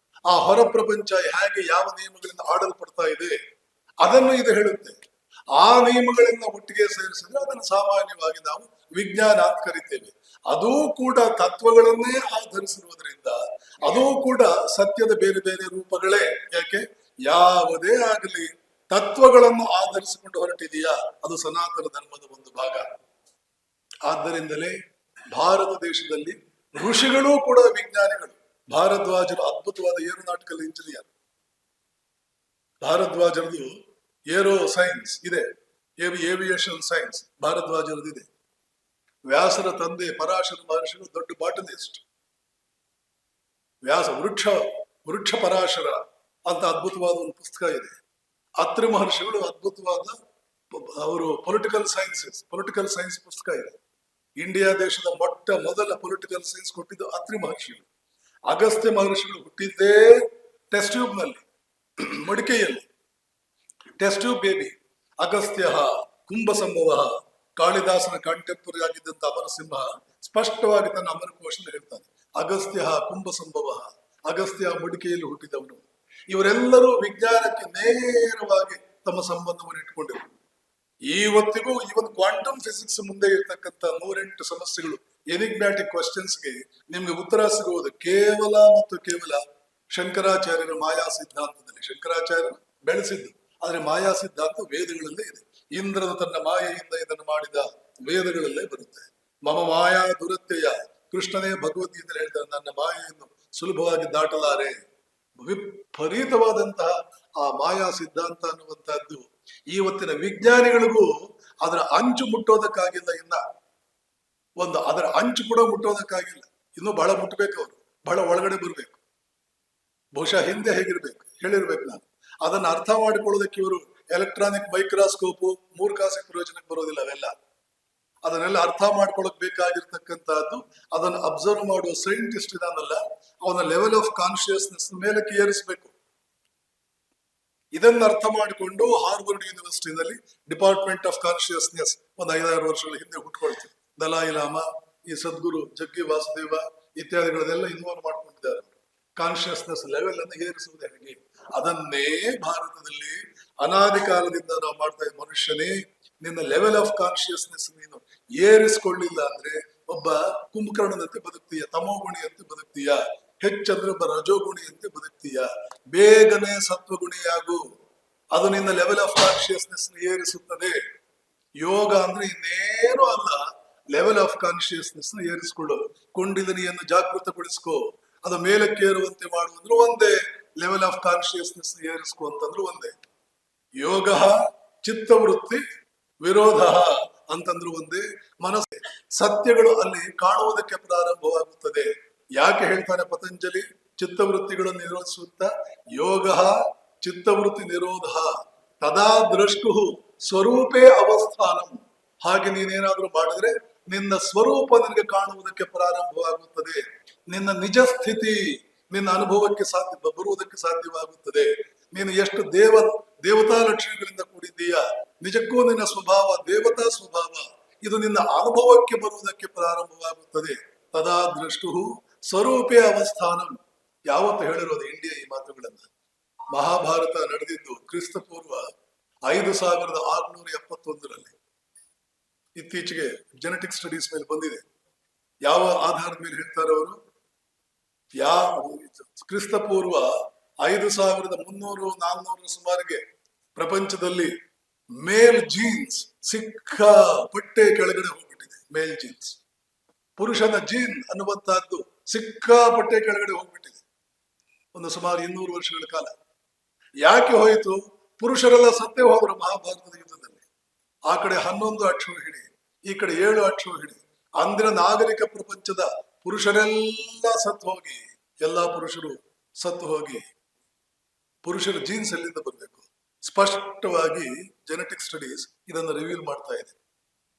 ಆ ಹೊರ ಪ್ರಪಂಚ ಹೇಗೆ ಯಾವ ನಿಯಮಗಳಿಂದ ಆಡಲ್ಪಡ್ತಾ ಇದೆ ಅದನ್ನು ಇದು ಹೇಳುತ್ತೆ. ಆ ನಿಯಮಗಳನ್ನ ಒಟ್ಟಿಗೆ ಸೇರಿಸಿದ್ರೆ ಅದನ್ನು ಸಾಮಾನ್ಯವಾಗಿ ನಾವು ವಿಜ್ಞಾನ ಅಂತ ಕರಿತೇವೆ. ಅದೂ ಕೂಡ ತತ್ವಗಳನ್ನೇ ಆಧರಿಸಿರುವುದರಿಂದ ಅದೂ ಕೂಡ ಸತ್ಯದ ಬೇರೆ ಬೇರೆ ರೂಪಗಳೇ. ಯಾಕೆ? ಯಾವುದೇ ಆಗಲಿ ತತ್ವಗಳನ್ನು ಆಧರಿಸಿಕೊಂಡು ಹೊರಟಿದೆಯಾ ಅದು ಸನಾತನ ಧರ್ಮದ ಒಂದು ಭಾಗ. ಆದ್ದರಿಂದಲೇ ಭಾರತ ದೇಶದಲ್ಲಿ ಋಷಿಗಳೂ ಕೂಡ ವಿಜ್ಞಾನಿಗಳು. ಭಾರದ್ವಾಜರು ಅದ್ಭುತವಾದ ಏರೋನಾಟಿಕಲ್ ಇಂಜಿನಿಯರ್. ಭಾರದ್ವಾಜರದು ಏರೋ ಸೈನ್ಸ್ ಇದೆ, ಏವಿಯೇಷನ್ ಸೈನ್ಸ್ ಭಾರದ್ವಾಜರದಿದೆ. ವ್ಯಾಸರ ತಂದೆ ಪರಾಶರ ಮಹರ್ಷಿಗಳು ದೊಡ್ಡ ಬಾಟನಿಸ್ಟ್. ವ್ಯಾಸ ವೃಕ್ಷ ಪರಾಶರ ಅಂತ ಅದ್ಭುತವಾದ ಒಂದು ಪುಸ್ತಕ ಇದೆ. ಅತ್ರಿ ಮಹರ್ಷಿಗಳು ಅದ್ಭುತವಾದ ಅವರು ಪೊಲಿಟಿಕಲ್ ಸೈನ್ಸ್ ಪುಸ್ತಕ ಇದೆ. ಇಂಡಿಯಾ ದೇಶದ ಮೊದಲ ಪೊಲಿಟಿಕಲ್ ಸೈನ್ಸ್ ಕೊಟ್ಟಿದ್ದು ಅತ್ರಿ ಮಹರ್ಷಿಗಳು. ಅಗಸ್ತ್ಯ ಮಹರ್ಷಿಗಳು ಹುಟ್ಟಿದ್ದೇ ಟೆಸ್ಟ್ ಟ್ಯೂಬ್ ನಲ್ಲಿ, ಮಡಿಕೆಯಲ್ಲಿ. Test tube baby. Agastya Kumbhasambhava. ಕಾಳಿದಾಸನ ಕಾಂಟೆಂಪರರಿ ಆಗಿದ್ದಂತ ಅಮರಸಿಂಹ ಸ್ಪಷ್ಟವಾಗಿ ತನ್ನ ಅಮರಕೋಶದಲ್ಲಿ ಹೇಳ್ತಾನೆ, ಅಗಸ್ತ್ಯ ಕುಂಭಸಂಭವ. ಅಗಸ್ತ್ಯ ಮಡಿಕೆಯಲ್ಲಿ ಹುಟ್ಟಿದವನು. ಇವರೆಲ್ಲರೂ ವಿಜ್ಞಾನಕ್ಕೆ ನೇರವಾಗಿ ತಮ್ಮ ಸಂಬಂಧವನ್ನು ಇಟ್ಟುಕೊಂಡಿರು. ಇವತ್ತಿಗೂ ಇವನ್ ಕ್ವಾಂಟಮ್ ಫಿಸಿಕ್ಸ್ ಮುಂದೆ ಇರ್ತಕ್ಕಂಥ 108 ಸಮಸ್ಯೆಗಳು, ಎನಿಗ್ಮ್ಯಾಟಿಕ್ ಕ್ವಶನ್ಸ್ಗೆ ನಿಮ್ಗೆ ಉತ್ತರ ಸಿಗುವುದು ಕೇವಲ ಮತ್ತು ಕೇವಲ ಶಂಕರಾಚಾರ್ಯರ ಮಾಯಾ ಸಿದ್ಧಾಂತದಲ್ಲಿ. ಶಂಕರಾಚಾರ್ಯರು ಬೆಳೆಸಿದ್ದು, ಆದ್ರೆ ಮಾಯಾ ಸಿದ್ಧಾಂತ ವೇದಗಳಲ್ಲೇ ಇದೆ. ಇಂದ್ರನು ತನ್ನ ಮಾಯೆಯಿಂದ ಇದನ್ನು ಮಾಡಿದ ವೇದಗಳಲ್ಲೇ ಬರುತ್ತೆ. ಮಮ ಮಾಯಾ ದುರತ್ಯಯ. ಕೃಷ್ಣನೇ ಭಗವದ್ಗೀತೆಯಲ್ಲಿ ಹೇಳ್ತಾರೆ, ನನ್ನ ಮಾಯೆಯನ್ನು ಸುಲಭವಾಗಿ ದಾಟಲಾರೆ. ವಿಪರೀತವಾದಂತಹ ಆ ಮಾಯಾ ಸಿದ್ಧಾಂತ ಅನ್ನುವಂತಹದ್ದು ಇವತ್ತಿನ ವಿಜ್ಞಾನಿಗಳಿಗೂ ಅದರ ಅಂಚು ಮುಟ್ಟೋದಕ್ಕಾಗಿಲ್ಲ. ಅದರ ಅಂಚು ಕೂಡ ಮುಟ್ಟೋದಕ್ಕಾಗಿಲ್ಲ. ಇನ್ನು ಬಹಳ ಮುಟ್ಟಬೇಕು, ಅವರು ಬಹಳ ಒಳಗಡೆ ಬರ್ಬೇಕು. ಬಹುಶಃ ಹಿಂದೆ ಹೇಗಿರ್ಬೇಕು ಹೇಳಿರ್ಬೇಕು ನಾನು. ಅದನ್ನ ಅರ್ಥ ಮಾಡಿಕೊಳ್ಳೋದಕ್ಕೆ ಇವರು ಎಲೆಕ್ಟ್ರಾನಿಕ್ ಮೈಕ್ರೋಸ್ಕೋಪು ಮೂರ್ಖಾಸಿ ಪ್ರಯೋಜನಕ್ಕೆ ಬರೋದಿಲ್ಲ. ಅವೆಲ್ಲ ಅದನ್ನೆಲ್ಲ ಅರ್ಥ ಮಾಡ್ಕೊಳಕ್ ಬೇಕಾಗಿರ್ತಕ್ಕಂಥದ್ದು ಅದನ್ನು ಅಬ್ಸರ್ವ್ ಮಾಡುವ ಸೈಂಟಿಸ್ಟ್ ಇದಾನಲ್ಲ, ಅವನ ಲೆವೆಲ್ ಆಫ್ ಕಾನ್ಶಿಯಸ್ನೆಸ್ ಮೇಲಕ್ಕೆ ಏರಿಸಬೇಕು. ಇದನ್ನ ಅರ್ಥ ಮಾಡಿಕೊಂಡು ಹಾರ್ವರ್ಡ್ ಯೂನಿವರ್ಸಿಟಿನಲ್ಲಿ ಡಿಪಾರ್ಟ್ಮೆಂಟ್ ಆಫ್ ಕಾನ್ಶಿಯಸ್ನೆಸ್ ಒಂದು 5-6 ವರ್ಷಗಳ ಹಿಂದೆ ಹುಟ್ಕೊಳ್ತೀವಿ. ದಲಾಯಿ ಲಾಮಾ, ಈ ಸದ್ಗುರು ಜಗ್ಗಿ ವಾಸುದೇವ ಇತ್ಯಾದಿಗಳನ್ನೆಲ್ಲ ಇನ್ವಾಲ್ವ್ ಮಾಡ್ಕೊಂಡಿದ್ದಾರೆ. ಕಾನ್ಶಿಯಸ್ನೆಸ್ ಲೆವೆಲ್ ಅನ್ನು ಏರಿಸುವುದು ಹೇಗೆ, ಅದನ್ನೇ ಭಾರತದಲ್ಲಿ ಅನಾದಿ ಕಾಲದಿಂದ ನಾವು ಮಾಡ್ತಾ ಇದ್ದ. ಮನುಷ್ಯನೇ, ನಿನ್ನ ಲೆವೆಲ್ ಆಫ್ ಕಾನ್ಶಿಯಸ್ನೆಸ್ ನೀನು ಏರಿಸಿಕೊಳ್ಳಿಲ್ಲ ಅಂದ್ರೆ ಒಬ್ಬ ಕುಂಭಕರ್ಣನಂತೆ ಬದುಕ್ತೀಯ, ತಮೋಗುಣಿಯಂತೆ ಬದುಕ್ತೀಯ, ಹೆಚ್ಚಂದ್ರೆ ಒಬ್ಬ ರಜೋಗುಣಿಯಂತೆ ಬದುಕ್ತೀಯ. ಬೇಗನೆ ಸತ್ವಗುಣಿಯಾಗು, ಅದು ನಿನ್ನ ಲೆವೆಲ್ ಆಫ್ ಕಾನ್ಶಿಯಸ್ನೆಸ್ ಏರಿಸುತ್ತದೆ. ಯೋಗ ಅಂದ್ರೆ ಇನ್ನೇನು ಅಲ್ಲ, ಲೆವೆಲ್ ಆಫ್ ಕಾನ್ಶಿಯಸ್ನೆಸ್ ಏರಿಸಿಕೊಳ್ಳೋದು. ಕುಂಡಲಿನಿಯನ್ನು ಜಾಗೃತಗೊಳಿಸ್ಕೋ, ಅದು ಮೇಲಕ್ಕೇರುವಂತೆ ಮಾಡುವಂದ್ರು ಒಂದೇ, ಲೆವೆಲ್ ಆಫ್ ಕಾನ್ಶಿಯಸ್ನೆಸ್ ಏರಿಸ್ಕೋ ಅಂತಂದ್ರು ಒಂದೇ. ಯೋಗ ಚಿತ್ತವೃತ್ತಿ ವಿರೋಧ ಅಂತಂದ್ರು ಒಂದೇ. ಮನಸ್ಸು ಸತ್ಯಗಳು ಅಲ್ಲಿ ಕಾಣುವುದಕ್ಕೆ ಪ್ರಾರಂಭವಾಗುತ್ತದೆ. ಯಾಕೆ ಹೇಳ್ತಾನೆ ಪತಂಜಲಿ ಚಿತ್ತವೃತ್ತಿಗಳನ್ನು ನಿರೋಧಿಸುತ್ತ? ಯೋಗ ಚಿತ್ತವೃತ್ತಿ ನಿರೋಧ ತದಾ ದ್ರಷ್ಟು ಸ್ವರೂಪೇ ಅವಸ್ಥಾನಂ. ಹಾಗೆ ನೀನೇನಾದ್ರೂ ಮಾಡಿದ್ರೆ ನಿನ್ನ ಸ್ವರೂಪ ನಿನಗೆ ಕಾಣುವುದಕ್ಕೆ ಪ್ರಾರಂಭವಾಗುತ್ತದೆ. ನಿನ್ನ ನಿಜ ಸ್ಥಿತಿ ನಿನ್ನ ಅನುಭವಕ್ಕೆ ಬರುವುದಕ್ಕೆ ಸಾಧ್ಯವಾಗುತ್ತದೆ. ನೀನು ಎಷ್ಟು ದೇವತಾ ಲಕ್ಷಣಗಳಿಂದ ಕೂಡಿದ್ದೀಯ, ನಿಜಕ್ಕೂ ನಿನ್ನ ಸ್ವಭಾವ ದೇವತಾ ಸ್ವಭಾವ, ಇದು ನಿನ್ನ ಅನುಭವಕ್ಕೆ ಬರುವುದಕ್ಕೆ ಪ್ರಾರಂಭವಾಗುತ್ತದೆ. ತದಾ ದೃಷ್ಟು ಸ್ವರೂಪೇ ಅವಸ್ಥಾನಂ. ಯಾವತ್ತು ಹೇಳಿರೋದು ಇಂಡಿಯಾ ಈ ಮಾತುಗಳನ್ನ? ಮಹಾಭಾರತ ನಡೆದಿದ್ದು ಕ್ರಿಸ್ತಪೂರ್ವ 5671. ಇತ್ತೀಚೆಗೆ ಜೆನೆಟಿಕ್ ಸ್ಟಡೀಸ್ ಮೇಲೆ ಬಂದಿದೆ. ಯಾವ ಆಧಾರದ ಮೇಲೆ ಹೇಳ್ತಾರೆ ಅವರು? ಕ್ರಿಸ್ತಪೂರ್ವ 5300-400 ಸುಮಾರಿಗೆ ಪ್ರಪಂಚದಲ್ಲಿ ಮೇಲ್ ಜೀನ್ಸ್ ಸಿಕ್ಕಾಪಟ್ಟೆ ಕೆಳಗಡೆ ಹೋಗ್ಬಿಟ್ಟಿದೆ. ಮೇಲ್ ಜೀನ್ಸ್, ಪುರುಷನ ಜೀನ್ ಅನ್ನುವಂತಹದ್ದು ಸಿಕ್ಕಾಪಟ್ಟೆ ಕೆಳಗಡೆ ಹೋಗ್ಬಿಟ್ಟಿದೆ ಒಂದು ಸುಮಾರು 200 ವರ್ಷಗಳ ಕಾಲ. ಯಾಕೆ ಹೋಯಿತು? ಪುರುಷರೆಲ್ಲ ಸತ್ತೇ ಹೋದ್ರು ಮಹಾಭಾರತದ ಯುದ್ಧದಲ್ಲಿ. ಆ ಕಡೆ 11 ಅಕ್ಷೋಹಿಣಿ, ಈ ಕಡೆ 7 ಅಕ್ಷೋಹಿಣಿ. ಅಂದಿನ ನಾಗರಿಕ ಪ್ರಪಂಚದ ಪುರುಷರೆಲ್ಲ ಸತ್ತು ಹೋಗಿ, ಎಲ್ಲಾ ಪುರುಷರು ಸತ್ತು ಹೋಗಿ, ಪುರುಷರ ಜೀನ್ಸ್ ಎಲ್ಲಿಂದ ಬರಬೇಕು? ಸ್ಪಷ್ಟವಾಗಿ ಜೆನೆಟಿಕ್ ಸ್ಟಡೀಸ್ ಇದನ್ನು ರಿವೀಲ್ ಮಾಡ್ತಾ ಇದೆ.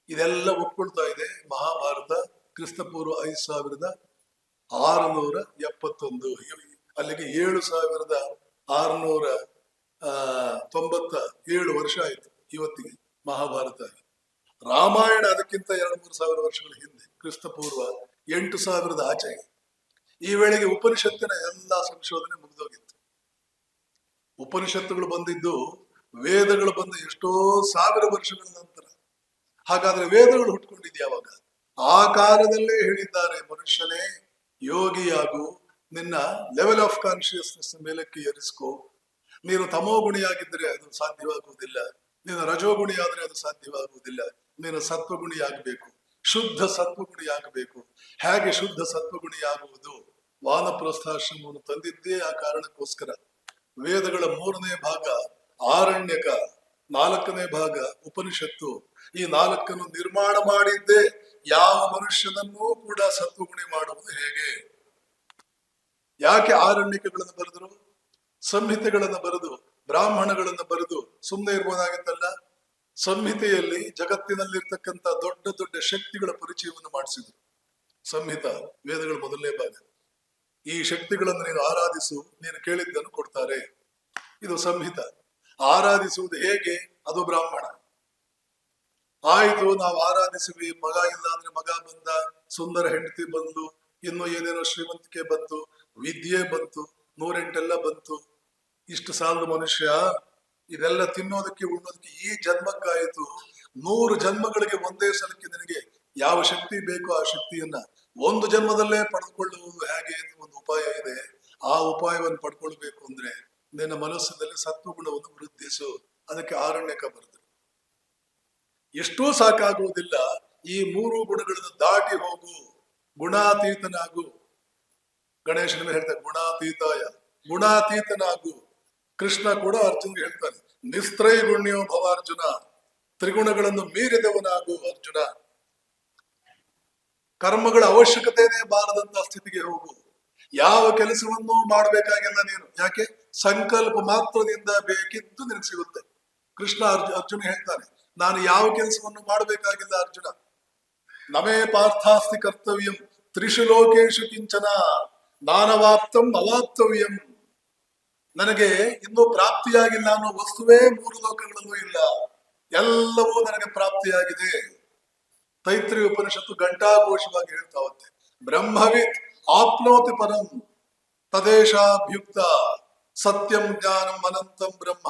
ಇದೆಲ್ಲ ಒಪ್ಕೊಳ್ತಾ ಇದೆ. ಮಹಾಭಾರತ ಕ್ರಿಸ್ತಪೂರ್ವ 5671, ಅಲ್ಲಿಗೆ 7697 ವರ್ಷ ಆಯ್ತು ಇವತ್ತಿಗೆ ಮಹಾಭಾರತ. ರಾಮಾಯಣ ಅದಕ್ಕಿಂತ 2-3 ಸಾವಿರ ವರ್ಷಗಳ ಹಿಂದೆ, ಕ್ರಿಸ್ತಪೂರ್ವ 8000 ಆಚೆಗೆ. ಈ ವೇಳೆಗೆ ಉಪನಿಷತ್ತಿನ ಎಲ್ಲಾ ಸಂಶೋಧನೆ ಮುಗಿದೋಗಿತ್ತು. ಉಪನಿಷತ್ತುಗಳು ಬಂದಿದ್ದು, ವೇದಗಳು ಬಂದ ಎಷ್ಟೋ ಸಾವಿರ ವರ್ಷಗಳ ನಂತರ. ಹಾಗಾದ್ರೆ ವೇದಗಳು ಹುಟ್ಕೊಂಡಿದ್ಯ ಯಾವಾಗ? ಆ ಕಾಲದಲ್ಲೇ ಹೇಳಿದ್ದಾರೆ, ಮನುಷ್ಯನೇ ಯೋಗಿಯಾಗು, ನಿನ್ನ ಲೆವೆಲ್ ಆಫ್ ಕಾನ್ಶಿಯಸ್ನೆಸ್ ಮೇಲಕ್ಕೆ ಏರಿಸ್ಕೋ. ನೀನು ತಮೋಗುಣಿಯಾಗಿದ್ರೆ ಅದು ಸಾಧ್ಯವಾಗುವುದಿಲ್ಲ, ನೀನು ರಜೋಗುಣಿಯಾದ್ರೆ ಅದು ಸಾಧ್ಯವಾಗುವುದಿಲ್ಲ. ನೀನು ಸತ್ವಗುಣಿಯಾಗಬೇಕು, ಶುದ್ಧ ಸತ್ವಗುಣಿಯಾಗಬೇಕು. ಹೇಗೆ ಶುದ್ಧ ಸತ್ವಗುಣಿಯಾಗುವುದು? ವಾನಪ್ರಸ್ಥಾಶ್ರಮವನ್ನು ತಂದಿದ್ದೇ ಆ ಕಾರಣಕ್ಕೋಸ್ಕರ. ವೇದಗಳ 3ನೇ ಭಾಗ ಆರಣ್ಯಕ, 4ನೇ ಭಾಗ ಉಪನಿಷತ್ತು. ಈ 4ನ್ನು ನಿರ್ಮಾಣ ಮಾಡಿದ್ದೇ ಯಾವ ಮನುಷ್ಯನನ್ನೂ ಕೂಡ ಸತ್ವಗುಣಿ ಮಾಡುವುದು ಹೇಗೆ? ಯಾಕೆ ಆರಣ್ಯಕಗಳನ್ನು ಬರೆದರು, ಸಂಹಿತೆಗಳನ್ನು ಬರೆದು, ಬ್ರಾಹ್ಮಣಗಳನ್ನು ಬರೆದು ಸುಮ್ಮನೆ ಇರ್ಬೋದಾಗಿತ್ತಲ್ಲ? ಸಂಹಿತೆಯಲ್ಲಿ ಜಗತ್ತಿನಲ್ಲಿರ್ತಕ್ಕಂಥ ದೊಡ್ಡ ದೊಡ್ಡ ಶಕ್ತಿಗಳ ಪರಿಚಯವನ್ನು ಮಾಡಿಸಿದ್ರು. ಸಂಹಿತ ವೇದಗಳ 1ನೇ ಭಾಗ. ಈ ಶಕ್ತಿಗಳನ್ನು ನೀನು ಆರಾಧಿಸು, ನೀನು ಕೇಳಿದ್ದನ್ನು ಕೊಡ್ತಾರೆ. ಇದು ಸಂಹಿತ. ಆರಾಧಿಸುವುದು ಹೇಗೆ? ಅದು ಬ್ರಾಹ್ಮಣ. ಆಯ್ತು, ನಾವು ಆರಾಧಿಸುವಿ, ಮಗ ಇಲ್ಲ ಅಂದ್ರೆ ಮಗ ಬಂದ, ಸುಂದರ ಹೆಂಡತಿ ಬಂದು, ಇನ್ನು ಏನೇನೋ ಶ್ರೀಮಂತಿಕೆ ಬಂತು, ವಿದ್ಯೆ ಬಂತು, 108 ಬಂತು. ಇಷ್ಟು ಸಾಲದ ಮನುಷ್ಯ, ಇದೆಲ್ಲ ತಿನ್ನೋದಕ್ಕೆ ಉಣ್ಣೋದಕ್ಕೆ ಈ ಜನ್ಮಕ್ಕಾಯಿತು. 100 ಜನ್ಮಗಳಿಗೆ ಒಂದೇ ಸಲಕ್ಕೆ ನಿನಗೆ ಯಾವ ಶಕ್ತಿ ಬೇಕೋ ಆ ಶಕ್ತಿಯನ್ನ ಒಂದು ಜನ್ಮದಲ್ಲೇ ಪಡೆದುಕೊಳ್ಳುವುದು ಹೇಗೆ ಅಂತ ಒಂದು ಉಪಾಯ ಇದೆ. ಆ ಉಪಾಯವನ್ನು ಪಡ್ಕೊಳ್ಬೇಕು ಅಂದ್ರೆ ನಿನ್ನ ಮನಸ್ಸಿನಲ್ಲಿ ಸತ್ವಗುಣವನ್ನು ವೃದ್ಧಿಸು. ಅದಕ್ಕೆ ಆರಣ್ಯಕ ಬರೆದರು. ಎಷ್ಟೂ ಸಾಕಾಗುವುದಿಲ್ಲ. ಈ 3 ಗುಣಗಳನ್ನು ದಾಟಿ ಹೋಗು, ಗುಣಾತೀತನಾಗು. ಗಣೇಶನಲ್ಲಿ ಹೇಳ್ತಾರೆ ಗುಣಾತೀತಾಯ, ಗುಣಾತೀತನಾಗು. ಕೃಷ್ಣ ಕೂಡ ಅರ್ಜುನ್ಗೆ ಹೇಳ್ತಾನೆ, ನಿಸ್ತ್ರೈಗುಣ್ಯೋ ಭವ ಅರ್ಜುನ, ತ್ರಿಗುಣಗಳನ್ನು ಮೀರಿದವನಾಗು ಅರ್ಜುನ. ಕರ್ಮಗಳ ಅವಶ್ಯಕತೆನೇ ಬಾರದಂತ ಸ್ಥಿತಿಗೆ ಹೋಗು. ಯಾವ ಕೆಲಸವನ್ನೂ ಮಾಡಬೇಕಾಗಿಲ್ಲ ನೀನು. ಯಾಕೆ? ಸಂಕಲ್ಪ ಮಾತ್ರದಿಂದ ಬೇಕಿದ್ದು ನಿನಗೆ ಸಿಗುತ್ತೆ. ಕೃಷ್ಣ ಅರ್ಜುನ ಹೇಳ್ತಾನೆ, ನಾನು ಯಾವ ಕೆಲಸವನ್ನು ಮಾಡಬೇಕಾಗಿಲ್ಲ ಅರ್ಜುನ. ನಮೇ ಪಾರ್ಥಾಸ್ತಿ ಕರ್ತವ್ಯಂ ತ್ರಿಷು ಲೋಕೇಶು ಕಿಂಚನ ನಾನವಾಪ್ತಂ ಅವಾಪ್ತವ್ಯಂ. ನನಗೆ ಇನ್ನೂ ಪ್ರಾಪ್ತಿಯಾಗಿಲ್ಲ ಅನ್ನೋ ವಸ್ತುವೇ ಮೂರು ಲೋಕಗಳಲ್ಲೂ ಇಲ್ಲ, ಎಲ್ಲವೂ ನನಗೆ ಪ್ರಾಪ್ತಿಯಾಗಿದೆ. ತೈತ್ರಿ ಉಪನಿಷತ್ತು ಘಂಟಾಘೋಷವಾಗಿ ಹೇಳ್ತಾವಂತೆ, ಬ್ರಹ್ಮವಿತ್ ಆಪ್ನೋತಿ ಪರಂ ತದೇಶಾಭ್ಯುಕ್ತ ಸತ್ಯಂ ಜ್ಞಾನಂ ಅನಂತಂ ಬ್ರಹ್ಮ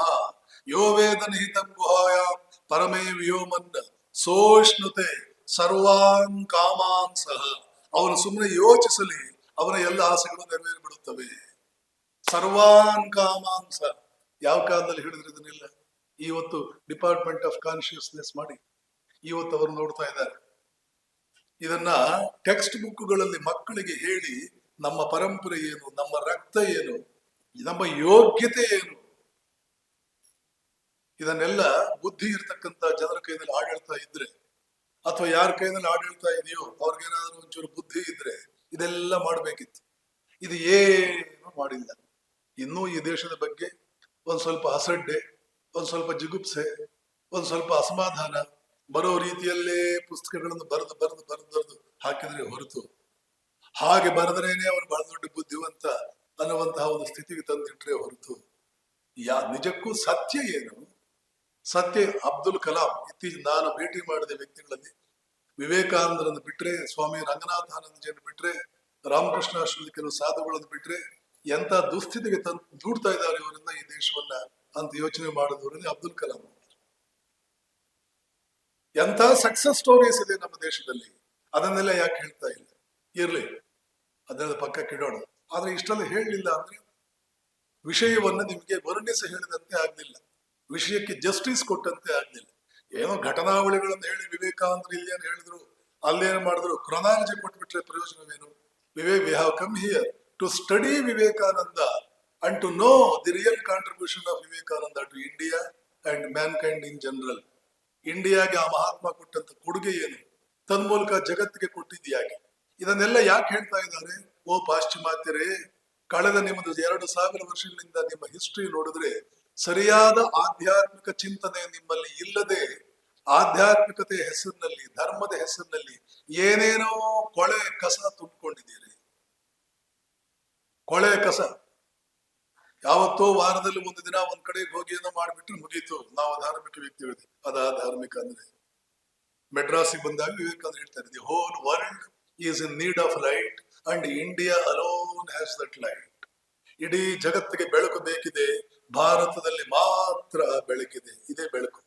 ಯೋ ವೇದ ನಿಹಿತಂ ಗುಹಾಯಾಂ ಪರಮೇ ವ್ಯೋಮನ್ ಸೋಷ್ಣುತೆ ಸರ್ವಾನ್ ಕಾಮಾನ್ ಸಹ. ಅವನು ಸುಮ್ಮನೆ ಯೋಚಿಸಲಿ, ಅವನ ಎಲ್ಲ ಆಸೆಗಳು ನೆರವೇರಿ ಬಿಡುತ್ತವೆ. ಸರ್ವಾನ್ ಕಾಮಾನ್ ಸಹ. ಯಾವ ಕಾಲದಲ್ಲಿ ಹೇಳಿದ್ರೆ ಇದನ್ನೆಲ್ಲ? ಇವತ್ತು ಡಿಪಾರ್ಟ್ಮೆಂಟ್ ಆಫ್ ಕಾನ್ಶಿಯಸ್ನೆಸ್ ಮಾಡಿ ಇವತ್ತು ಅವರು ನೋಡ್ತಾ ಇದ್ದಾರೆ. ಇದನ್ನ ಟೆಕ್ಸ್ಟ್ ಬುಕ್ಗಳಲ್ಲಿ ಮಕ್ಕಳಿಗೆ ಹೇಳಿ ನಮ್ಮ ಪರಂಪರೆ ಏನು, ನಮ್ಮ ರಕ್ತ ಏನು, ನಮ್ಮ ಯೋಗ್ಯತೆ ಏನು, ಇದನ್ನೆಲ್ಲ ಬುದ್ಧಿ ಇರ್ತಕ್ಕಂಥ ಜನರ ಕೈನಲ್ಲಿ ಆಡಳಿತ ಇದ್ರೆ, ಅಥವಾ ಯಾರ ಕೈನಲ್ಲಿ ಆಡಳಿತ ಇದೆಯೋ ಅವ್ರಿಗೇನಾದ್ರೂ ಒಂಚೂರು ಬುದ್ಧಿ ಇದ್ರೆ ಇದೆಲ್ಲ ಮಾಡ್ಬೇಕಿತ್ತು. ಇದು ಏನು ಮಾಡಿಲ್ಲ. ಇನ್ನೂ ಈ ದೇಶದ ಬಗ್ಗೆ ಒಂದ್ ಸ್ವಲ್ಪ ಅಸಡ್ಡೆ, ಒಂದ್ ಸ್ವಲ್ಪ ಜಿಗುಪ್ಸೆ, ಒಂದ್ ಸ್ವಲ್ಪ ಅಸಮಾಧಾನ ಬರೋ ರೀತಿಯಲ್ಲೇ ಪುಸ್ತಕಗಳನ್ನು ಬರೆದು ಹಾಕಿದ್ರೆ ಹೊರತು, ಹಾಗೆ ಬರೆದ್ರೇನೆ ಅವನು ಬಹಳ ದೊಡ್ಡ ಬುದ್ಧಿವಂತ ಅನ್ನುವಂತಹ ಒಂದು ಸ್ಥಿತಿಗೆ ತಂದಿಟ್ರೆ ಹೊರತು ನಿಜಕ್ಕೂ ಸತ್ಯ ಏನು? ಸತ್ಯ ಅಬ್ದುಲ್ ಕಲಾಂ, ಇತ್ತೀಚೆಗೆ ನಾನು ಭೇಟಿ ಮಾಡಿದ ವ್ಯಕ್ತಿಗಳಲ್ಲಿ ವಿವೇಕಾನಂದರನ್ನು ಬಿಟ್ರೆ, ಸ್ವಾಮಿ ರಂಗನಾಥಾನಂದಜಿಯನ್ನು ಬಿಟ್ರೆ, ರಾಮಕೃಷ್ಣ ಅಶ್ವತಿ ಕೆಲವು ಸಾಧುಗಳನ್ನು ಬಿಟ್ರೆ ಎಂತ ದುಸ್ಥಿತಿಗೆ ದೂಡ್ತಾ ಇದ್ದಾರೆ ಇವರಿಂದ ಈ ದೇಶವನ್ನ ಅಂತ ಯೋಚನೆ ಮಾಡಿದವರಲ್ಲಿ ಅಬ್ದುಲ್ ಕಲಾಂ. ಎಂತ ಸಕ್ಸಸ್ ಸ್ಟೋರೀಸ್ ಇದೆ ನಮ್ಮ ದೇಶದಲ್ಲಿ, ಅದನ್ನೆಲ್ಲ ಯಾಕೆ ಹೇಳ್ತಾ ಇಲ್ಲ? ಇರ್ಲಿ, ಅದೆಲ್ಲ ಪಕ್ಕಕ್ಕೆ ಇಡೋಣ. ಆದ್ರೆ ಇಷ್ಟೆಲ್ಲ ಹೇಳಲಿಲ್ಲ ಅಂದ್ರೆ ವಿಷಯವನ್ನ ನಿಮ್ಗೆ ವರ್ಣಿಸಿ ಹೇಳಿದಂತೆ ಆಗ್ಲಿಲ್ಲ, ವಿಷಯಕ್ಕೆ ಜಸ್ಟಿಸ್ ಕೊಟ್ಟಂತೆ ಆಗ್ಲಿಲ್ಲ. ಏನೋ ಘಟನಾವಳಿಗಳನ್ನು ಹೇಳಿ ವಿವೇಕಾನಂದರು ಇಲ್ಲೇನು ಹೇಳಿದ್ರು, ಅಲ್ಲೇನು ಮಾಡಿದ್ರು, ಕ್ರೊನಾಲಜಿ ಕೊಟ್ಬಿಟ್ರೆ ಪ್ರಯೋಜನವೇನು? We have come here to study Vivekananda and to know the real contribution of Vivekananda to India and mankind in general. ಇಂಡಿಯಾಗೆ ಆ ಮಹಾತ್ಮ ಕೊಟ್ಟಂತ ಕೊಡುಗೆ ಏನು, ತನ್ಮೂಲಕ ಜಗತ್ತಿಗೆ ಕೊಟ್ಟಿದ್ಯಾಕೆ, ಇದನ್ನೆಲ್ಲ ಯಾಕೆ ಹೇಳ್ತಾ ಇದ್ದಾರೆ? ಓ ಪಾಶ್ಚಿಮಾತ್ಯರೇ, ಕಳೆದ ನಿಮ್ಮದು 2000 ವರ್ಷಗಳಿಂದ ನಿಮ್ಮ ಹಿಸ್ಟ್ರಿ ನೋಡಿದ್ರೆ ಸರಿಯಾದ ಆಧ್ಯಾತ್ಮಿಕ ಚಿಂತನೆ ನಿಮ್ಮಲ್ಲಿ ಇಲ್ಲದೆ, ಆಧ್ಯಾತ್ಮಿಕತೆ ಹೆಸರಿನಲ್ಲಿ, ಧರ್ಮದ ಹೆಸರಿನಲ್ಲಿ ಏನೇನೋ ಕೊಳೆ ಕಸ ತುಂಬಿಕೊಂಡಿದ್ದೀರಿ. ಕೊಳೆ ಕಸ. ಯಾವತ್ತೋ ವಾರದಲ್ಲಿ ಒಂದು ದಿನ ಒಂದ್ ಕಡೆಗೆ ಹೋಗಿ ಏನೋ ಮಾಡ್ಬಿಟ್ರೆ ಮುಗೀತು, ನಾವು ಧಾರ್ಮಿಕ ವ್ಯಕ್ತಿಗಳು. ಧಾರ್ಮಿಕ ಅಂದ್ರೆ ಮೆಡ್ರಾಸಿಗೆ ಬಂದಾಗ ವಿವೇಕಾನಂದ ಹೇಳ್ತಾರೆ, the whole world is in need of light and India alone has that light. ಇಡೀ ಜಗತ್ತಿಗೆ ಬೆಳಕು ಬೇಕಿದೆ, ಭಾರತದಲ್ಲಿ ಮಾತ್ರ ಬೆಳಕಿದೆ. ಇದೇ ಬೆಳಕು,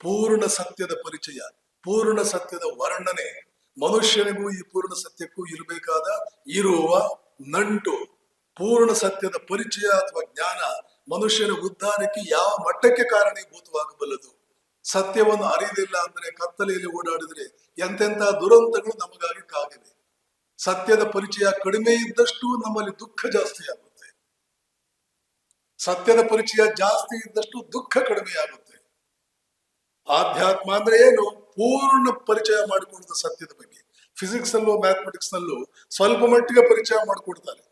ಪೂರ್ಣ ಸತ್ಯದ ಪರಿಚಯ, ಪೂರ್ಣ ಸತ್ಯದ ವರ್ಣನೆ. ಮನುಷ್ಯನಿಗೂ ಈ ಪೂರ್ಣ ಸತ್ಯಕ್ಕೂ ಇರುವ ನಂಟು, ಪೂರ್ಣ ಸತ್ಯದ ಪರಿಚಯ ಅಥವಾ ಜ್ಞಾನ ಮನುಷ್ಯನ ಉದ್ಧಾರಕ್ಕೆ ಯಾವ ಮಟ್ಟಕ್ಕೆ ಕಾರಣೀಭೂತವಾಗಬಲ್ಲದು. ಸತ್ಯವನ್ನು ಅರಿಯಲಿಲ್ಲ ಅಂದ್ರೆ, ಕತ್ತಲೆಯಲ್ಲಿ ಓಡಾಡಿದ್ರೆ ಎಂತೆಂತ ದುರಂತಗಳು ನಮಗಾಗಿ ಕಾದಿವೆ. ಸತ್ಯದ ಪರಿಚಯ ಕಡಿಮೆ ಇದ್ದಷ್ಟು ನಮ್ಮಲ್ಲಿ ದುಃಖ ಜಾಸ್ತಿ ಆಗುತ್ತೆ, ಸತ್ಯದ ಪರಿಚಯ ಜಾಸ್ತಿ ಇದ್ದಷ್ಟು ದುಃಖ ಕಡಿಮೆ ಆಗುತ್ತೆ. ಆಧ್ಯಾತ್ಮ ಅಂದ್ರೆ ಏನು? ಪೂರ್ಣ ಪರಿಚಯ ಮಾಡಿಕೊಳ್ಳುವುದು ಸತ್ಯದ ಬಗ್ಗೆ. ಫಿಸಿಕ್ಸ್ ಅಲ್ಲೂ ಮ್ಯಾಥಮೆಟಿಕ್ಸ್ ನಲ್ಲೂ ಸ್ವಲ್ಪ ಮಟ್ಟಿಗೆ ಪರಿಚಯ ಮಾಡಿಕೊಡ್ತಾರೆ,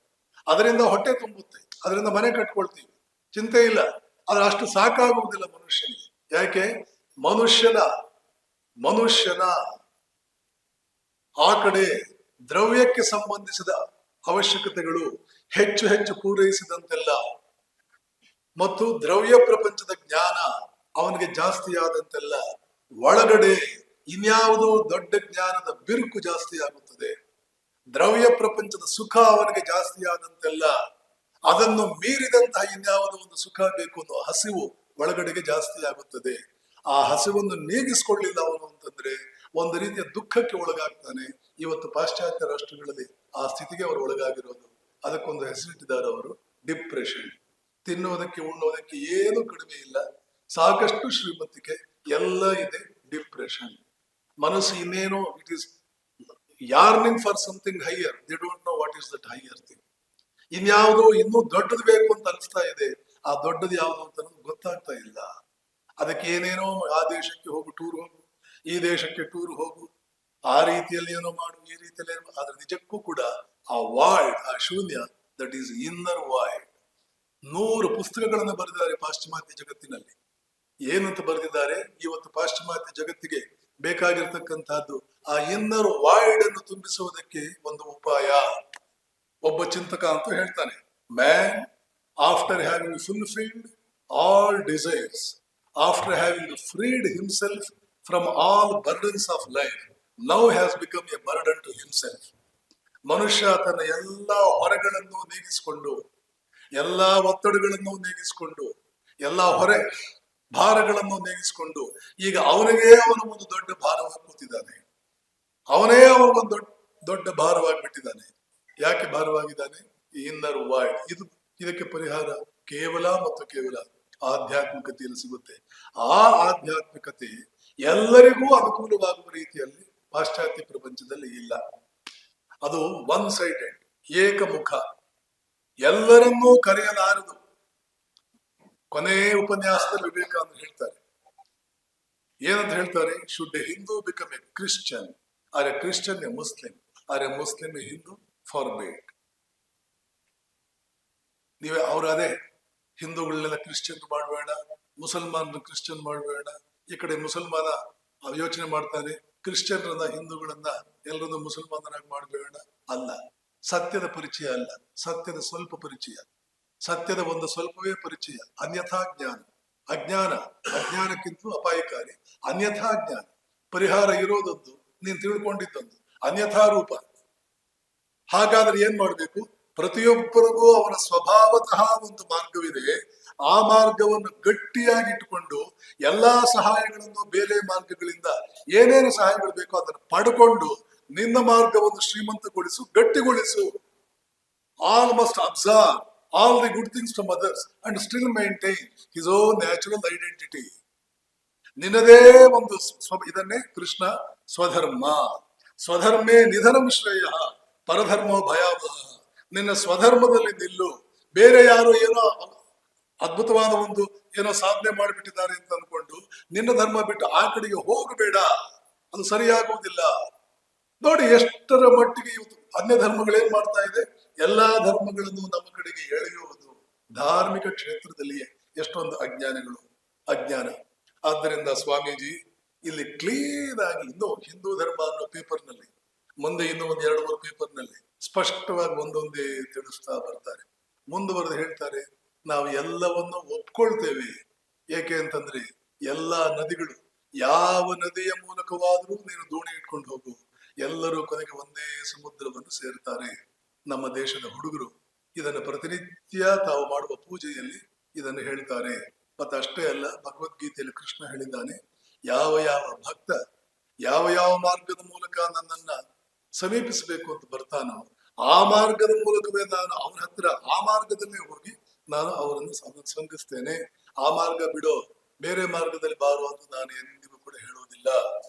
ಅದರಿಂದ ಹೊಟ್ಟೆ ತುಂಬುತ್ತೆ, ಅದರಿಂದ ಮನೆ ಕಟ್ಕೊಳ್ತೀವಿ, ಚಿಂತೆ ಇಲ್ಲ. ಆದ್ರೆ ಅಷ್ಟು ಸಾಕಾಗುವುದಿಲ್ಲ ಮನುಷ್ಯನಿಗೆ. ಯಾಕೆ? ಮನುಷ್ಯನ ಆ ಕಡೆ ದ್ರವ್ಯಕ್ಕೆ ಸಂಬಂಧಿಸಿದ ಅವಶ್ಯಕತೆಗಳು ಹೆಚ್ಚು ಹೆಚ್ಚು ಪೂರೈಸಿದಂತೆಲ್ಲ ಮತ್ತು ದ್ರವ್ಯ ಪ್ರಪಂಚದ ಜ್ಞಾನ ಅವನಿಗೆ ಜಾಸ್ತಿ ಆದಂತೆಲ್ಲ ಒಳಗಡೆ ಇನ್ಯಾವುದೋ ದೊಡ್ಡ ಜ್ಞಾನದ ಬಿರುಕು ಜಾಸ್ತಿ ಆಗುತ್ತದೆ. ದ್ರವ್ಯ ಪ್ರಪಂಚದ ಸುಖ ಅವನಿಗೆ ಜಾಸ್ತಿ ಆದಂತೆಲ್ಲ ಅದನ್ನು ಮೀರಿದಂತಹ ಇನ್ಯಾವುದೋ ಒಂದು ಸುಖ ಬೇಕು ಅನ್ನೋ ಹಸಿವು ಒಳಗಡೆಗೆ ಜಾಸ್ತಿ ಆಗುತ್ತದೆ. ಆ ಹಸಿವನ್ನು ನೀಗಿಸ್ಕೊಳ್ಳಿಲ್ಲ ಅವನು ಅಂತಂದ್ರೆ ಒಂದು ರೀತಿಯ ದುಃಖಕ್ಕೆ ಒಳಗಾಗ್ತಾನೆ. ಇವತ್ತು ಪಾಶ್ಚಾತ್ಯ ರಾಷ್ಟ್ರಗಳಲ್ಲಿ ಆ ಸ್ಥಿತಿಗೆ ಅವರು ಒಳಗಾಗಿರೋದು. ಅದಕ್ಕೊಂದು ಹೆಸರಿಟ್ಟಿದ್ದಾರೆ ಅವರು, ಡಿಪ್ರೆಷನ್. ತಿನ್ನೋದಕ್ಕೆ ಉಣ್ಣೋದಕ್ಕೆ ಏನು ಕಡಿಮೆ ಇಲ್ಲ, ಸಾಕಷ್ಟು ಶ್ರೀಮಂತಿಕೆ ಎಲ್ಲ ಇದೆ, ಡಿಪ್ರೆಷನ್. ಮನಸ್ಸು ಇನ್ನೇನೋ, it is yearning for something higher, they don't know what is that higher thing. ಇನ್ಯಾವುದೋ ಇನ್ನೂ ದೊಡ್ಡದು ಬೇಕು ಅಂತ ಅನಿಸ್ತಾ ಇದೆ, ಆ ದೊಡ್ಡದು ಯಾವುದು ಅಂತ ಗೊತ್ತಾಗ್ತಾ ಇಲ್ಲ. ಅದಕ್ಕೆ ಏನೇನೋ, ಆ ದೇಶಕ್ಕೆ ಹೋಗು, ಟೂರ್ ಹೋಗು, ಈ ದೇಶಕ್ಕೆ ಟೂರ್ ಹೋಗು, ಆ ರೀತಿಯಲ್ಲಿ ಏನೋ ಮಾಡು, ಈ ರೀತಿಯಲ್ಲಿ ಏನೋ. ಆದ್ರೆ ನಿಜಕ್ಕೂ ಕೂಡ ಆ ವಾಯ್ಡ್, ಆ ಶೂನ್ಯ, ದಟ್ ಈಸ್ ಇನ್ನರ್ ವಾಯ್ಡ್. 100 ಪುಸ್ತಕಗಳನ್ನು ಬರೆದಿದ್ದಾರೆ ಪಾಶ್ಚಿಮಾತ್ಯ ಜಗತ್ತಿನಲ್ಲಿ. ಏನಂತ ಬರೆದಿದ್ದಾರೆ? ಇವತ್ತು ಪಾಶ್ಚಿಮಾತ್ಯ ಜಗತ್ತಿಗೆ ಬೇಕಾಗಿರ್ತಕ್ಕಂತಹದ್ದು ಆ ಇನ್ನರ್ ವಾಯ್ಡ್ ಅನ್ನು ತುಂಬಿಸುವುದಕ್ಕೆ ಒಂದು ಉಪಾಯ. ಒಬ್ಬ ಚಿಂತಕ ಅಂತ ಹೇಳ್ತಾನೆ, man after having fulfilled all desires, after having freed himself from all burdens of life, now has become a burden to himself. ಮನುಷ್ಯ ತನ್ನ ಎಲ್ಲಾ ಹೊರೆಗಳನ್ನು ನೀಗಿಸಿಕೊಂಡು, ಎಲ್ಲಾ ಒತ್ತಡಗಳನ್ನು ನೀಗಿಸಿಕೊಂಡು, ಎಲ್ಲಾ ಹೊರೆ ಭಾರಗಳನ್ನು ನೀಗಿಸಿಕೊಂಡು ಈಗ ಅವನಿಗೆ ಅವನು ಒಂದು ದೊಡ್ಡ ಭಾರವಾಗಿ ಕೂತಿದ್ದಾನೆ. ಅವನೇ ಅವನಿಗೊಂದು ದೊಡ್ಡ ಭಾರವಾಗಿಬಿಟ್ಟಿದ್ದಾನೆ. ಯಾಕೆ ಭಾರವಾಗಿದ್ದಾನೆ? Inner void. ಇದಕ್ಕೆ ಪರಿಹಾರ ಕೇವಲ ಮತ್ತು ಕೇವಲ ಆಧ್ಯಾತ್ಮಿಕತೆಯಲ್ಲಿ ಸಿಗುತ್ತೆ. ಆ ಆಧ್ಯಾತ್ಮಿಕತೆ ಎಲ್ಲರಿಗೂ ಅನುಕೂಲವಾಗುವ ರೀತಿಯಲ್ಲಿ ಪಾಶ್ಚಾತ್ಯ ಪ್ರಪಂಚದಲ್ಲಿ ಇಲ್ಲ. ಅದು ಒನ್ ಸೈಡೆಡ್, ಏಕಮುಖ, ಎಲ್ಲರನ್ನೂ ಕರೆಯಲಾರದು. ಕೊನೆ ಉಪನ್ಯಾಸದಲ್ಲಿ ವಿವೇಕಾನಂದ ಹೇಳ್ತಾರೆ, ಏನಂತ ಹೇಳ್ತಾರೆ? Should a Hindu become a Christian, or a Christian a Muslim, or a Muslim a Hindu, forbid. ನೀವೇ ಅವ್ರು ಅದೇ ಹಿಂದೂಗಳನ್ನೆಲ್ಲ ಕ್ರಿಶ್ಚಿಯನ್ ಮಾಡಬೇಡ, ಮುಸಲ್ಮಾನ ಕ್ರಿಶ್ಚಿಯನ್ ಮಾಡಬೇಡ. ಈ ಕಡೆ ಮುಸಲ್ಮಾನ ಯೋಚನೆ ಮಾಡ್ತಾನೆ, ಕ್ರಿಶ್ಚಿಯನ್ರನ್ನ ಹಿಂದೂಗಳನ್ನ ಎಲ್ಲರನ್ನು ಮುಸಲ್ಮಾನರಾಗಿ ಮಾಡಬೇಡ. ಅಲ್ಲ, ಸತ್ಯದ ಪರಿಚಯ ಅಲ್ಲ, ಸತ್ಯದ ಸ್ವಲ್ಪ ಪರಿಚಯ, ಸತ್ಯದ ಒಂದು ಸ್ವಲ್ಪವೇ ಪರಿಚಯ. ಅನ್ಯಥಾ ಜ್ಞಾನ, ಅಜ್ಞಾನಕ್ಕಿಂತ ಅಪಾಯಕಾರಿ. ಅನ್ಯಥಾ ಜ್ಞಾನ, ಪರಿಹಾರ ಇರೋದೊಂದು, ನೀನ್ ತಿಳ್ಕೊಂಡಿದ್ದೊಂದು, ಅನ್ಯಥಾ ರೂಪ. ಹಾಗಾದ್ರೆ ಏನ್ ಮಾಡ್ಬೇಕು? ಪ್ರತಿಯೊಬ್ಬರಿಗೂ ಅವನ ಸ್ವಭಾವತಃ ಒಂದು ಮಾರ್ಗವಿದೆ. ಆ ಮಾರ್ಗವನ್ನು ಗಟ್ಟಿಯಾಗಿ ಇಟ್ಟುಕೊಂಡು ಎಲ್ಲಾ ಸಹಾಯಗಳನ್ನು ಬೇರೆ ಮಾರ್ಗಗಳಿಂದ ಏನೇನು ಸಹಾಯಗಳು ಬೇಕೋ ಅದನ್ನು ಪಡ್ಕೊಂಡು ನಿನ್ನ ಮಾರ್ಗವನ್ನು ಶ್ರೀಮಂತಗೊಳಿಸು, ಗಟ್ಟಿಗೊಳಿಸು. All must observe all the good things from others and still maintain his own natural identity. ನಿನ್ನದೇ ಒಂದು ಇದನ್ನೇ ಕೃಷ್ಣ ಸ್ವಧರ್ಮ, ಸ್ವಧರ್ಮೇ ನಿಧನಂ ಶ್ರೇಯ ಪರಧರ್ಮೋ ಭಯಾವಹ. ನಿನ್ನ ಸ್ವಧರ್ಮದಲ್ಲಿ ನಿಲ್ಲು. ಬೇರೆ ಯಾರೋ ಏನೋ ಅದ್ಭುತವಾದ ಒಂದು ಏನೋ ಸಾಧನೆ ಮಾಡಿಬಿಟ್ಟಿದ್ದಾರೆ ಅಂತ ಅನ್ಕೊಂಡು ನಿನ್ನ ಧರ್ಮ ಬಿಟ್ಟು ಆ ಕಡೆಗೆ ಹೋಗಬೇಡ, ಅದು ಸರಿಯಾಗುವುದಿಲ್ಲ. ನೋಡಿ ಎಷ್ಟರ ಮಟ್ಟಿಗೆ ಇವತ್ತು ಅನ್ಯ ಧರ್ಮಗಳೇನ್ ಮಾಡ್ತಾ ಇದೆ? ಎಲ್ಲಾ ಧರ್ಮಗಳನ್ನು ನಮ್ಮ ಕಡೆಗೆ ಎಳೆಯುವುದು. ಧಾರ್ಮಿಕ ಕ್ಷೇತ್ರದಲ್ಲಿಯೇ ಎಷ್ಟೊಂದು ಅಜ್ಞಾನ. ಆದ್ದರಿಂದ ಸ್ವಾಮೀಜಿ ಇಲ್ಲಿ ಕ್ಲೀನ್ ಆಗಿ ಇನ್ನು ಹಿಂದೂ ಧರ್ಮ ಅನ್ನೋ ಪೇಪರ್ನಲ್ಲಿ, ಮುಂದೆ ಇನ್ನು ಒಂದು 2-3 ಪೇಪರ್ನಲ್ಲಿ ಸ್ಪಷ್ಟವಾಗಿ ಒಂದೊಂದೇ ತಿಳಿಸ್ತಾ ಬರ್ತಾರೆ. ಮುಂದುವರೆದು ಹೇಳ್ತಾರೆ, ನಾವು ಎಲ್ಲವನ್ನು ಒಪ್ಕೊಳ್ತೇವೆ. ಏಕೆ ಅಂತಂದ್ರೆ ಎಲ್ಲಾ ನದಿಗಳು, ಯಾವ ನದಿಯ ಮೂಲಕವಾದರೂ ನೀನು ದೋಣಿ ಇಟ್ಕೊಂಡು ಹೋಗು, ಎಲ್ಲರೂ ಕೊನೆಗೆ ಒಂದೇ ಸಮುದ್ರವನ್ನು ಸೇರ್ತಾರೆ. ನಮ್ಮ ದೇಶದ ಹುಡುಗರು ಇದನ್ನು ಪ್ರತಿನಿತ್ಯ ತಾವು ಮಾಡುವ ಪೂಜೆಯಲ್ಲಿ ಇದನ್ನು ಹೇಳ್ತಾರೆ. ಮತ್ತೆ ಅಷ್ಟೇ ಅಲ್ಲ, ಭಗವದ್ಗೀತೆಯಲ್ಲಿ ಕೃಷ್ಣ ಹೇಳಿದ್ದಾನೆ, ಯಾವ ಯಾವ ಭಕ್ತ ಯಾವ ಮಾರ್ಗದ ಮೂಲಕ ನನ್ನನ್ನ ಸಮೀಪಿಸಬೇಕು ಅಂತ ಬರ್ತಾನೋ ಆ ಮಾರ್ಗದ ಮೂಲಕವೇ ನಾನು ಅವನ ಹತ್ರ ಆ ಮಾರ್ಗದಲ್ಲೇ ಹೋಗಿ ನಾನು ಅವರನ್ನು ಸಂಗಿಸ್ತೇನೆ. ಆ ಮಾರ್ಗ ಬಿಡೋ, ಬೇರೆ ಮಾರ್ಗದಲ್ಲಿ ಬಾರೋ ಅಂತ ನಾನು ಎಂದಿಗೂ ಕೂಡ ಹೇಳೋದಿಲ್ಲ.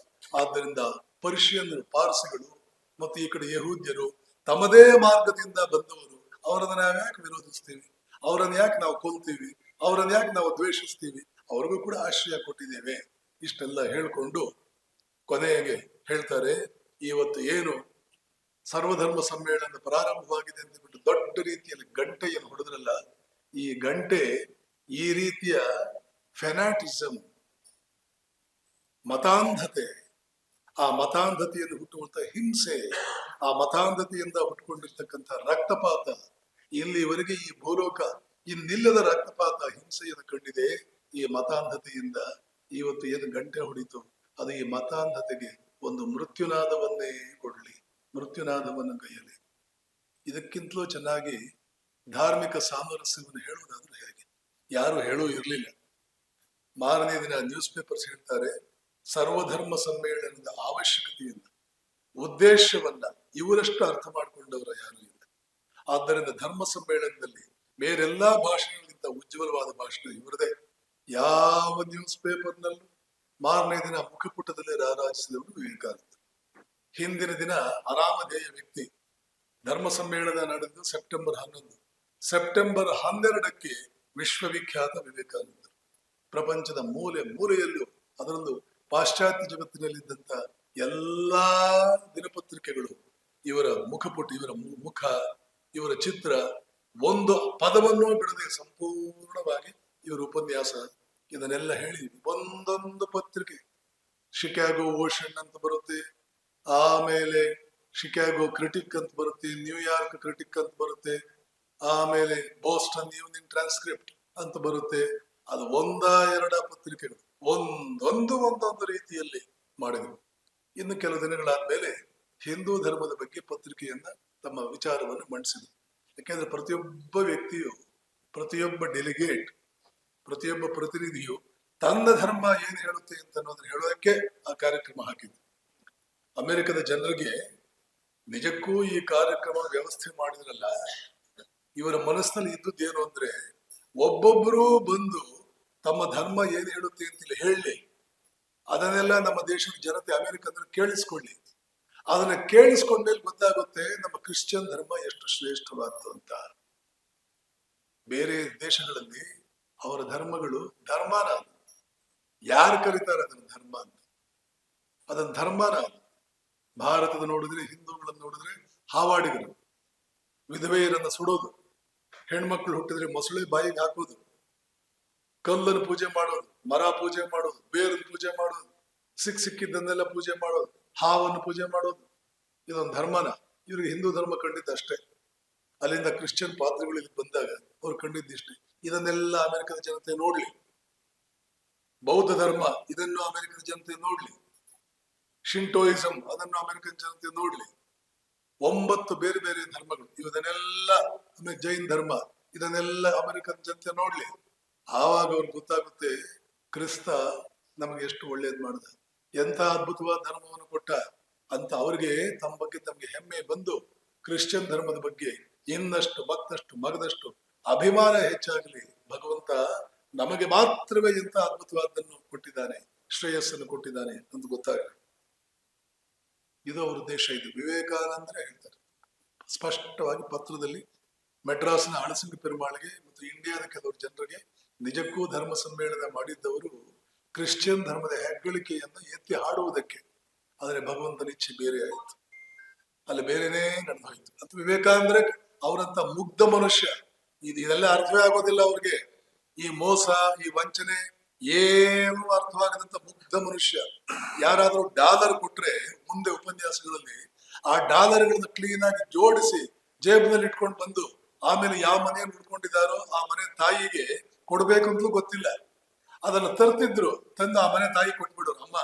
ಆದ್ದರಿಂದ ಪರ್ಷಿಯನ್ನರು, ಪಾರ್ಸಿಗಳು ಮತ್ತು ಈ ಕಡೆ ಯಹೂದ್ಯರು ತಮ್ಮದೇ ಮಾರ್ಗದಿಂದ ಬಂದವರು. ಅವರನ್ನ ನಾವು ಯಾಕೆ ವಿರೋಧಿಸ್ತೀವಿ? ಅವರನ್ನ ಯಾಕೆ ನಾವು ಕೊಲ್ತೀವಿ? ಅವರನ್ನ ಯಾಕೆ ನಾವು ದ್ವೇಷಿಸ್ತೀವಿ? ಅವ್ರಿಗೂ ಕೂಡ ಆಶ್ರಯ ಕೊಟ್ಟಿದ್ದೇವೆ. ಇಷ್ಟೆಲ್ಲ ಹೇಳ್ಕೊಂಡು ಕೊನೆಗೆ ಹೇಳ್ತಾರೆ, ಇವತ್ತು ಏನು ಸರ್ವಧರ್ಮ ಸಮ್ಮೇಳನ ಪ್ರಾರಂಭವಾಗಿದೆ ಅಂತ ಬಿಟ್ಟು ದೊಡ್ಡ ರೀತಿಯಲ್ಲಿ ಗಂಟೆಯನ್ನು ಹೊಡೆದ್ರಲ್ಲ, ಈ ಗಂಟೆ ಈ ರೀತಿಯ ಫೆನಾಟಿಸಮ್, ಮತಾಂಧತೆ, ಆ ಮತಾಂಧತೆಯನ್ನು ಹುಟ್ಟುವಂತ ಹಿಂಸೆ, ಆ ಮತಾಂಧತೆಯಿಂದ ಹುಟ್ಟುಕೊಂಡಿರ್ತಕ್ಕಂಥ ರಕ್ತಪಾತ, ಇಲ್ಲಿವರೆಗೆ ಈ ಭೂಲೋಕ ಇನ್ನಿಲ್ಲದ ರಕ್ತಪಾತ ಹಿಂಸೆಯನ್ನು ಕಂಡಿದೆ. ಈ ಮತಾಂಧತೆಯಿಂದ ಇವತ್ತು ಏನು ಗಂಟೆ ಹೊಡಿತು, ಅದು ಈ ಮತಾಂಧತೆಗೆ ಒಂದು ಮೃತ್ಯುನಾದವನ್ನೇ ಕೊಡ್ಲಿ, ಮೃತ್ಯುನಾದವನ್ನು ಕೈಯಲ್ಲಿ. ಇದಕ್ಕಿಂತಲೂ ಚೆನ್ನಾಗಿ ಧಾರ್ಮಿಕ ಸಾಮರಸ್ಯವನ್ನು ಹೇಳುವುದಾದ್ರೂ ಹೇಗೆ? ಯಾರು ಹೇಳೂ ಇರಲಿಲ್ಲ. ಮಾರನೇ ದಿನ ನ್ಯೂಸ್ ಪೇಪರ್ಸ್ ಹೇಳ್ತಾರೆ, ಸರ್ವಧರ್ಮ ಸಮ್ಮೇಳನದ ಅವಶ್ಯಕತೆಯನ್ನ, ಉದ್ದೇಶವನ್ನ ಇವರಷ್ಟು ಅರ್ಥ ಮಾಡಿಕೊಂಡವರ ಯಾರು ಇಲ್ಲ. ಆದ್ದರಿಂದ ಧರ್ಮ ಸಮ್ಮೇಳನದಲ್ಲಿ ಬೇರೆಲ್ಲಾ ಭಾಷಣಗಳಿಗಿಂತ ಉಜ್ವಲವಾದ ಭಾಷಣ ಇವರದೇ. ಯಾವ ನ್ಯೂಸ್ ಪೇಪರ್ನಲ್ಲೂ ಮಾರನೇ ದಿನ ಮುಖಪುಟದಲ್ಲಿ ರಾರಾಜಿಸಿದವರು ವಿವೇಕಾನಂದ. ಹಿಂದಿನ ದಿನ ಅನಾಮಧೇಯ ವ್ಯಕ್ತಿ. ಧರ್ಮ ಸಮ್ಮೇಳನ ನಡೆದು ಸೆಪ್ಟೆಂಬರ್ 11. ಸೆಪ್ಟೆಂಬರ್ 12ಕ್ಕೆ ವಿಶ್ವವಿಖ್ಯಾತ ವಿವೇಕಾನಂದ ಪ್ರಪಂಚದ ಮೂಲೆ ಮೂಲೆಯಲ್ಲೂ, ಅದರಲ್ಲೂ ಪಾಶ್ಚಾತ್ಯ ಜಗತ್ತಿನಲ್ಲಿದ್ದಂತ ಎಲ್ಲಾ ದಿನಪತ್ರಿಕೆಗಳು ಇವರ ಮುಖಪುಟ, ಇವರ ಮುಖ, ಇವರ ಚಿತ್ರ, ಒಂದು ಪದವನ್ನೂ ಬಿಡದೆ ಸಂಪೂರ್ಣ ಶಿಕಾಗೋ ಓಷನ್ ಅಂತ ಬರುತ್ತೆ, ಆಮೇಲೆ ಶಿಕಾಗೋ ಕ್ರಿಟಿಕ್ ಅಂತ ಬರುತ್ತೆ, ನ್ಯೂಯಾರ್ಕ್ ಕ್ರಿಟಿಕ್ ಅಂತ ಬರುತ್ತೆ, ಆಮೇಲೆ ಬೋಸ್ಟನ್ ಈವ್ನಿಂಗ್ ಟ್ರಾನ್ಸ್ಕ್ರಿಪ್ಟ್ ಅಂತ ಬರುತ್ತೆ. ಅದು ಎರಡ ಪತ್ರಿಕೆಗಳು ಒಂದೊಂದು ರೀತಿಯಲ್ಲಿ ಮಾಡಿದ್ರು. ಇನ್ನು ಕೆಲವು ದಿನಗಳಾದ್ಮೇಲೆ ಹಿಂದೂ ಧರ್ಮದ ಬಗ್ಗೆ ಪತ್ರಿಕೆಯನ್ನ ತಮ್ಮ ವಿಚಾರವನ್ನು ಮಂಡಿಸಿದ್ರು. ಯಾಕೆಂದ್ರೆ ಪ್ರತಿಯೊಬ್ಬ ವ್ಯಕ್ತಿಯು, ಪ್ರತಿಯೊಬ್ಬ ಡೆಲಿಗೇಟ್, ಪ್ರತಿಯೊಬ್ಬ ಪ್ರತಿನಿಧಿಯು ತನ್ನ ಧರ್ಮ ಏನ್ ಹೇಳುತ್ತೆ ಅಂತ ಅನ್ನೋದನ್ನ ಹೇಳೋದಕ್ಕೆ ಆ ಕಾರ್ಯಕ್ರಮ ಹಾಕಿದ್ರು. ಅಮೆರಿಕದ ಜನರಿಗೆ ನಿಜಕ್ಕೂ ಈ ಕಾರ್ಯಕ್ರಮ ವ್ಯವಸ್ಥೆ ಮಾಡಿದ್ರಲ್ಲ, ಇವರ ಮನಸ್ಸಿನಲ್ಲಿ ಇದ್ದುದ್ದೇನು ಅಂದ್ರೆ, ಒಬ್ಬೊಬ್ಬರೂ ಬಂದು ತಮ್ಮ ಧರ್ಮ ಏನ್ ಹೇಳುತ್ತೆ ಅಂತ ಹೇಳಿ ಅದನ್ನೆಲ್ಲ ನಮ್ಮ ದೇಶದ ಜನತೆ ಅಮೆರಿಕದಲ್ಲಿ ಕೇಳಿಸ್ಕೊಳ್ಳಿ. ಅದನ್ನ ಕೇಳಿಸ್ಕೊಂಡ್ಮೇಲೆ ಗೊತ್ತಾಗುತ್ತೆ ನಮ್ಮ ಕ್ರಿಶ್ಚಿಯನ್ ಧರ್ಮ ಎಷ್ಟು ಶ್ರೇಷ್ಠವಾದ್ದು ಅಂತ. ಬೇರೆ ದೇಶಗಳಲ್ಲಿ ಅವರ ಧರ್ಮಗಳು ಧರ್ಮನ, ಯಾರು ಕರೀತಾರೆ ಅದನ್ನ ಧರ್ಮ ಅಂತ, ಅದನ್ನ ಧರ್ಮನ. ಭಾರತದ ನೋಡಿದ್ರೆ, ಹಿಂದೂಗಳನ್ನು ನೋಡಿದ್ರೆ ಹಾವಾಡಿಗರು, ವಿಧವೆಯರನ್ನ ಸುಡೋದು, ಹೆಣ್ಮಕ್ಳು ಹುಟ್ಟಿದ್ರೆ ಮೊಸಳೆ ಬಾಯಿಗೆ ಹಾಕೋದು, ಕಲ್ಲನ್ನು ಪೂಜೆ ಮಾಡೋದು, ಮರ ಪೂಜೆ ಮಾಡೋದು, ಬೇರನ್ನು ಪೂಜೆ ಮಾಡೋದು, ಸಿಕ್ಕಿದ್ದನ್ನೆಲ್ಲ ಪೂಜೆ ಮಾಡೋದು, ಹಾವನ್ನು ಪೂಜೆ ಮಾಡೋದು, ಇದೊಂದು ಧರ್ಮನ. ಇವ್ರಿಗೆ ಹಿಂದೂ ಧರ್ಮ ಕಂಡಿದ್ದ ಅಷ್ಟೇ. ಅಲ್ಲಿಂದ ಕ್ರಿಶ್ಚಿಯನ್ ಪಾದ್ರಿಗಳು ಇಲ್ಲಿ ಬಂದಾಗ ಅವ್ರು ಕಂಡಿದ್ದಿಷ್ಟೇ. ಇದನ್ನೆಲ್ಲ ಅಮೆರಿಕದ ಜನತೆ ನೋಡ್ಲಿ. ಬೌದ್ಧ ಧರ್ಮ ಇದನ್ನು ಅಮೆರಿಕದ ಜನತೆ ನೋಡ್ಲಿ. ಶಿಂಟೋಯಿಸಂ ಅದನ್ನು ಅಮೆರಿಕನ್ ಜನತೆ ನೋಡ್ಲಿ. 9 ಬೇರೆ ಬೇರೆ ಧರ್ಮಗಳು, ಇವನ್ನೆಲ್ಲ ಜೈನ್ ಧರ್ಮ, ಇದನ್ನೆಲ್ಲ ಅಮೆರಿಕನ್ ಜನತೆ ನೋಡ್ಲಿ. ಆವಾಗ ಅವ್ರಿಗೆ ಗೊತ್ತಾಗುತ್ತೆ ಕ್ರಿಸ್ತ ನಮಗೆ ಎಷ್ಟು ಒಳ್ಳೇದ್ ಮಾಡಿದ, ಎಂತ ಅದ್ಭುತವಾದ ಧರ್ಮವನ್ನು ಕೊಟ್ಟ ಅಂತ. ಅವ್ರಿಗೆ ತಮ್ಮ ಬಗ್ಗೆ ತಮಗೆ ಹೆಮ್ಮೆ ಬಂದು ಕ್ರಿಶ್ಚಿಯನ್ ಧರ್ಮದ ಬಗ್ಗೆ ಇನ್ನಷ್ಟು ಮತ್ತಷ್ಟು ಮಗದಷ್ಟು ಅಭಿಮಾನ ಹೆಚ್ಚಾಗಲಿ. ಭಗವಂತ ನಮಗೆ ಮಾತ್ರವೇ ಎಂತ ಅದ್ಭುತವಾದನ್ನು ಕೊಟ್ಟಿದ್ದಾನೆ, ಶ್ರೇಯಸ್ಸನ್ನು ಕೊಟ್ಟಿದ್ದಾನೆ ಅಂತ ಗೊತ್ತಾಗಲಿ. ಇದು ಅವ್ರ ಉದ್ದೇಶ. ಇದು ವಿವೇಕಾನಂದರೇ ಹೇಳ್ತಾರೆ ಸ್ಪಷ್ಟವಾಗಿ ಪತ್ರದಲ್ಲಿ. ಮೆಡ್ರಾಸ್ನ ಹಳಸಿಂಗ ಪೆರುಮಾಳಿಗೆ ಮತ್ತು ಇಂಡಿಯಾದ ಕೆಲವರು ಜನರಿಗೆ ನಿಜಕ್ಕೂ ಧರ್ಮ ಸಮ್ಮೇಳನ ಮಾಡಿದ್ದವರು ಕ್ರಿಶ್ಚಿಯನ್ ಧರ್ಮದ ಹೆಗ್ಗಳಿಕೆಯನ್ನು ಎತ್ತಿ ಹಾಡುವುದಕ್ಕೆ. ಆದರೆ ಭಗವಂತನ ಇಚ್ಛೆ ಬೇರೆ ಆಯಿತು, ಅಲ್ಲಿ ಬೇರೆನೇ ನಡೆದು ಹೋಯ್ತು ಅಂತ. ವಿವೇಕಾನಂದರೇ ಅವರಂತ ಮುಗ್ಧ ಮನುಷ್ಯ, ಇದೆಲ್ಲ ಅರ್ಥವೇ ಆಗೋದಿಲ್ಲ ಅವ್ರಿಗೆ. ಈ ಮೋಸ, ಈ ವಂಚನೆ ಏನು ಅರ್ಥವಾಗದಂತ ಮುಗ್ಧ ಮನುಷ್ಯ. ಯಾರಾದ್ರೂ ಡಾಲರ್ ಕೊಟ್ರೆ ಮುಂದೆ ಉಪನ್ಯಾಸಗಳಲ್ಲಿ ಆ ಡಾಲರ್ಗಳನ್ನ ಕ್ಲೀನ್ ಆಗಿ ಜೋಡಿಸಿ ಜೇಬಿನಲ್ಲಿ ಇಟ್ಕೊಂಡು ಬಂದು, ಆಮೇಲೆ ಯಾವ ಮನೆಯನ್ನು ಉಳ್ಕೊಂಡಿದ್ದಾರೋ ಆ ಮನೆ ತಾಯಿಗೆ ಕೊಡ್ಬೇಕು ಅಂತಲೂ ಗೊತ್ತಿಲ್ಲ, ಅದನ್ನ ತರ್ತಿದ್ರು. ತಂದು ಆ ಮನೆ ತಾಯಿ ಕೊಟ್ಬಿಡೋರು. ಅಮ್ಮ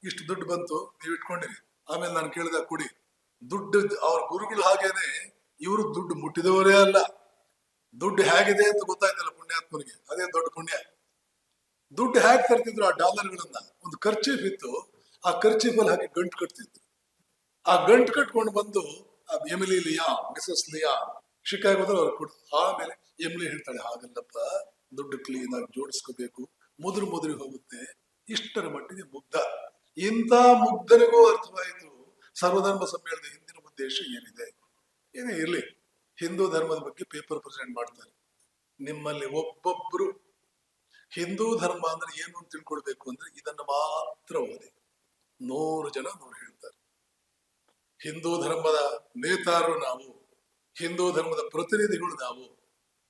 ಇಷ್ಟು ದುಡ್ಡು ಬಂತು, ನೀವು ಇಟ್ಕೊಂಡಿರಿ, ಆಮೇಲೆ ನಾನು ಕೇಳಿದಾಗ ಕೊಡಿ. ದುಡ್ಡು ಅವ್ರ ಗುರುಗಳು ಹಾಗೇನೆ, ಇವರು ದುಡ್ಡು ಮುಟ್ಟಿದವರೇ ಅಲ್ಲ. ದುಡ್ಡು ಹೇಗಿದೆ ಅಂತ ಗೊತ್ತಾಯ್ತಲ್ಲ ಪುಣ್ಯಾತ್ಮನಿಗೆ, ಅದೇ ದೊಡ್ಡ ಪುಣ್ಯ. ದುಡ್ಡು ಹೇಗೆ ತರ್ತಿದ್ರು? ಆ ಡಾಲರ್ಗಳನ್ನ ಒಂದು ಖರ್ಚೀಫ್ ಇತ್ತು, ಆ ಖರ್ಚೀಫಲ್ಲಿ ಹಾಕಿ ಗಂಟು ಕಟ್ತಿದ್ರು. ಆ ಗಂಟು ಕಟ್ಕೊಂಡು ಬಂದು ಎಮಿಲಿ ಲಿಯಾ, ಮಿಸಸ್ ಲಿಯಾ ಶಿಕಾಗೋದಲ್ಲಿ ಅವ್ರು ಕೊಡು. ಆಮೇಲೆ ಎಮಿಲಿ ಹೇಳ್ತಾಳೆ, ಹಾಗಲ್ಲಪ್ಪ, ದುಡ್ಡು ಕ್ಲೀನ್ ಆಗಿ ಜೋಡಿಸ್ಕೋಬೇಕು, ಮುದುರು ಹೋಗುತ್ತೆ. ಇಷ್ಟರ ಮಟ್ಟಿಗೆ ಮುಗ್ಧ. ಇಂಥ ಮುಗ್ಧನಿಗೂ ಅರ್ಥವಾಯಿತು ಸರ್ವಧರ್ಮ ಸಮ್ಮೇಳನದ ಹಿಂದಿನ ಉದ್ದೇಶ ಏನಿದೆ. ಏನೇ ಇರ್ಲಿ, ಹಿಂದೂ ಧರ್ಮದ ಬಗ್ಗೆ ಪೇಪರ್ ಪ್ರೆಸೆಂಟ್ ಮಾಡ್ತಾರೆ. ನಿಮ್ಮಲ್ಲಿ ಒಬ್ಬೊಬ್ರು ಹಿಂದೂ ಧರ್ಮ ಅಂದ್ರೆ ಏನು ಅಂತ ತಿಳ್ಕೊಳ್ಬೇಕು ಅಂದ್ರೆ ಇದನ್ನ ಮಾತ್ರ ಓದಿ. 100 ಜನ 100 ಹೇಳ್ತಾರೆ. ಹಿಂದೂ ಧರ್ಮದ ನೇತಾರರು ನಾವು, ಹಿಂದೂ ಧರ್ಮದ ಪ್ರತಿನಿಧಿಗಳು ನಾವು,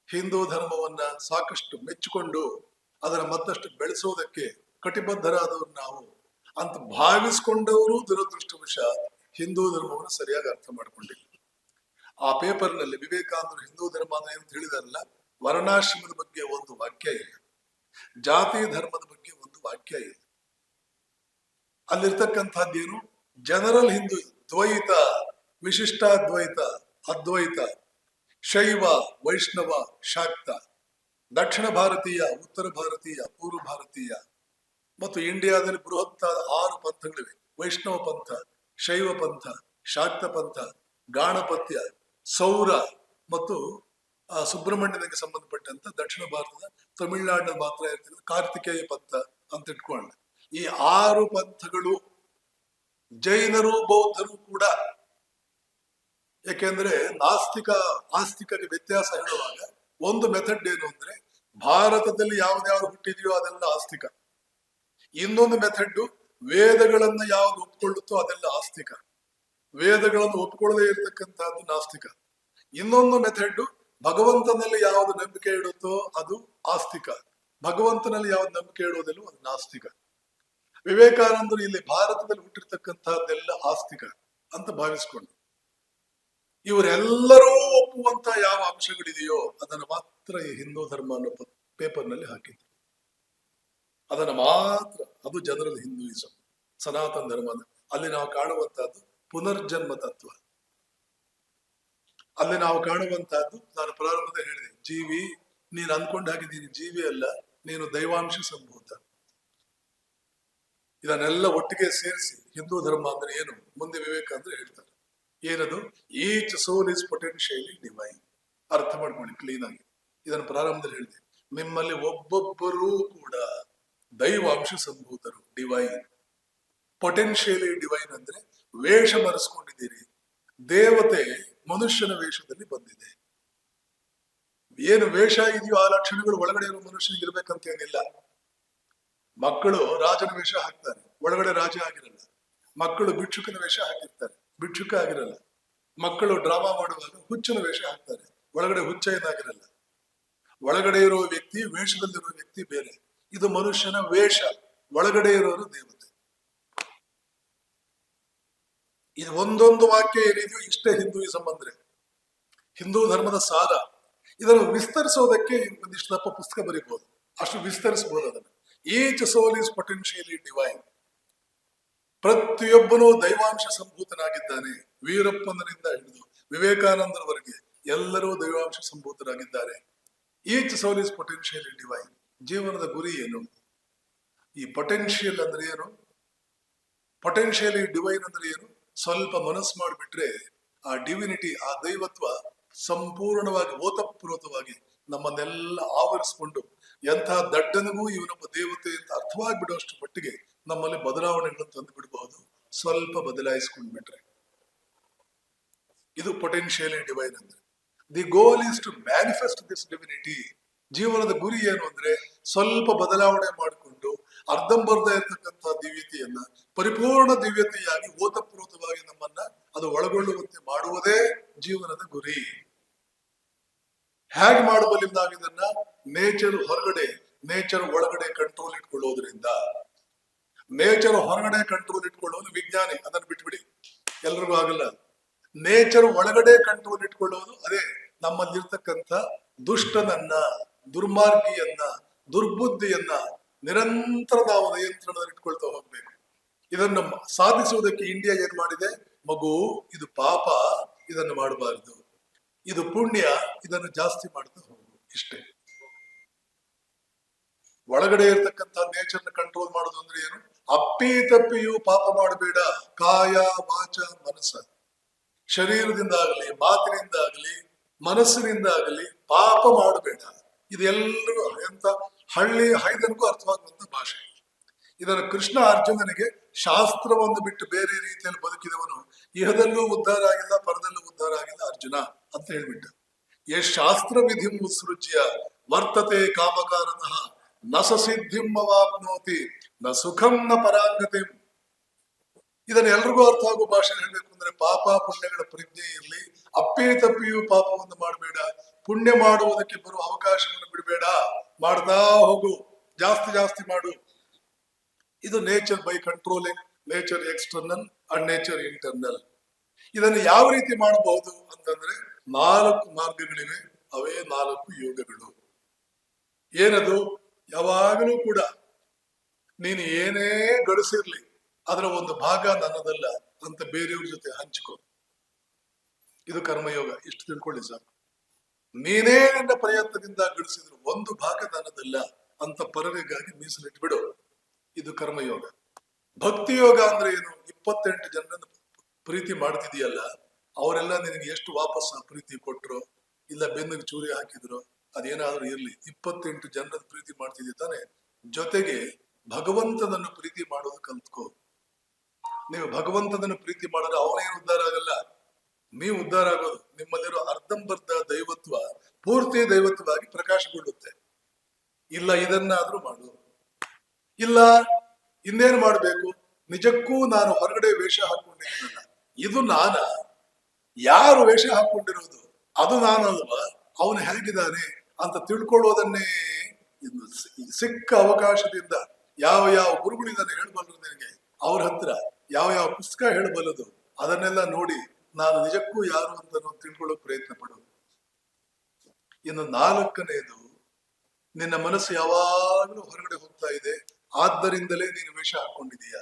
ಹಿಂದೂ ಧರ್ಮವನ್ನ ಸಾಕಷ್ಟು ಮೆಚ್ಚಿಕೊಂಡು ಅದರ ಮತ್ತಷ್ಟು ಬೆಳೆಸೋದಕ್ಕೆ ಕಟಿಬದ್ಧರಾದವರು ನಾವು ಅಂತ ಭಾವಿಸ್ಕೊಂಡವರು ದುರದೃಷ್ಟವಶ ಹಿಂದೂ ಧರ್ಮವನ್ನು ಸರಿಯಾಗಿ ಅರ್ಥ ಮಾಡ್ಕೊಂಡಿಲ್ಲ. ಆ ಪೇಪರ್ನಲ್ಲಿ ವಿವೇಕಾನಂದರು ಹಿಂದೂ ಧರ್ಮ ಅಂದ್ರೆ ಏನು ಹೇಳಿದಾರಲ್ಲ, ವರ್ಣಾಶ್ರಮದ ಬಗ್ಗೆ ಒಂದು ವಾಕ್ಯ ಇದೆ, ಜಾತಿ ಧರ್ಮದ ಬಗ್ಗೆ ಒಂದು ವಾಕ್ಯ ಇದೆ. ಅಲ್ಲಿರ್ತಕ್ಕಂಥದ್ದೇನು, ಜನರಲ್ ಹಿಂದೂ, ದ್ವೈತ, ವಿಶಿಷ್ಟಾದ್ವೈತ, ಅದ್ವೈತ, ಶೈವ, ವೈಷ್ಣವ, ಶಾಕ್ತ, ದಕ್ಷಿಣ ಭಾರತೀಯ, ಉತ್ತರ ಭಾರತೀಯ, ಪೂರ್ವ ಭಾರತೀಯ ಮತ್ತು ಇಂಡಿಯಾದಲ್ಲಿ ಬೃಹತ್ತಾದ 6 ಪಂಥಗಳಿವೆ. ವೈಷ್ಣವ ಪಂಥ, ಶೈವ ಪಂಥ, ಶಾಕ್ತ ಪಂಥ, ಗಾಣಪತ್ಯ, ಸೌರ ಮತ್ತು ಸುಬ್ರಹ್ಮಣ್ಯನಿಗೆ ಸಂಬಂಧಪಟ್ಟಂತ ದಕ್ಷಿಣ ಭಾರತದ ತಮಿಳುನಾಡಿನಲ್ಲಿ ಮಾತ್ರ ಇರ್ತಕ್ಕಂಥ ಕಾರ್ತಿಕೇಯ ಪಂಥ ಅಂತ ಇಟ್ಕೊಂಡ ಈ 6 ಪಂಥಗಳು, ಜೈನರು, ಬೌದ್ಧರು ಕೂಡ. ಯಾಕೆಂದ್ರೆ ನಾಸ್ತಿಕ ಆಸ್ತಿಕಕ್ಕೆ ವ್ಯತ್ಯಾಸ ಹೇಳುವಾಗ ಒಂದು ಮೆಥಡ್ ಏನು ಅಂದ್ರೆ, ಭಾರತದಲ್ಲಿ ಯಾವ್ದ್ಯಾವ್ದು ಹುಟ್ಟಿದೆಯೋ ಅದೆಲ್ಲ ಆಸ್ತಿಕ. ಇನ್ನೊಂದು ಮೆಥಡ್, ವೇದಗಳನ್ನ ಯಾವ್ದು ಒಪ್ಕೊಳ್ಳುತ್ತೋ ಅದೆಲ್ಲ ಆಸ್ತಿಕ, ವೇದಗಳನ್ನು ಒಪ್ಕೊಳ್ಳದೆ ಇರತಕ್ಕಂತಹದ್ದು ನಾಸ್ತಿಕ. ಇನ್ನೊಂದು ಮೆಥಡ್, ಭಗವಂತನಲ್ಲಿ ಯಾವ್ದು ನಂಬಿಕೆ ಇಡುತ್ತೋ ಅದು ಆಸ್ತಿಕ, ಭಗವಂತನಲ್ಲಿ ಯಾವ್ದು ನಂಬಿಕೆ ಇಡುವುದಿಲ್ಲೋ ಅದು ನಾಸ್ತಿಕ. ವಿವೇಕಾನಂದರು ಇಲ್ಲಿ ಭಾರತದಲ್ಲಿ ಹುಟ್ಟಿರ್ತಕ್ಕಂತಹದ್ದೆಲ್ಲ ಆಸ್ತಿಕ ಅಂತ ಭಾವಿಸ್ಕೊಂಡು ಇವರೆಲ್ಲರೂ ಒಪ್ಪುವಂತ ಯಾವ ಅಂಶಗಳಿದೆಯೋ ಅದನ್ನು ಮಾತ್ರ ಈ ಹಿಂದೂ ಧರ್ಮ ಅನ್ನೋ ಪೇಪರ್ ನಲ್ಲಿ ಹಾಕಿದ್ರು. ಅದನ್ನ ಮಾತ್ರ, ಅದು ಜನರಲ್ ಹಿಂದೂಯಿಸಂ, ಸನಾತನ ಧರ್ಮ. ಅಲ್ಲಿ ನಾವು ಕಾಣುವಂತಹದ್ದು ಪುನರ್ಜನ್ಮ ತತ್ವ. ಅಲ್ಲಿ ನಾವು ಕಾಣುವಂತಹದ್ದು, ನಾನು ಪ್ರಾರಂಭದ ಹೇಳಿದೆ, ಜೀವಿ, ನೀನು ಅನ್ಕೊಂಡು ಹಾಕಿದ್ದೀನಿ ಜೀವಿ ಅಲ್ಲ, ನೀನು ದೈವಾಂಶ ಸಂಭೂತ. ಇದನ್ನೆಲ್ಲ ಒಟ್ಟಿಗೆ ಸೇರಿಸಿ ಹಿಂದೂ ಧರ್ಮ ಅಂದ್ರೆ ಏನು ಮುಂದೆ ವಿವೇಕಾನಂದರು ಹೇಳ್ತಾರೆ. ಏನದು? Each soul is potentially divine. ಅರ್ಥ ಮಾಡ್ಕೊಳ್ಳಿ ಕ್ಲೀನ್ ಆಗಿ. ಇದನ್ನು ಪ್ರಾರಂಭದಲ್ಲಿ ಹೇಳಿದೆ, ನಿಮ್ಮಲ್ಲಿ ಒಬ್ಬೊಬ್ಬರೂ ಕೂಡ ದೈವಾಂಶ ಸಂಭೂತರು, ಡಿವೈನ್. ಪೊಟೆನ್ಶಿಯಲಿ ಡಿವೈನ್ ಅಂದ್ರೆ ವೇಷ ಮರೆಸ್ಕೊಂಡಿದ್ದೀರಿ. ದೇವತೆ ಮನುಷ್ಯನ ವೇಷದಲ್ಲಿ ಬಂದಿದೆ. ಏನು ವೇಷ ಇದೆಯೋ ಆ ಲಕ್ಷಣಗಳು ಒಳಗಡೆ ಇರುವ ಮನುಷ್ಯನಿಗೆ ಇರ್ಬೇಕಂತ ಏನಿಲ್ಲ. ಮಕ್ಕಳು ರಾಜನ ವೇಷ ಹಾಕ್ತಾರೆ, ಒಳಗಡೆ ರಾಜ ಆಗಿರಲ್ಲ. ಮಕ್ಕಳು ಭಿಕ್ಷುಕನ ವೇಷ ಹಾಕಿರ್ತಾರೆ, ಭಿಕ್ಷುಕ ಆಗಿರಲ್ಲ. ಮಕ್ಕಳು ಡ್ರಾಮಾ ಮಾಡುವಾಗ ಹುಚ್ಚನ ವೇಷ ಹಾಕ್ತಾರೆ, ಒಳಗಡೆ ಹುಚ್ಚ ಏನಾಗಿರಲ್ಲ. ಒಳಗಡೆ ಇರುವ ವ್ಯಕ್ತಿ, ವೇಷದಲ್ಲಿರುವ ವ್ಯಕ್ತಿ ಬೇರೆ. ಇದು ಮನುಷ್ಯನ ವೇಷ, ಒಳಗಡೆ ಇರೋರು ದೇವತೆ. ಇದು ಒಂದೊಂದು ವಾಕ್ಯ ಏನಿದೆಯೋ ಇಷ್ಟೇ ಹಿಂದೂಯಿಸಂ ಅಂದ್ರೆ, ಹಿಂದೂ ಧರ್ಮದ ಸಾರ. ಇದನ್ನು ವಿಸ್ತರಿಸೋದಕ್ಕೆ ಒಂದಿಷ್ಟು ದಪ್ಪ ಪುಸ್ತಕ ಬರೀಬಹುದು, ಅಷ್ಟು ವಿಸ್ತರಿಸಬಹುದು ಅದನ್ನು. Each soul is potentially divine. ಪ್ರತಿಯೊಬ್ಬನೂ ದೈವಾಂಶ ಸಂಭೂತನಾಗಿದ್ದಾನೆ. ವೀರಪ್ಪನರಿಂದ ಹಿಡಿದು ವಿವೇಕಾನಂದರವರೆಗೆ ಎಲ್ಲರೂ ದೈವಾಂಶ ಸಂಭೂತರಾಗಿದ್ದಾರೆ. Each soul is potentially divine. ಜೀವನದ ಗುರಿ ಏನು? ಈ ಪೊಟೆನ್ಶಿಯಲ್ ಅಂದ್ರೆ ಏನು? ಪೊಟೆನ್ಶಿಯಲಿ ಡಿವೈನ್ ಅಂದ್ರೆ ಏನು? ಸ್ವಲ್ಪ ಮನಸ್ಸು ಮಾಡಿಬಿಟ್ರೆ ಆ ಡಿವಿನಿಟಿ, ಆ ದೈವತ್ವ ಸಂಪೂರ್ಣವಾಗಿ ಓತಪ್ರೋತವಾಗಿ ನಮ್ಮನ್ನೆಲ್ಲ ಆವರಿಸಿಕೊಂಡು ಎಂಥ ದಡ್ಡನಿಗೂ ಇವನೊಬ್ಬ ದೇವತೆ ಅಂತ ಅರ್ಥವಾಗಿಬಿಡುವಷ್ಟು ಮಟ್ಟಿಗೆ ನಮ್ಮಲ್ಲಿ ಬದಲಾವಣೆಗಳನ್ನು ತಂದು ಬಿಡಬಹುದು, ಸ್ವಲ್ಪ ಬದಲಾಯಿಸ್ಕೊಂಡ್ಬಿಟ್ರೆ. ಇದು ಪೊಟೆನ್ಶಿಯಲಿ ಡಿವೈನ್ ಅಂದ್ರೆ. The goal is to manifest this divinity. ಜೀವನದ ಗುರಿ ಏನು ಅಂದ್ರೆ ಸ್ವಲ್ಪ ಬದಲಾವಣೆ ಮಾಡಿಕೊಂಡು ಅರ್ಧಂಬರ್ಧ ಇರತಕ್ಕಂತಹ ದಿವ್ಯತೆಯನ್ನ ಪರಿಪೂರ್ಣ ದಿವ್ಯತೆಯಾಗಿ ಓತಪ್ರೋತವಾಗಿ ನಮ್ಮನ್ನ ಅದು ಒಳಗೊಳ್ಳುವಂತೆ ಮಾಡುವುದೇ ಜೀವನದ ಗುರಿ. ಹೇಗೆ ಮಾಡಬಲ್ಲಿಲ್ಲ ನಾವು ಇದನ್ನ? ನೇಚರ್ ಹೊರಗಡೆ, ನೇಚರ್ ಒಳಗಡೆ ಕಂಟ್ರೋಲ್ ಇಟ್ಕೊಳ್ಳೋದ್ರಿಂದ. ನೇಚರ್ ಹೊರಗಡೆ ಕಂಟ್ರೋಲ್ ಇಟ್ಕೊಳ್ಳೋದು ವಿಜ್ಞಾನಿ, ಅದನ್ನು ಬಿಟ್ಬಿಡಿ, ಎಲ್ರಿಗೂ ಆಗಲ್ಲ. ನೇಚರ್ ಒಳಗಡೆ ಕಂಟ್ರೋಲ್ ಇಟ್ಕೊಳ್ಳೋದು ಅದೇ ನಮ್ಮಲ್ಲಿರ್ತಕ್ಕಂಥ ದುಷ್ಟನನ್ನ, ದುರ್ಮಾರ್ಗಿಯನ್ನ, ದುರ್ಬುದ್ಧಿಯನ್ನ ನಿರಂತರ ನಾವು ನಿಯಂತ್ರಣದಲ್ಲಿ ಇಟ್ಕೊಳ್ತಾ ಹೋಗ್ಬೇಕು. ಇದನ್ನು ಸಾಧಿಸುವುದಕ್ಕೆ ಇಂಡಿಯಾ ಏನ್ ಮಾಡಿದೆ? ಮಗು, ಇದು ಪಾಪ, ಇದನ್ನು ಮಾಡಬಾರದು. ಇದು ಪುಣ್ಯ, ಇದನ್ನು ಜಾಸ್ತಿ ಮಾಡ್ತಾ ಹೋಗು. ಇಷ್ಟೇ. ಒಳಗಡೆ ಇರ್ತಕ್ಕಂಥ ನೇಚರ್ನ ಕಂಟ್ರೋಲ್ ಮಾಡೋದು ಅಂದ್ರೆ ಏನು? ಅಪ್ಪಿ ತಪ್ಪಿಯೂ ಪಾಪ ಮಾಡಬೇಡ. ಕಾಯ ವಾಚ ಮನಸ್ಸ, ಶರೀರದಿಂದ ಆಗಲಿ, ಮಾತಿನಿಂದ ಆಗಲಿ, ಮನಸ್ಸಿನಿಂದ ಆಗಲಿ ಪಾಪ ಮಾಡಬೇಡ. ಇದೆಲ್ಲರೂ ಎಂತ ಹಳ್ಳಿ ಹೈದನಿಗೂ ಅರ್ಥವಾಗುವಂತ ಭಾಷೆ. ಇದನ್ನು ಕೃಷ್ಣ ಅರ್ಜುನನಿಗೆ ಶಾಸ್ತ್ರವನ್ನು ಬಿಟ್ಟು ಬೇರೆ ರೀತಿಯಲ್ಲಿ ಬದುಕಿದವನು ಇಹದಲ್ಲೂ ಉದ್ಧಾರ ಆಗಿಲ್ಲ, ಪರದಲ್ಲೂ ಉದ್ಧಾರ ಆಗಿಲ್ಲ ಅರ್ಜುನ ಅಂತ ಹೇಳ್ಬಿಟ್ಟ. ಶಾಸ್ತ್ರ ವಿಧಿಂ ಉತ್ಸೃಜ್ಯ ವರ್ತತೆ ಕಾಮಕಾರತಃ ನ ಸಿದ್ಧಿಂ ಅವಾಪ್ನೋತಿ ನ ಸುಖಂ ನ ಪರಾಂಗತಿ. ಇದನ್ನ ಎಲ್ರಿಗೂ ಅರ್ಥ ಆಗೋ ಭಾಷೆ ಹೇಳ್ಬೇಕು ಅಂದ್ರೆ ಪಾಪ ಪುಣ್ಯಗಳ ಪ್ರಜ್ಞೆ ಇರಲಿ. ಅಪ್ಪಿ ತಪ್ಪಿಯೂ ಪಾಪವನ್ನು ಮಾಡಬೇಡ. ಪುಣ್ಯ ಮಾಡುವುದಕ್ಕೆ ಬರುವ ಅವಕಾಶವನ್ನು ಬಿಡಬೇಡ. ಮಾಡ್ತಾ ಹೋಗು, ಜಾಸ್ತಿ ಜಾಸ್ತಿ ಮಾಡು. ಇದು nature by controlling nature external and nature internal. ಇದನ್ನು ಯಾವ ರೀತಿ ಮಾಡಬಹುದು ಅಂತಂದ್ರೆ 4 ಮಾರ್ಗಗಳಿವೆ, ಅವೇ 4 ಯೋಗಗಳು. ಏನದು? ಯಾವಾಗಲೂ ಕೂಡ ನೀನು ಏನೇ ಗಳಿಸಿರ್ಲಿ ಅದರ ಒಂದು ಭಾಗ ನನ್ನದಲ್ಲ ಅಂತ ಬೇರೆಯವ್ರ ಜೊತೆ ಹಂಚಿಕೊ. ಇದು ಕರ್ಮಯೋಗ. ಇಷ್ಟು ತಿಳ್ಕೊಳ್ಳಿ ಸಾಕು. ನೀನೇ ನಿನ್ನ ಪ್ರಯತ್ನದಿಂದ ಗಳಿಸಿದ್ರು ಒಂದು ಭಾಗ ನನ್ನದಲ್ಲ ಅಂತ ಪರರಿಗಾಗಿ ಮೀಸಲಿಟ್ಬಿಡು. ಇದು ಕರ್ಮಯೋಗ. ಭಕ್ತಿ ಯೋಗ ಅಂದ್ರೆ ಏನು? 28 ಜನರನ್ನು ಪ್ರೀತಿ ಮಾಡ್ತಿದೀಯಲ್ಲ, ಅವರೆಲ್ಲ ನಿನಗೆ ಎಷ್ಟು ವಾಪಸ್ ಪ್ರೀತಿ ಕೊಟ್ರು, ಇಲ್ಲ ಬೆನ್ನಿಗೆ ಚೂರಿ ಹಾಕಿದ್ರು, ಅದೇನಾದ್ರೂ ಇರ್ಲಿ, 28 ಜನರನ್ನು ಪ್ರೀತಿ ಮಾಡ್ತಿದ್ದೀಯ ತಾನೆ. ಜೊತೆಗೆ ಭಗವಂತನನ್ನು ಪ್ರೀತಿ ಮಾಡೋದು ಕಲ್ತ್ಕೋ. ನೀವು ಭಗವಂತನನ್ನು ಪ್ರೀತಿ ಮಾಡಿದ್ರೆ ಅವನೇನು ಉದ್ಧಾರ ಆಗಲ್ಲ, ನೀವು ಉದ್ಧಾರ ಆಗೋದು. ನಿಮ್ಮಲ್ಲಿರೋ ಅರ್ಧಂಬರ್ಧ ದೈವತ್ವ ಪೂರ್ತಿ ದೈವತ್ವವಾಗಿ ಪ್ರಕಾಶಗೊಳ್ಳುತ್ತೆ. ಇಲ್ಲ ಇದನ್ನಾದ್ರೂ ಮಾಡು. ಇಲ್ಲ ಇನ್ನೇನು ಮಾಡ್ಬೇಕು? ನಿಜಕ್ಕೂ ನಾನು ಹೊರಗಡೆ ವೇಷ ಹಾಕೊಂಡಿದ್ದೀನಲ್ಲ, ಇದು ನಾನ? ಯಾರು ವೇಷ ಹಾಕೊಂಡಿರೋದು ಅದು ನಾನಲ್ವಾ? ಅವನು ಹೇಗಿದ್ದಾನೆ ಅಂತ ತಿಳ್ಕೊಳ್ಳೋದನ್ನೇ ಸಿಕ್ಕ ಅವಕಾಶದಿಂದ ಯಾವ ಯಾವ ಗುರುಗಳು ಇದನ್ನು ಹೇಳಬಲ್ಲರು ನಿನಗೆ, ಅವ್ರ ಹತ್ರ ಯಾವ ಯಾವ ಪುಸ್ತಕ ಹೇಳಬಲ್ಲದು, ಅದನ್ನೆಲ್ಲ ನೋಡಿ ನಾನು ನಿಜಕ್ಕೂ ಯಾರು ಅಂತ ತಿಳ್ಕೊಳ್ಳೋ ಪ್ರಯತ್ನ ಪಡೋದು. ಇನ್ನು ನಾಲ್ಕನೆಯದು, ನಿನ್ನ ಮನಸ್ಸು ಯಾವಾಗಲೂ ಹೊರಗಡೆ ಹೋಗ್ತಾ ಇದೆ, ಆದ್ದರಿಂದಲೇ ನೀನು ವೇಷ ಹಾಕೊಂಡಿದೀಯ.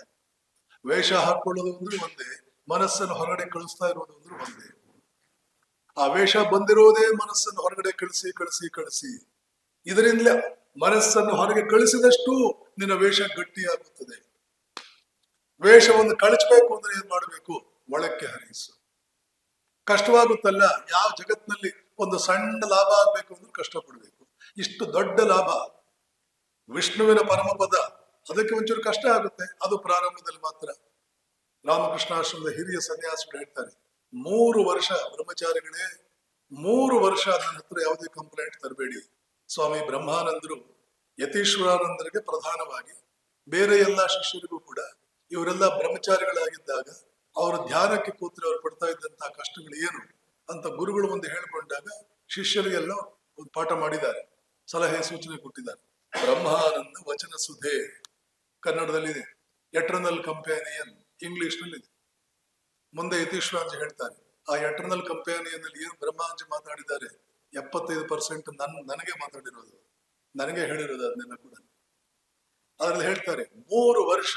ವೇಷ ಹಾಕೊಳ್ಳೋದು ಅಂದ್ರೆ ಒಂದೇ, ಮನಸ್ಸನ್ನು ಹೊರಗಡೆ ಕಳಿಸ್ತಾ ಇರೋದು ಅಂದ್ರೆ ಒಂದೇ. ಆ ವೇಷ ಬಂದಿರೋದೇ ಮನಸ್ಸನ್ನು ಹೊರಗಡೆ ಕಳಿಸಿ ಕಳಿಸಿ ಕಳಿಸಿ. ಇದರಿಂದಲೇ ಮನಸ್ಸನ್ನು ಹೊರಗೆ ಕಳಿಸಿದಷ್ಟು ನಿನ್ನ ವೇಷ ಗಟ್ಟಿಯಾಗುತ್ತದೆ. ವೇಷವನ್ನು ಕಳಿಸ್ಬೇಕು ಅಂದ್ರೆ ಏನ್ ಮಾಡಬೇಕು? ಒಳಕ್ಕೆ ಹರಿಸು. ಕಷ್ಟವಾಗುತ್ತಲ್ಲ, ಯಾವ ಜಗತ್ನಲ್ಲಿ ಒಂದು ಸಣ್ಣ ಲಾಭ ಆಗ್ಬೇಕು ಅಂದ್ರೆ ಕಷ್ಟಪಡ್ಬೇಕು. ಇಷ್ಟು ದೊಡ್ಡ ಲಾಭ ವಿಷ್ಣುವಿನ ಪರಮಪದ, ಅದಕ್ಕೆ ಒಂಚೂರು ಕಷ್ಟ ಆಗುತ್ತೆ, ಅದು ಪ್ರಾರಂಭದಲ್ಲಿ ಮಾತ್ರ. ರಾಮಕೃಷ್ಣಾಶ್ರಮದ ಹಿರಿಯ ಸನ್ಯಾಸಿಗಳು ಹೇಳ್ತಾರೆ, 3 ವರ್ಷ ಬ್ರಹ್ಮಚಾರಿಗಳೇ, 3 ವರ್ಷ ನನ್ನ ಹತ್ರ ಯಾವುದೇ ಕಂಪ್ಲೇಂಟ್ ತರಬೇಡಿ. ಸ್ವಾಮಿ ಬ್ರಹ್ಮಾನಂದರು ಯತೀಶ್ವರಾನಂದರಿಗೆ ಪ್ರಧಾನವಾಗಿ, ಬೇರೆ ಎಲ್ಲಾ ಶಿಷ್ಯರಿಗೂ ಕೂಡ, ಇವರೆಲ್ಲ ಬ್ರಹ್ಮಚಾರಿಗಳಾಗಿದ್ದಾಗ ಅವರು ಧ್ಯಾನಕ್ಕೆ ಕೂತ್ರೆ ಅವ್ರು ಪಡ್ತಾ ಇದ್ದಂತಹ ಕಷ್ಟಗಳು ಏನು ಅಂತ ಗುರುಗಳು ಮುಂದೆ ಹೇಳ್ಕೊಂಡಾಗ ಶಿಷ್ಯರಿಗೆಲ್ಲ ಒಂದು ಪಾಠ ಮಾಡಿದ್ದಾರೆ, ಸಲಹೆ ಸೂಚನೆ ಕೊಟ್ಟಿದ್ದಾರೆ. ಬ್ರಹ್ಮಾನಂದ ವಚನ ಸುಧೆ ಕನ್ನಡದಲ್ಲಿದೆ, ಎಟರ್ನಲ್ ಕಂಪ್ಯಾನಿಯನ್ ಇಂಗ್ಲಿಷ್ ನಲ್ಲಿ ಇದೆ. ಮುಂದೆ ಯತೀಶ್ವರಾಂಜಿ ಹೇಳ್ತಾರೆ, ಆ ಎಟರ್ನಲ್ ಕಂಪ್ಯಾನಿಯನ್ ಅಲ್ಲಿ ಏನು ಬ್ರಹ್ಮಾಂಜಿ ಮಾತಾಡಿದ್ದಾರೆ 75% ನನಗೆ ಮಾತಾಡಿರೋದು, ನನಗೆ ಹೇಳಿರೋದು ಅದನ್ನೆಲ್ಲ ಕೂಡ. ಅದ್ರಲ್ಲಿ ಹೇಳ್ತಾರೆ, 3 ವರ್ಷ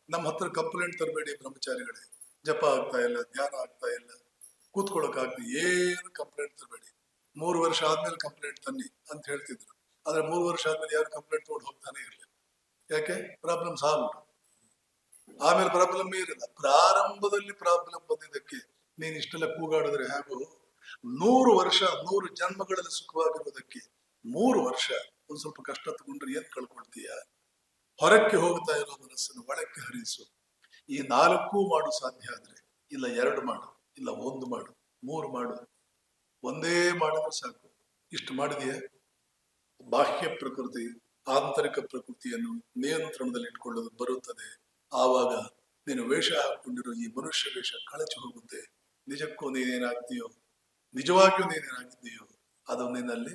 ನಮ್ಮ ಹತ್ರ ಕಂಪ್ಲೇಂಟ್ ತರಬೇಡಿ ಬ್ರಹ್ಮಚಾರಿಗಳೇ, ಜಪ ಆಗ್ತಾ ಇಲ್ಲ, ಧ್ಯಾನ ಆಗ್ತಾ ಇಲ್ಲ, ಕೂತ್ಕೊಳ್ಳೋಕ್ ಆಗ್ತಾ, ಏನು ಕಂಪ್ಲೇಂಟ್ ತರಬೇಡಿ, 3 ವರ್ಷ ಆದ್ಮೇಲೆ ಕಂಪ್ಲೇಂಟ್ ತನ್ನಿ ಅಂತ ಹೇಳ್ತಿದ್ರು. ಆದ್ರೆ 3 ವರ್ಷ ಆದ್ಮೇಲೆ ಯಾರು ಕಂಪ್ಲೇಂಟ್ ತಗೊಂಡು ಹೋಗ್ತಾನೆ ಇರಲಿಲ್ಲ. ಯಾಕೆ? Problem solve. ಆಮೇಲೆ ಪ್ರಾಬ್ಲಮ್ ಇರಲ್ಲ. ಪ್ರಾರಂಭದಲ್ಲಿ ಪ್ರಾಬ್ಲಮ್ ಬಂದಿದ್ದಕ್ಕೆ ನೀನ್ ಇಷ್ಟೆಲ್ಲ ಕೂಗಾಡಿದ್ರೆ ಹೇಗೋ, 100 ವರ್ಷ 100 ಜನ್ಮಗಳಲ್ಲಿ ಸುಖವಾಗಿರುವುದಕ್ಕೆ 3 ವರ್ಷ ಒಂದ್ ಸ್ವಲ್ಪ ಕಷ್ಟ ತಗೊಂಡ್ರೆ ಏನ್ ಕಳ್ಕೊಳ್ತೀಯ? ಹೊರಕ್ಕೆ ಹೋಗ್ತಾ ಇರೋ ಮನಸ್ಸನ್ನು ಒಳಕ್ಕೆ ಹರಿಸು. ಈ 4 ಮಾಡು ಸಾಧ್ಯ ಆದ್ರೆ, ಇಲ್ಲ 2 ಮಾಡು, ಇಲ್ಲ 1 ಮಾಡು, 3 ಮಾಡು, ಒಂದೇ ಮಾಡಿದ್ರೆ ಸಾಕು. ಇಷ್ಟು ಮಾಡಿದೆಯ, ಬಾಹ್ಯ ಪ್ರಕೃತಿ ಆಂತರಿಕ ಪ್ರಕೃತಿಯನ್ನು ನಿಯಂತ್ರಣದಲ್ಲಿ ಇಟ್ಕೊಳ್ಳೋದು ಬರುತ್ತದೆ. ಆವಾಗ ನೀನು ವೇಷ ಹಾಕೊಂಡಿರೋ ಈ ಮನುಷ್ಯ ವೇಷ ಕಳಚಿ ಹೋಗುತ್ತೆ. ನಿಜಕ್ಕೂ ನೀನೇನಾಗ್ತೀಯೋ, ನಿಜವಾಗಿಯೂ ನೀನೇನಾಗಿದ್ದೀಯೋ ಅದು ನಿನ್ನಲ್ಲಿ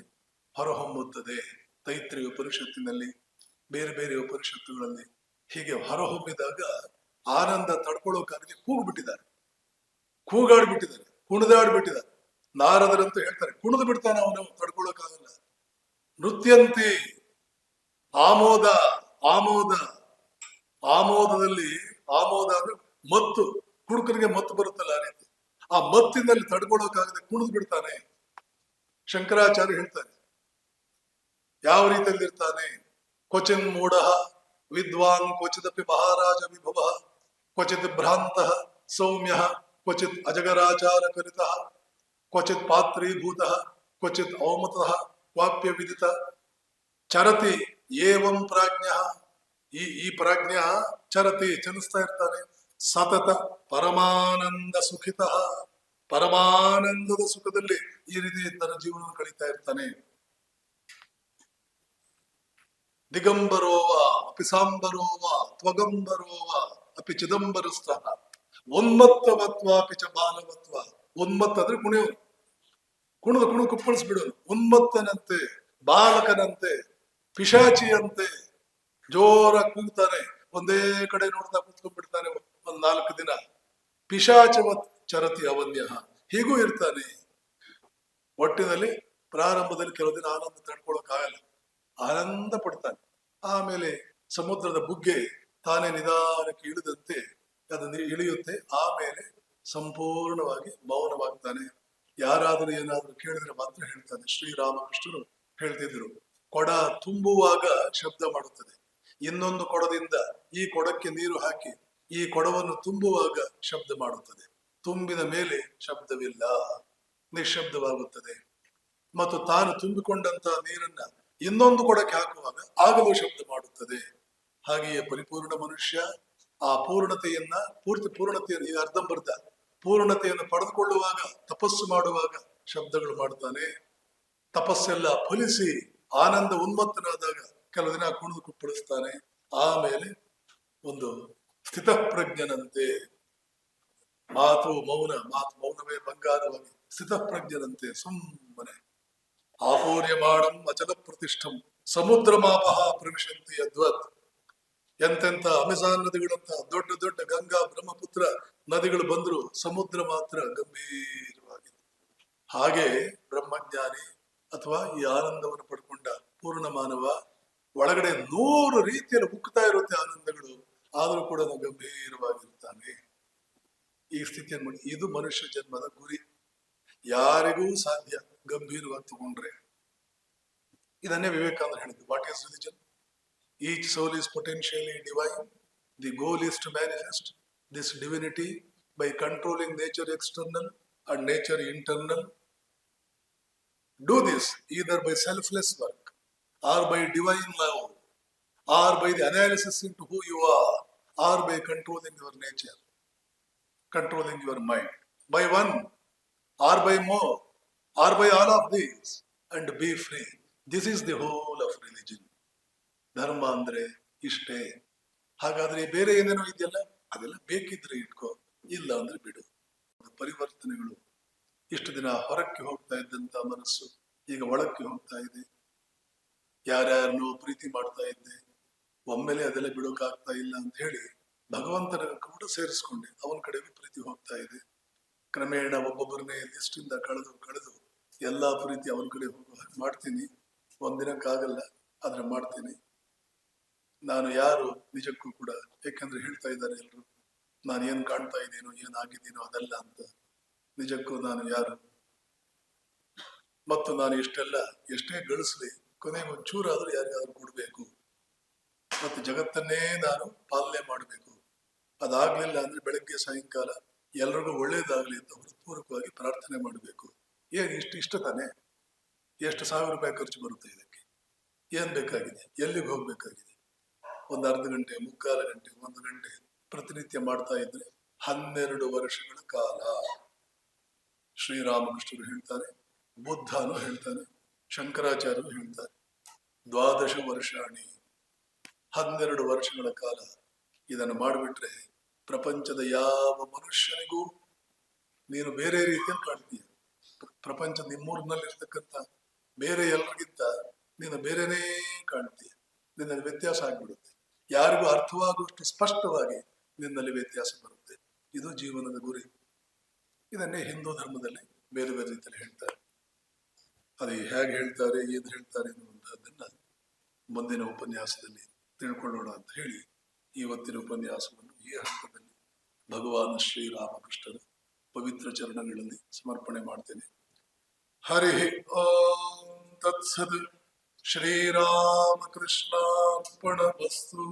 ಹೊರಹೊಮ್ಮುತ್ತದೆ. ತೈತ್ರಿಯ ಉಪನಿಷತ್ತಿನಲ್ಲಿ, ಬೇರೆ ಬೇರೆ ಉಪನಿಷತ್ತುಗಳಲ್ಲಿ ಹೀಗೆ ಹೊರಹೊಮ್ಮಿದಾಗ ಆನಂದ ತಡ್ಕೊಳ್ಳೋಕಾಗದೆ ಕೂಗ್ಬಿಟ್ಟಿದ್ದಾರೆ, ಕೂಗಾಡ್ಬಿಟ್ಟಿದ್ದಾರೆ, ಕುಣಿದಾಡ್ಬಿಟ್ಟಿದ್ದಾರೆ. ನಾರದರಂತೂ ಹೇಳ್ತಾರೆ, ಕುಣಿದು ಬಿಡ್ತಾನೆ ಅವನು, ತಡ್ಕೊಳ್ಳೋಕಾಗಲ್ಲ. ನೃತ್ಯಂತಿ ಆಮೋದ, ಆಮೋದ, ಆಮೋದದಲ್ಲಿ, ಆಮೋದ ಅಂದ್ರೆ ಮತ್ತು, ಕುಡುಕನಿಗೆ ಮತ್ತು ಬರುತ್ತಲ್ಲ ಆ ರೀತಿ, ಆ ಮತ್ತಿನಲ್ಲಿ ತಡ್ಕೊಳ್ಳೋಕಾಗದೆ ಕುಣಿದು ಬಿಡ್ತಾನೆ. ಶಂಕರಾಚಾರ್ಯ ಹೇಳ್ತಾರೆ, ಯಾವ ರೀತಿಯಲ್ಲಿ ಇರ್ತಾನೆ? ಕ್ವಚಿನ್ ಮೂಢ ವಿದ್ವಾನ್, ಕ್ವಚಿದಪಿ ಮಹಾರಾಜ ವಿಭವ, ಕ್ವಚಿತ್ ಭ್ರಾಂತ ಸೌಮ್ಯ, ಕ್ವಚಿತ್ ಅಜಗರಾಚಾರ ಕರಿತ, ಕ್ವಚಿತ್ ಪಾತ್ರೀಭೂತ, ಕ್ವಚಿತ್ ಅವಮತಃ ವಾಪ್ಯ ವಿದಿತ ಚರತಿ ಏವಂ ಪ್ರಾಜ್ಞ. ಈ ಪ್ರಾಜ್ಞ ಚರತಿ, ಚಲಿಸ್ತಾ ಇರ್ತಾನೆ. ಸತತ ಪರಮಾನಂದ ಸುಖಿತ, ಪರಮಾನಂದದ ಸುಖದಲ್ಲಿ ಈ ರೀತಿ ತನ್ನ ಜೀವನ ಕಳೀತಾ ಇರ್ತಾನೆ. ದಿಗಂಬರೋವ ಅಪಿ ಸಾಂಬರೋವ ತ್ವಗಂಬರೋವ ಅಪಿ ಚಿದಂಬರಸ್ಥಃ ಉನ್ಮತ್ತವತ್ವಾಪಿ ಚ ಬಾಲವತ್ವ. ಉನ್ಮತ್ತ ಅಂದ್ರೆ ಕುಣಿಯೋನು, ಕುಣಿದು ಕುಪ್ಪಳಿಸ್ಬಿಡೋನು. ಉನ್ಮತ್ತನಂತೆ, ಬಾಲಕನಂತೆ, ಪಿಶಾಚಿಯಂತೆ ಜೋರ ಕೂಗ್ತಾನೆ, ಒಂದೇ ಕಡೆ ನೋಡ್ತಾ ಕೂತ್ಕೊಂಡ್ಬಿಡ್ತಾನೆ 4 ದಿನ. ಪಿಶಾಚವತ್ ಚರತಿ ಅವನ್ಯ, ಹೀಗೂ ಇರ್ತಾನೆ. ಒಟ್ಟಿನಲ್ಲಿ ಪ್ರಾರಂಭದಲ್ಲಿ ಕೆಲವು ದಿನ ಆನಂದ ತಡ್ಕೊಳ್ಳೋಕಾಗಲ್ಲ, ಆನಂದ ಪಡ್ತಾನೆ. ಆಮೇಲೆ ಸಮುದ್ರದ ಬುಗ್ಗೆ ತಾನೇ ನಿಧಾನಕ್ಕೆ ಇಳಿದಂತೆ ಅದನ್ನು ಇಳಿಯುತ್ತೆ. ಆಮೇಲೆ ಸಂಪೂರ್ಣವಾಗಿ ಮೌನವಾಗ್ತಾನೆ. ಯಾರಾದರೂ ಏನಾದರೂ ಕೇಳಿದ್ರೆ ಮಾತ್ರ ಹೇಳ್ತಾನೆ. ಶ್ರೀರಾಮಕೃಷ್ಣರು ಹೇಳ್ತಿದ್ರು, ಕೊಡ ತುಂಬುವಾಗ ಶಬ್ದ ಮಾಡುತ್ತದೆ, ಇನ್ನೊಂದು ಕೊಡದಿಂದ ಈ ಕೊಡಕ್ಕೆ ನೀರು ಹಾಕಿ ಈ ಕೊಡವನ್ನು ತುಂಬುವಾಗ ಶಬ್ದ ಮಾಡುತ್ತದೆ, ತುಂಬಿದ ಮೇಲೆ ಶಬ್ದವಿಲ್ಲ, ನಿಶ್ಶಬ್ದವಾಗುತ್ತದೆ. ಮತ್ತು ತಾನು ತುಂಬಿಕೊಂಡಂತಹ ನೀರನ್ನ ಇನ್ನೊಂದು ಕೊಡಕ್ಕೆ ಹಾಕುವಾಗ ಆಗಲೂ ಶಬ್ದ ಮಾಡುತ್ತದೆ. ಹಾಗೆಯೇ ಪರಿಪೂರ್ಣ ಮನುಷ್ಯ ಆ ಪೂರ್ಣತೆಯನ್ನ, ಪೂರ್ಣತೆಯನ್ನು, ಈಗ ಅರ್ಧಂಬರ್ಧ ಪೂರ್ಣತೆಯನ್ನು ಪಡೆದುಕೊಳ್ಳುವಾಗ, ತಪಸ್ಸು ಮಾಡುವಾಗ ಶಬ್ದಗಳು ಮಾಡ್ತಾನೆ. ತಪಸ್ಸೆಲ್ಲ ಫಲಿಸಿ ಆನಂದ ಉನ್ಮತ್ತನಾದಾಗ ಕೆಲವು ದಿನ ಕುಣಿದು ಕುಪ್ಪಳಿಸ್ತಾನೆ. ಆಮೇಲೆ ಒಂದು ಸ್ಥಿತಪ್ರಜ್ಞನಂತೆ, ಮಾತು ಮೌನವೇ ಬಂಗಾರವಾಗಿ ಸ್ಥಿತಪ್ರಜ್ಞನಂತೆ ಸುಮ್ಮನೆ ಆಪೂರ್ಯಮಾಣಂ ಅಚಲ ಪ್ರತಿಷ್ಠಂ ಸಮುದ್ರ ಮಾಪಹ ಪ್ರವಿಶಂತಿ ಅದ್ವತ್. ಎಂತೆಂತ ಅಮೆಜಾನ್ ನದಿಗಳಂತ ದೊಡ್ಡ ದೊಡ್ಡ ಗಂಗಾ ಬ್ರಹ್ಮಪುತ್ರ ನದಿಗಳು ಬಂದ್ರು, ಸಮುದ್ರ ಮಾತ್ರ ಗಂಭೀರವಾಗಿದೆ. ಹಾಗೆ ಬ್ರಹ್ಮಜ್ಞಾನಿ ಅಥವಾ ಈ ಆನಂದವನ್ನು ಪಡ್ಕೊಂಡ ಪೂರ್ಣ ಮಾನವ ಒಳಗಡೆ 100 ರೀತಿಯಲ್ಲಿ ಉಕ್ತಾ ಇರುತ್ತೆ ಆನಂದಗಳು, ಆದ್ರೂ ಕೂಡ ಗಂಭೀರವಾಗಿರ್ತಾನೆ. ಈ ಸ್ಥಿತಿಯನ್ನು ಮಾಡಿ, ಇದು ಮನುಷ್ಯ ಜನ್ಮದ ಗುರಿ. ಯಾರಿಗೂ ಸಾಧ್ಯ ಗಂಭೀರವಾಗಿ ತಗೊಂಡ್ರೆ. ಇದನ್ನೇ ವಿವೇಕಾನಂದ ಹೇಳಿದ್ದು. What is religion? Each soul is potentially divine. The goal is to manifest this divinity by controlling nature external and nature internal. Do this either by selfless work or by divine love or by the analysis into who you are or by controlling your nature, controlling your mind. By one or by more or by all of these and be free. This is the whole of religion. ಧರ್ಮ ಅಂದ್ರೆ ಇಷ್ಟೇ. ಹಾಗಾದ್ರೆ ಬೇರೆ ಏನೇನೋ ಇದೆಯಲ್ಲ, ಅದೆಲ್ಲ ಬೇಕಿದ್ರೆ ಇಟ್ಕೋ, ಇಲ್ಲ ಅಂದ್ರೆ ಬಿಡು. ಪರಿವರ್ತನೆಗಳು. ಇಷ್ಟು ದಿನ ಹೊರಕ್ಕೆ ಹೋಗ್ತಾ ಇದ್ದಂತ ಮನಸ್ಸು ಈಗ ಒಳಕ್ಕೆ ಹೋಗ್ತಾ ಇದೆ. ಯಾರ್ಯಾರನ್ನೋ ಪ್ರೀತಿ ಮಾಡ್ತಾ ಇದ್ದೆ, ಒಮ್ಮೆಲೆ ಅದೆಲ್ಲ ಬಿಡೋಕಾಗ್ತಾ ಇಲ್ಲ ಅಂತ ಹೇಳಿ ಭಗವಂತನ ಕೂಡ ಸೇರಿಸ್ಕೊಂಡೆ. ಅವನ ಕಡೆಗೂ ಪ್ರೀತಿ ಹೋಗ್ತಾ ಇದೆ. ಕ್ರಮೇಣ ಒಬ್ಬೊಬ್ಬರನ್ನೇ ಲಿಸ್ಟಿಂದ ಕಳೆದು ಎಲ್ಲಾ ಪ್ರೀತಿ ಅವನ ಕಡೆ ಹೋಗೋ ಹಾಗೆ ಮಾಡ್ತೀನಿ. ಒಂದಿನಕ್ಕಾಗಲ್ಲ, ಆದ್ರೆ ಮಾಡ್ತೀನಿ. ನಾನು ಯಾರು ನಿಜಕ್ಕೂ ಕೂಡ, ಯಾಕಂದ್ರೆ ಹೇಳ್ತಾ ಇದ್ದಾರೆ ಎಲ್ರು ನಾನು ಏನ್ ಕಾಣ್ತಾ ಇದ್ದೇನೋ ಏನಾಗಿದ್ದೀನೋ ಅದಲ್ಲ ಅಂತ. ನಿಜಕ್ಕೂ ನಾನು ಯಾರು? ಮತ್ತು ನಾನು ಎಷ್ಟೇ ಗಳಿಸ್ಲಿ ಕೊನೆಗೆ ಒಂಚೂರಾದ್ರೂ ಯಾರಿಗಾದ್ರೂ ಕೊಡ್ಬೇಕು. ಮತ್ತೆ ಜಗತ್ತನ್ನೇ ನಾನು ಪಾಲನೆ ಮಾಡಬೇಕು. ಅದಾಗ್ಲಿಲ್ಲ ಅಂದ್ರೆ ಬೆಳಗ್ಗೆ ಸಾಯಂಕಾಲ ಎಲ್ರಿಗೂ ಒಳ್ಳೇದಾಗ್ಲಿ ಅಂತ ಹೃತ್ಪೂರ್ವಕವಾಗಿ ಪ್ರಾರ್ಥನೆ ಮಾಡಬೇಕು. ಏನ್ ಇಷ್ಟ ತಾನೆ? ಎಷ್ಟು ಸಾವಿರ ರೂಪಾಯಿ ಖರ್ಚು ಬರುತ್ತೆ ಇದಕ್ಕೆ? ಏನ್ ಬೇಕಾಗಿದೆ? ಎಲ್ಲಿಗೆ ಹೋಗ್ಬೇಕಾಗಿದೆ? ಒಂದು ಅರ್ಧ ಗಂಟೆ, ಮುಕ್ಕಾಲು ಗಂಟೆ, 1 ಗಂಟೆ ಪ್ರತಿನಿತ್ಯ ಮಾಡ್ತಾ ಇದ್ರೆ 12 ವರ್ಷಗಳ ಕಾಲ. ಶ್ರೀರಾಮಕೃಷ್ಣರು ಹೇಳ್ತಾರೆ, ಬುದ್ಧನು ಹೇಳ್ತಾನೆ, ಶಂಕರಾಚಾರ್ಯರು ಹೇಳ್ತಾರೆ, 12 ವರ್ಷಾಣಿ, 12 ವರ್ಷಗಳ ಕಾಲ ಇದನ್ನು ಮಾಡಿಬಿಟ್ರೆ ಪ್ರಪಂಚದ ಯಾವ ಮನುಷ್ಯನಿಗೂ ನೀನು ಬೇರೆ ರೀತಿಯಲ್ಲಿ ಕಾಣ್ತೀಯ. ಪ್ರಪಂಚ ನಿಮ್ಮೂರಿನಲ್ಲಿರ್ತಕ್ಕಂಥ ಬೇರೆ ಎಲ್ಲರಿಗಿಂತ ನೀನು ಬೇರೆನೇ ಕಾಣ್ತೀಯ. ನಿನ್ನಲ್ಲಿ ವ್ಯತ್ಯಾಸ ಆಗ್ಬಿಡುತ್ತೆ. ಯಾರಿಗೂ ಅರ್ಥವಾಗುವಷ್ಟು ಸ್ಪಷ್ಟವಾಗಿ ನಿನ್ನಲ್ಲಿ ವ್ಯತ್ಯಾಸ ಬರುತ್ತೆ. ಇದು ಜೀವನದ ಗುರಿ. ಇದನ್ನೇ ಹಿಂದೂ ಧರ್ಮದಲ್ಲಿ ಬೇರೆ ಬೇರೆ ರೀತಿಯಲ್ಲಿ ಹೇಳ್ತಾರೆ. ಅದು ಹೇಗೆ ಹೇಳ್ತಾರೆ, ಏನ್ ಹೇಳ್ತಾರೆ ಎನ್ನುವಂತಹದ್ದನ್ನ ಮುಂದಿನ ಉಪನ್ಯಾಸದಲ್ಲಿ ತಿಳ್ಕೊಳ್ಳೋಣ ಅಂತ ಹೇಳಿ ಇವತ್ತಿನ ಉಪನ್ಯಾಸವನ್ನು ಈ ಹಂತದಲ್ಲಿ ಭಗವಾನ್ ಶ್ರೀರಾಮಕೃಷ್ಣರ ಪವಿತ್ರ ಚರಣಗಳಲ್ಲಿ ಸಮರ್ಪಣೆ ಮಾಡ್ತೇನೆ. ಹರಿ ಓಂ ತತ್ಸತ್. ಶ್ರೀರಾಮಕೃಷ್ಣಾರ್ಪಣಮಸ್ತು.